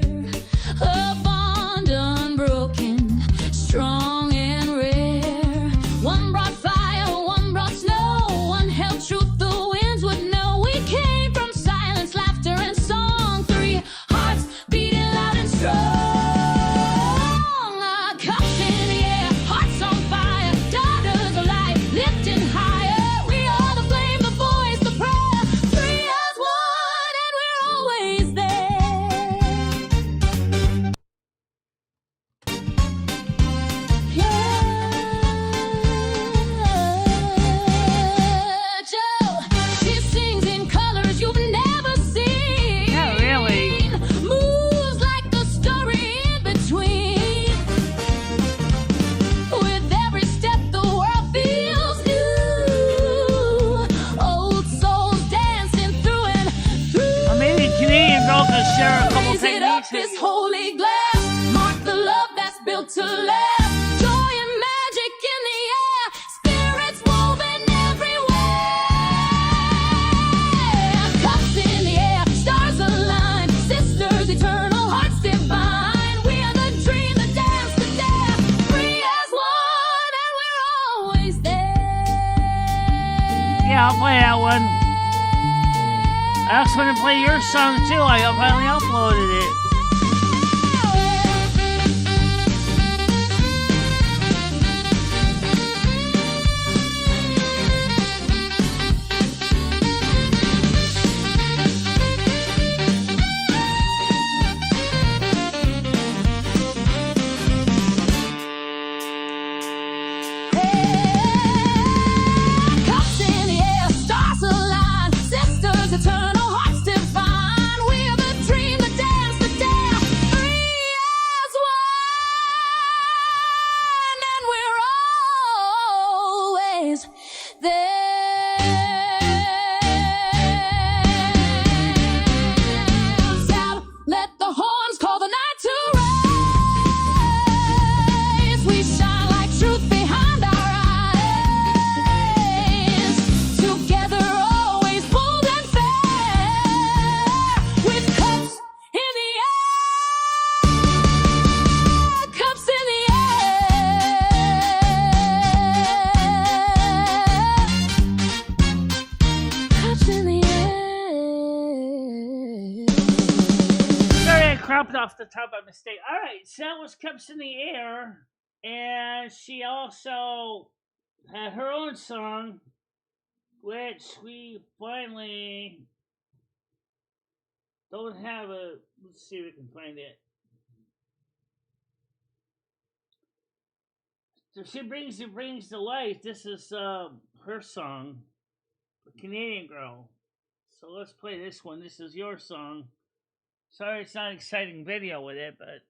a bond unbroken, strong and rare. One brought fire, one brought snow, one held truth the winds would know. We came from silence, laughter and song, 3 hearts beating loud and strong. I share a couple Raise it up, techniques. this holy glass. Mark the love that's built to last. Joy and magic in the air. Spirits woven everywhere. Cups in the air, stars align. Sisters eternal, hearts divine. We are the dream, the dance, the dare. Free as one, and we're always there. Yeah, I'll play that one. I also want to play your song too. I finally uploaded it. Cups in the air, stars align. Sisters eternal, hearts divine. We are the dream, the dance, the dare. Free as one, and we're always there. Shout, let the horns call the night to rise. We shine like truth behind our eyes. Together, always bold and fair. With cups in the air, cups in the air, cups in the air. Sorry, I cropped off the top by mistake. All right, so that was Cups in the Air, and she also had her own song, which we finally don't have a. Let's see if we can find it. So she brings to life. This is her song, the Canadian Girl. So let's play this one. This is your song. Sorry, it's not an exciting video with it, but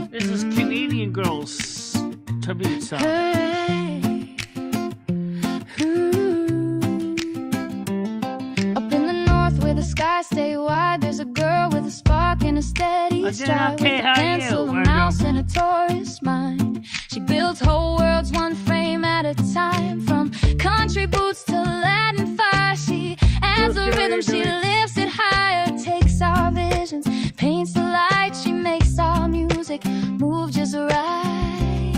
this is Canadian Girl's tribute song. Hey, up in the north where the skies stay wide, there's a girl with a spark and a steady stride. With a pencil, a mouse, and a tourist mind. She builds whole worlds one frame at a time. From country boots to Latin fire, she adds the rhythm, she lifts it higher. Takes our visions, paints the light. She makes our music move just right.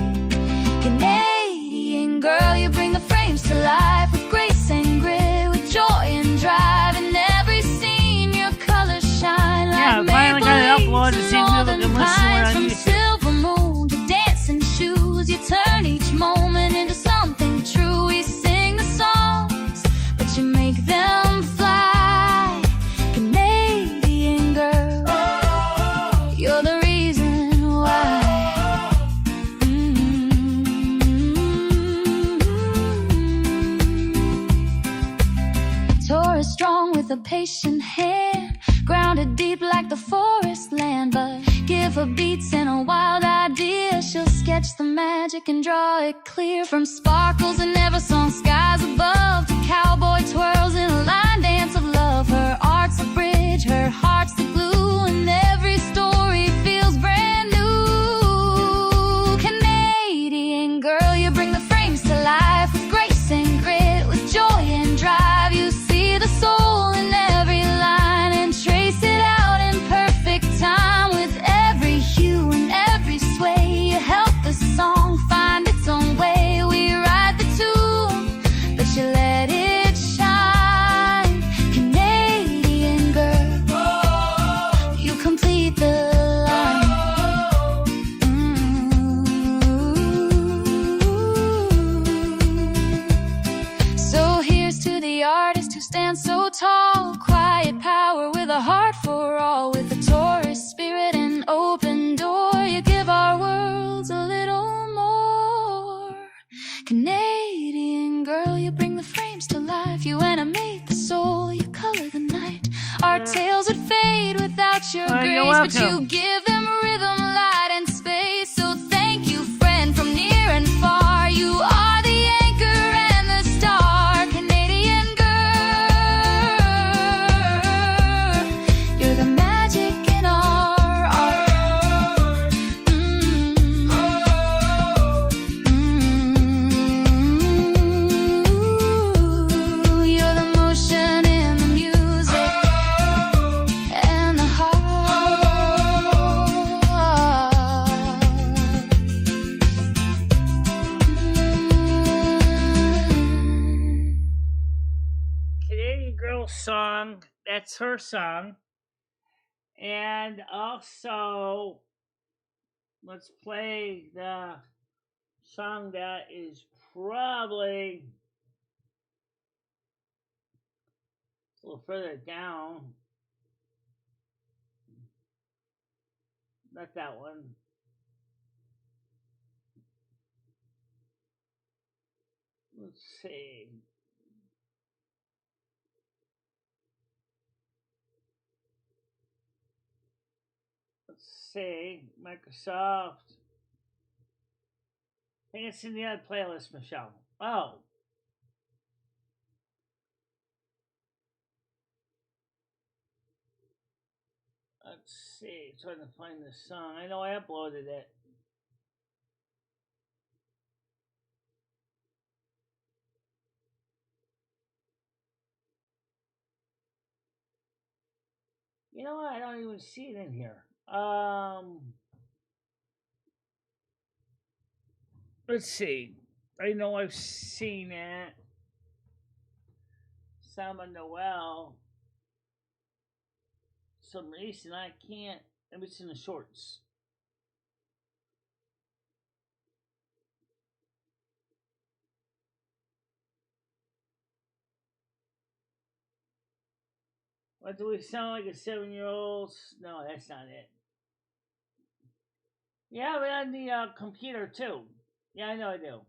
Canadian girl, you bring the frames to life with grace and grit, with joy and drive. In every scene, your colors shine like Yeah, I finally got it uploaded. See if you can listen to it on from YouTube. silver moon to dancing shoes. You turn each moment into something true. We sing the songs, but you make them fly. Canadian girl, you're the reason why. Taurus strong with a patient hand, grounded deep like the forest land. But give her beats and a wild idea, she'll sketch the magic and draw it clear. From sparkles and never song skies above to cowboy twirls in a line dance of love. Her art's a bridge, her heart's the glue, and every story feels brand new. Canadian girl, you bring the frames to life with grace and grit, with joy and drive. You see the soul in every line and trace it out in perfect time. With every hue and every sway, you help the song find its own way. We ride the tune, but you let it shine. Canadian girl, you complete the line. So here's to the artist who stands so tall, quiet power with a heart for all. With a Taurus spirit and open door, you give our worlds a little more. Canadian girl, you bring the frames to life. You animate the soul, you color the night. Our tales would fade without your grace, but you give them rhythm, light, and space. So thank you, friend, from near and far. You are the anchor and the star. Canadian girl, That's her song. And also, let's play the song that is probably a little further down. Not that one. Let's see. Microsoft. I think it's in the other playlist, Michelle. Oh. Let's see. Trying to find the song. I know I uploaded it. You know what? I don't even see it in here. Let's see. I know I've seen it. Summer Noel. For some reason I can't. Maybe it's in the shorts. What do we sound like a 7-year-old? No, that's not it. Yeah, but on the computer too. Yeah, I know I do.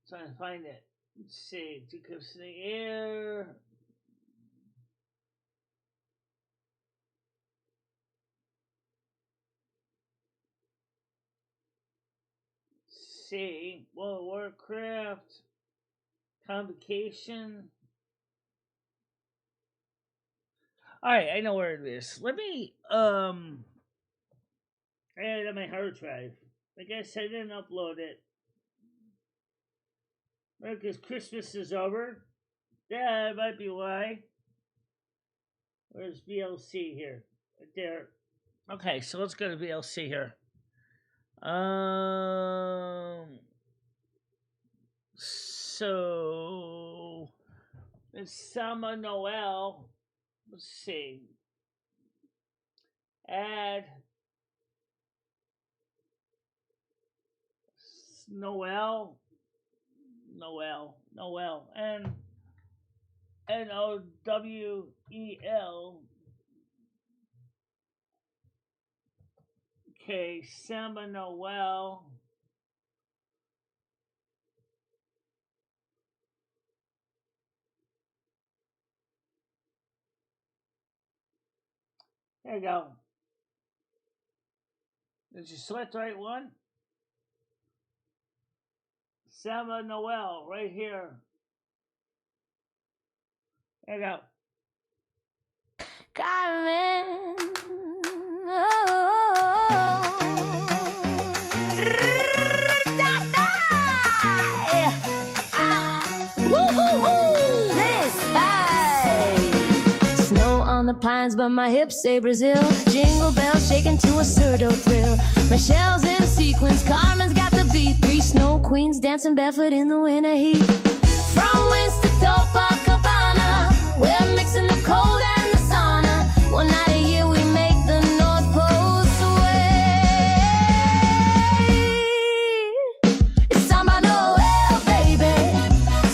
Trying to find it. Let's see. Two Cups in the Air. Let's see. World of Warcraft. Convocation. Alright, I know where it is. Let me I had it on my hard drive. I guess I didn't upload it. Because Christmas is over. Yeah, that might be why. Where's VLC here? Right there. Okay, so let's go to VLC here. So it's Summer Noel. Let's see. Add Noel, and NOWEL. Okay, Summer Noel. There you go. Did you select the right one? Summer Noel, right here. There you go. Carmen. Snow on the pines, but my hips say Brazil. Jingle bells shaking to a pseudo thrill. Michelle's in sequence, Carmen's got the beat. 3 snow queens dancing barefoot in the winter heat. From Wins to Copacabana, we're mixing the cold and the sauna. One night a year we make the North Pole sway. It's Samba Noel, baby.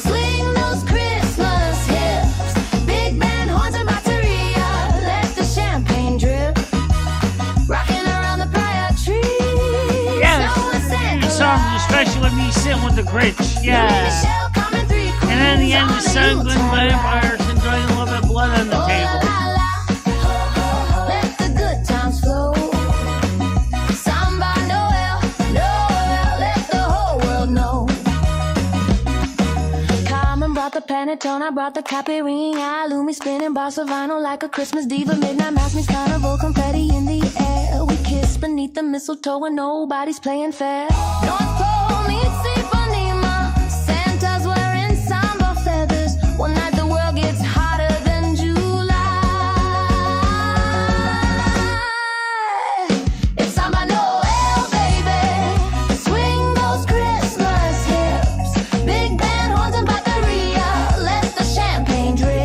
Swing those Christmas hips. Big band horns and bateria. Let the champagne drip. Rocking around the Praia tree. Yeah, the song, especially when you sit with the Grinch. Yeah. And then the end, the sun, good vampires enjoying a little bit of blood on the table. Let the good times flow. Samba Noel, Noel, let the whole world know. Carmen brought the panettone, I brought the copy ringing. I Lumi spinning bars of vinyl like a Christmas diva. Midnight mass meets carnival, confetti in the air. We kiss beneath the mistletoe and nobody's playing fair. North Pole meets Ipanema. Santa's wearing samba feathers. One night the world gets hotter than July. It's Samba Noel, baby. Swing those Christmas hips. Big band horns and bateria. Let the champagne drip.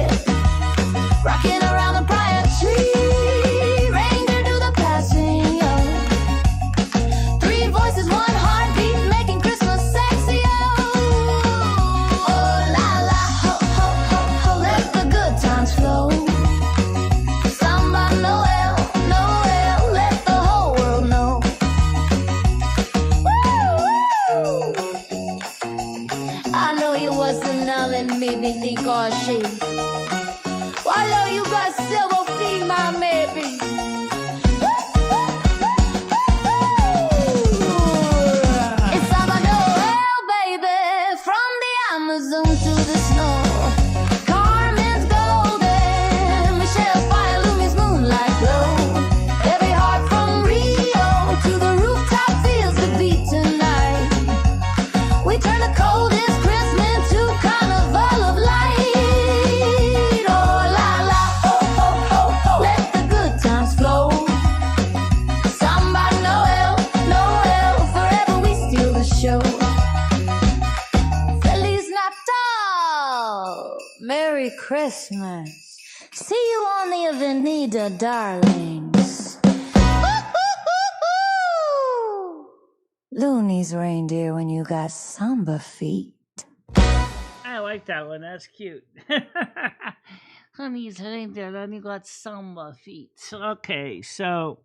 Christmas. See you on the Avenida, darlings. Looney's reindeer when you got samba feet. I like that one. That's cute. Honey's reindeer when you got samba feet. Okay, so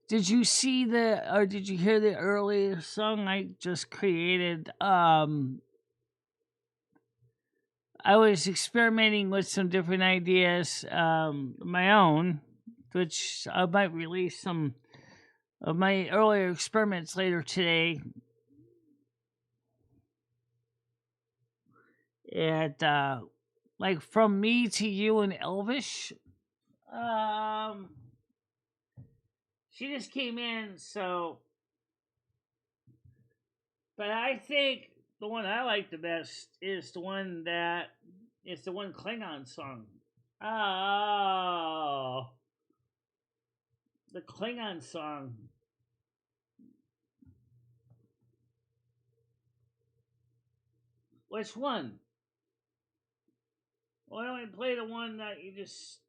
did you see or did you hear the earlier song I just created? I was experimenting with some different ideas, my own, which I might release some of my earlier experiments later today. And like From Me to You and Elvish. She just came in, so. But I think the one I like the best is the one Klingon song. Oh. The Klingon song. Which one? Well, I only play the one that you just,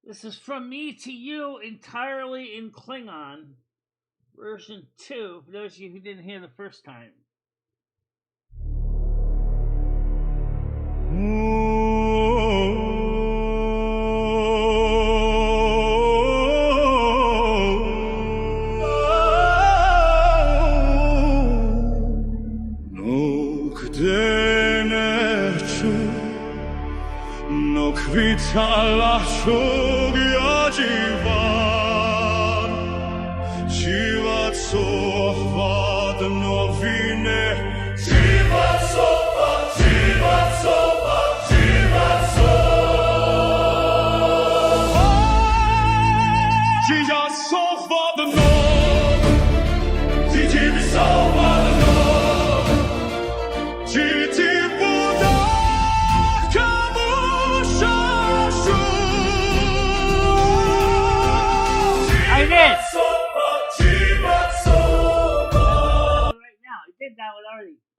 this is From Me to You entirely in Klingon, version 2, for those of you who didn't hear the first time.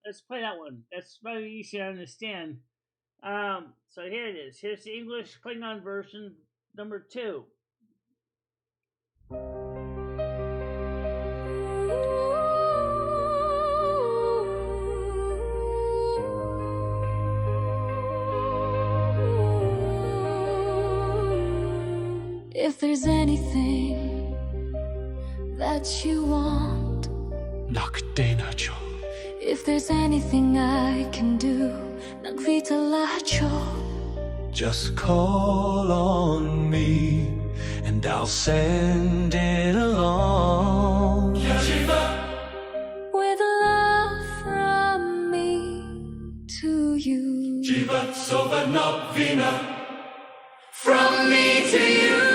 Let's play that one. That's very easy to understand. So here it is. Here's the English Klingon version, number 2. If there's anything that you want, if there's anything I can do, just call on me and I'll send it along. With love from me to you. From me to you.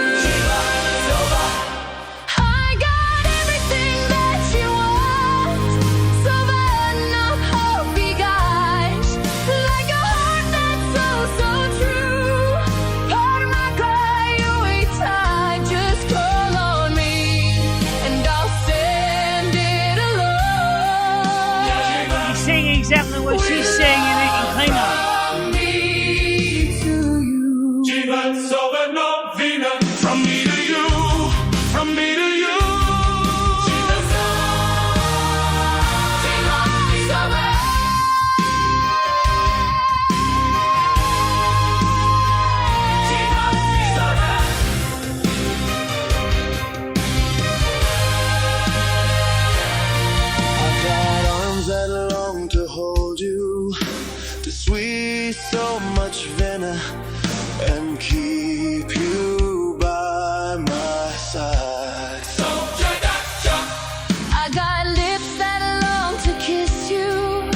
Exactly what she's saying in Klingon. From me to you, from me to you. I've got arms that long to hold you, to squeeze so much venom and keep you by my side. I got lips that long to kiss you,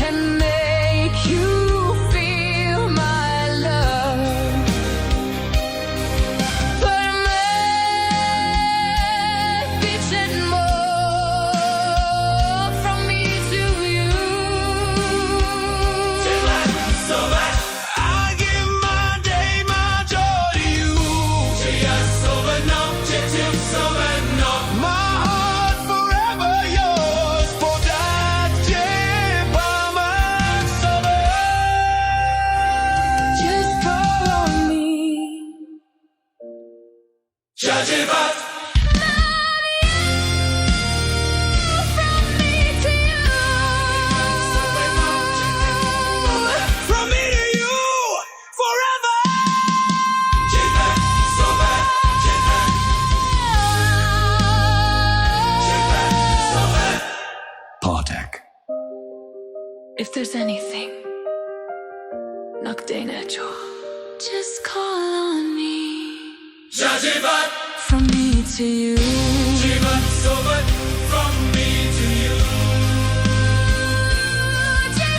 and make you feel my love. But more from me to you. Zażywać. From me to you, forever. Dzień sobie, dzień sobie. Partek. If there's anything, nocturne, just call on me. Zażywać. From me to you. Dzień sobie, from me to you. Dzień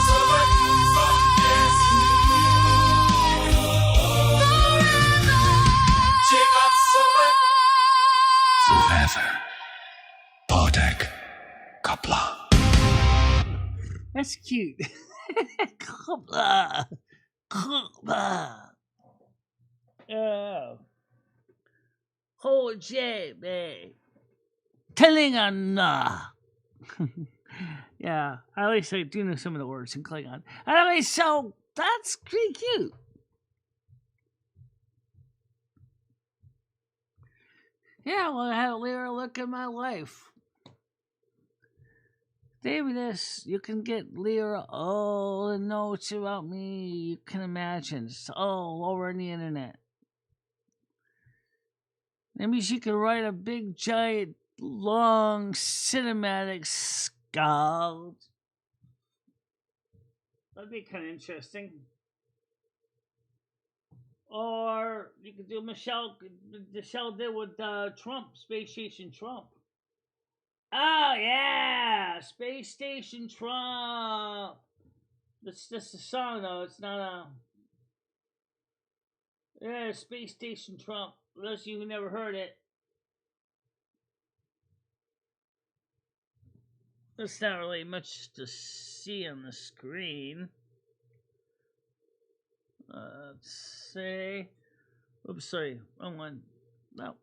sobie, from yes to you. Dzień sobie. Forever. Partek. Kapla. That's cute. Kapla. Kapla. Oh. Hoje be. Klingon. Yeah, at least I do know some of the words in Klingon. Anyway, so that's pretty cute. Yeah, well, I had a Lyra look at my life. David, you can get Lyra all the notes about me you can imagine. It's all over the internet. That means you can write a big, giant, long, cinematic scald. That'd be kind of interesting. Or you could do Michelle did with Trump, Space Station Trump. Oh, yeah! Space Station Trump! That's just a song, though. It's not a... Yeah, Space Station Trump. For those of you who never heard it. There's not really much to see on the screen. Let's see. Oops, sorry. Wrong one. No.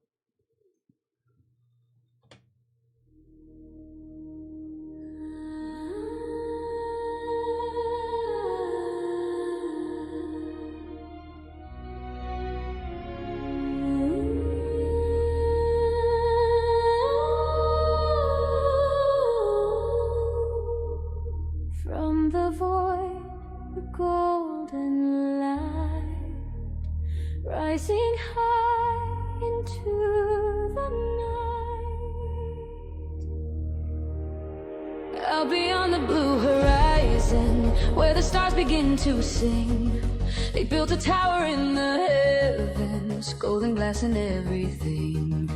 From the void, the golden light, rising high into the night. Out beyond the blue horizon, where the stars begin to sing, they built a tower in the heavens, golden glass and everything.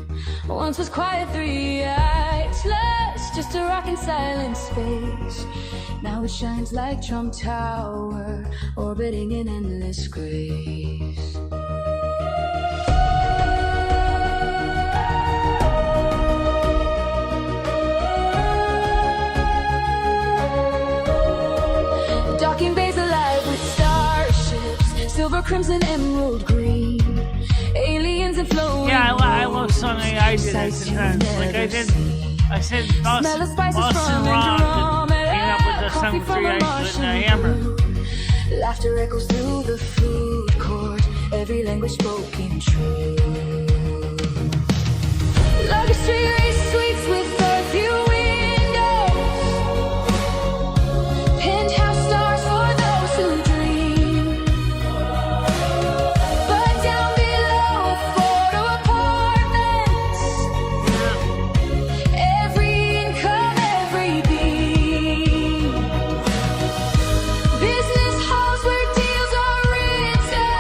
Once was quiet, three-eyed, lost, just a rock in silent space. Now it shines like Trump Tower, orbiting in endless grace. Docking bays alive with starships, silver, crimson, emerald, green. Aliens and flowing. Yeah, I love song I did it sometimes. Like I said Boston Rock and came up with the song 3 Ice and a Hammer. Laughter echoes through the food court, every language spoken true. Luxury suites with a few windows, penthouse stars for those who dream. But down below, photo apartments, every income, every beam. Business halls where deals are written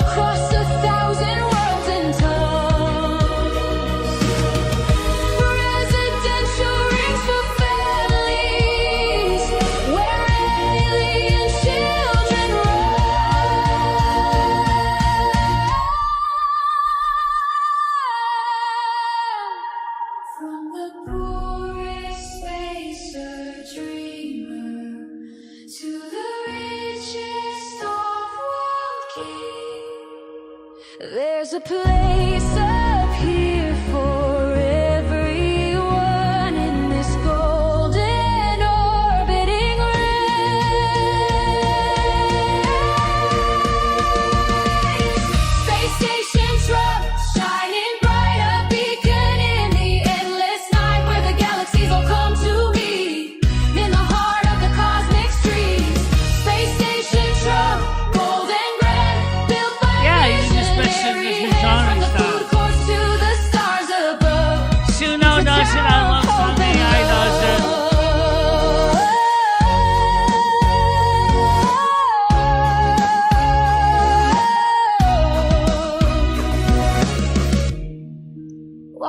across 1,000 worlds and tongues. Residential rings for families where alien children run. From the poorest spacer dreamer to the richest off-world king, there's a place up here for everyone in this golden orbiting ring.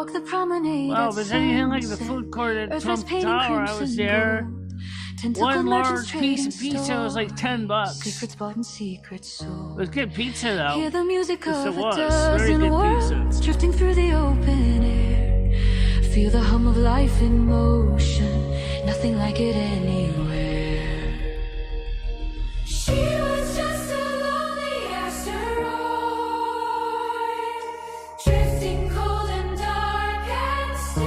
Walk the promenade. Well, if it's anything like the food court at Trump Tower, I was there. One large piece of pizza was like $10. Secrets bought and secrets sold. It was good pizza though. Hear the music yes, of it a was. Very dozen good worlds pizza. drifting through the open air. Feel the hum of life in motion. Nothing like it anywhere. She was just a lonely asteroid, drifting cold and dark and still.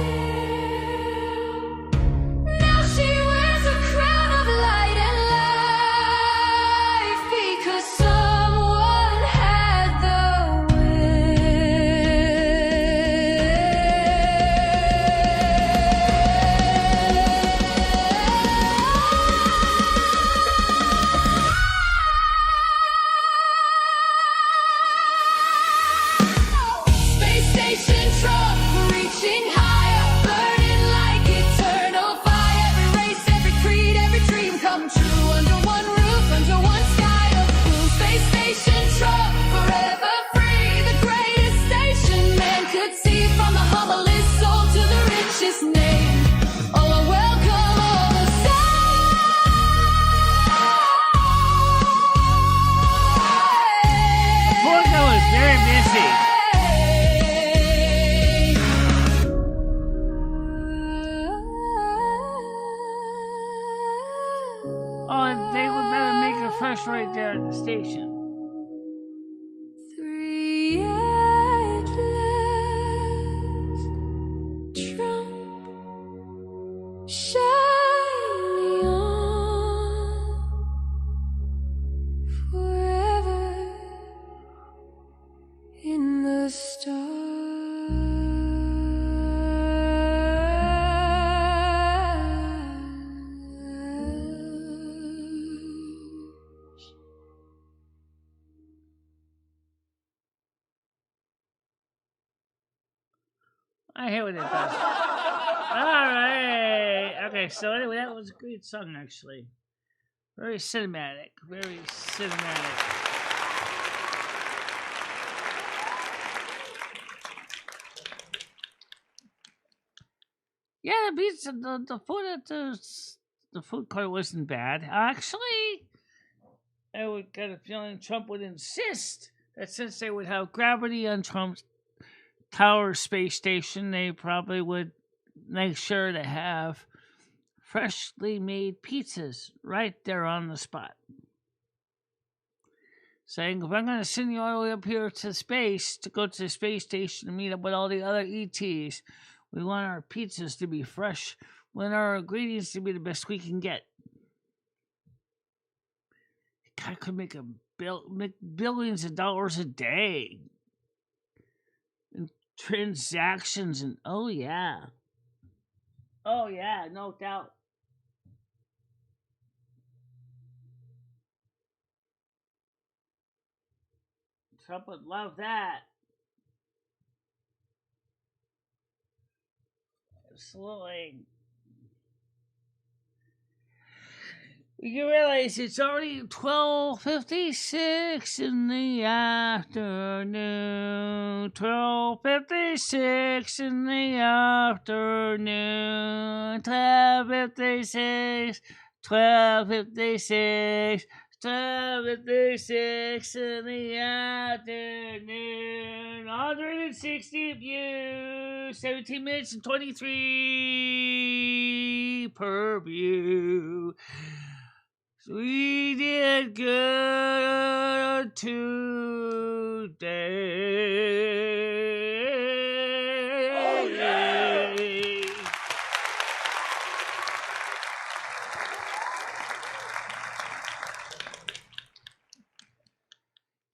Now she wears a crown of light and life because someone had the Space station truck reaching higher, burning like eternal fire. Every race, every creed, every dream come true under one roof, under one sky of blue. Space station truck forever free, the greatest station man could see. From the humblest soul to the richest name, all are welcome, all the Porco was very busy. Oh, and they would better make it fresh right there at the station. Three at last, Trump, shine on forever in the stars. I hate when it does. Alright. Okay, so anyway, that was a great song, actually. Very cinematic. Very cinematic. Yeah, the pizza, the food at the food court wasn't bad. Actually, I would get a feeling Trump would insist that since they would have gravity on Trump's Tower space station, they probably would make sure to have freshly made pizzas right there on the spot. Saying, if I'm going to send you all the way up here to space, to go to the space station and meet up with all the other ETs, we want our pizzas to be fresh. We want our ingredients to be the best we can get. The guy could make billions of dollars a day in transactions, and oh yeah, no doubt. Trump would love that. Absolutely. You realize it's already 12:56 in the afternoon. 12:56 in the afternoon. 12:56. 12:56. 12:56 in the afternoon. 160 views. 17 minutes and 23 per view. We did good today.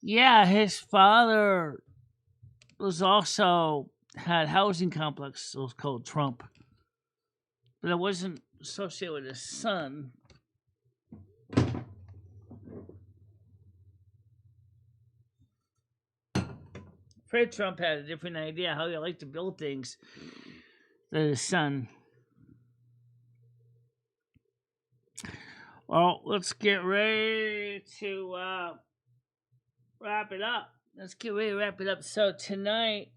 Yeah, his father was also had housing complex. It was called Trump, but it wasn't associated with his son. Fred Trump had a different idea how he liked to build things than his son. Well, let's get ready to wrap it up. So tonight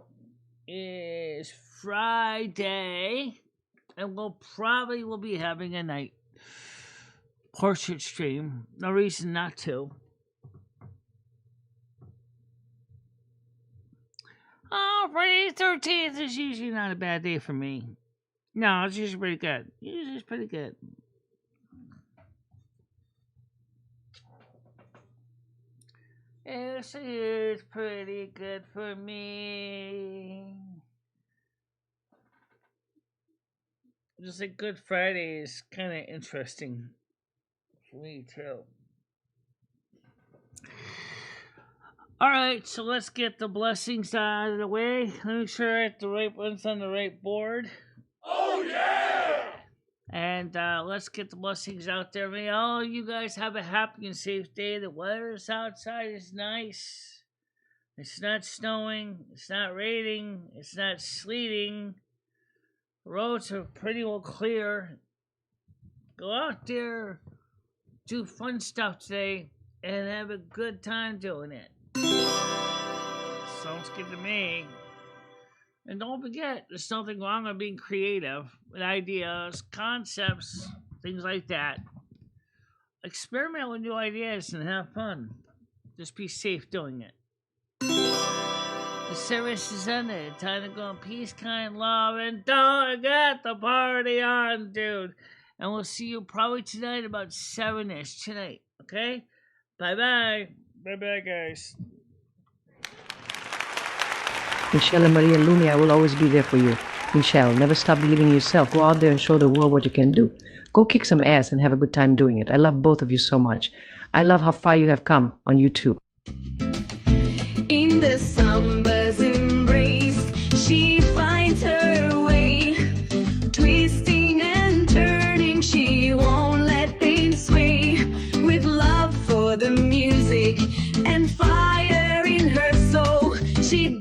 is Friday, and we'll be having a night portrait stream. No reason not to. Oh, Friday the 13th is usually not a bad day for me. No, it's usually pretty good. Usually it's pretty good. Yes, it is pretty good for me. Just like Good Friday is kind of interesting for me too. Alright, so let's get the blessings out of the way. Make sure I have the right ones on the right board. Oh yeah! And let's get the blessings out there. May all you guys have a happy and safe day. The weather outside is nice. It's not snowing. It's not raining. It's not sleeting. Roads are pretty well clear. Go out there, do fun stuff today, and have a good time doing it. Sounds good to me. And don't forget, there's nothing wrong with being creative with ideas, concepts, things like that. Experiment with new ideas and have fun. Just be safe doing it. The service is ended. Time to go in peace, kind love, and don't get the party on, dude. And we'll see you probably tonight about 7-ish tonight, okay? Bye-bye. Bye-bye, guys. Michele Marie Dalene, I will always be there for you. Michele, never stop believing in yourself. Go out there and show the world what you can do. Go kick some ass and have a good time doing it. I love both of you so much. I love how far you have come on YouTube. In the summer's embrace, she finds her way. Twisting and turning, she won't let things sway. With love for the music and fire in her soul, she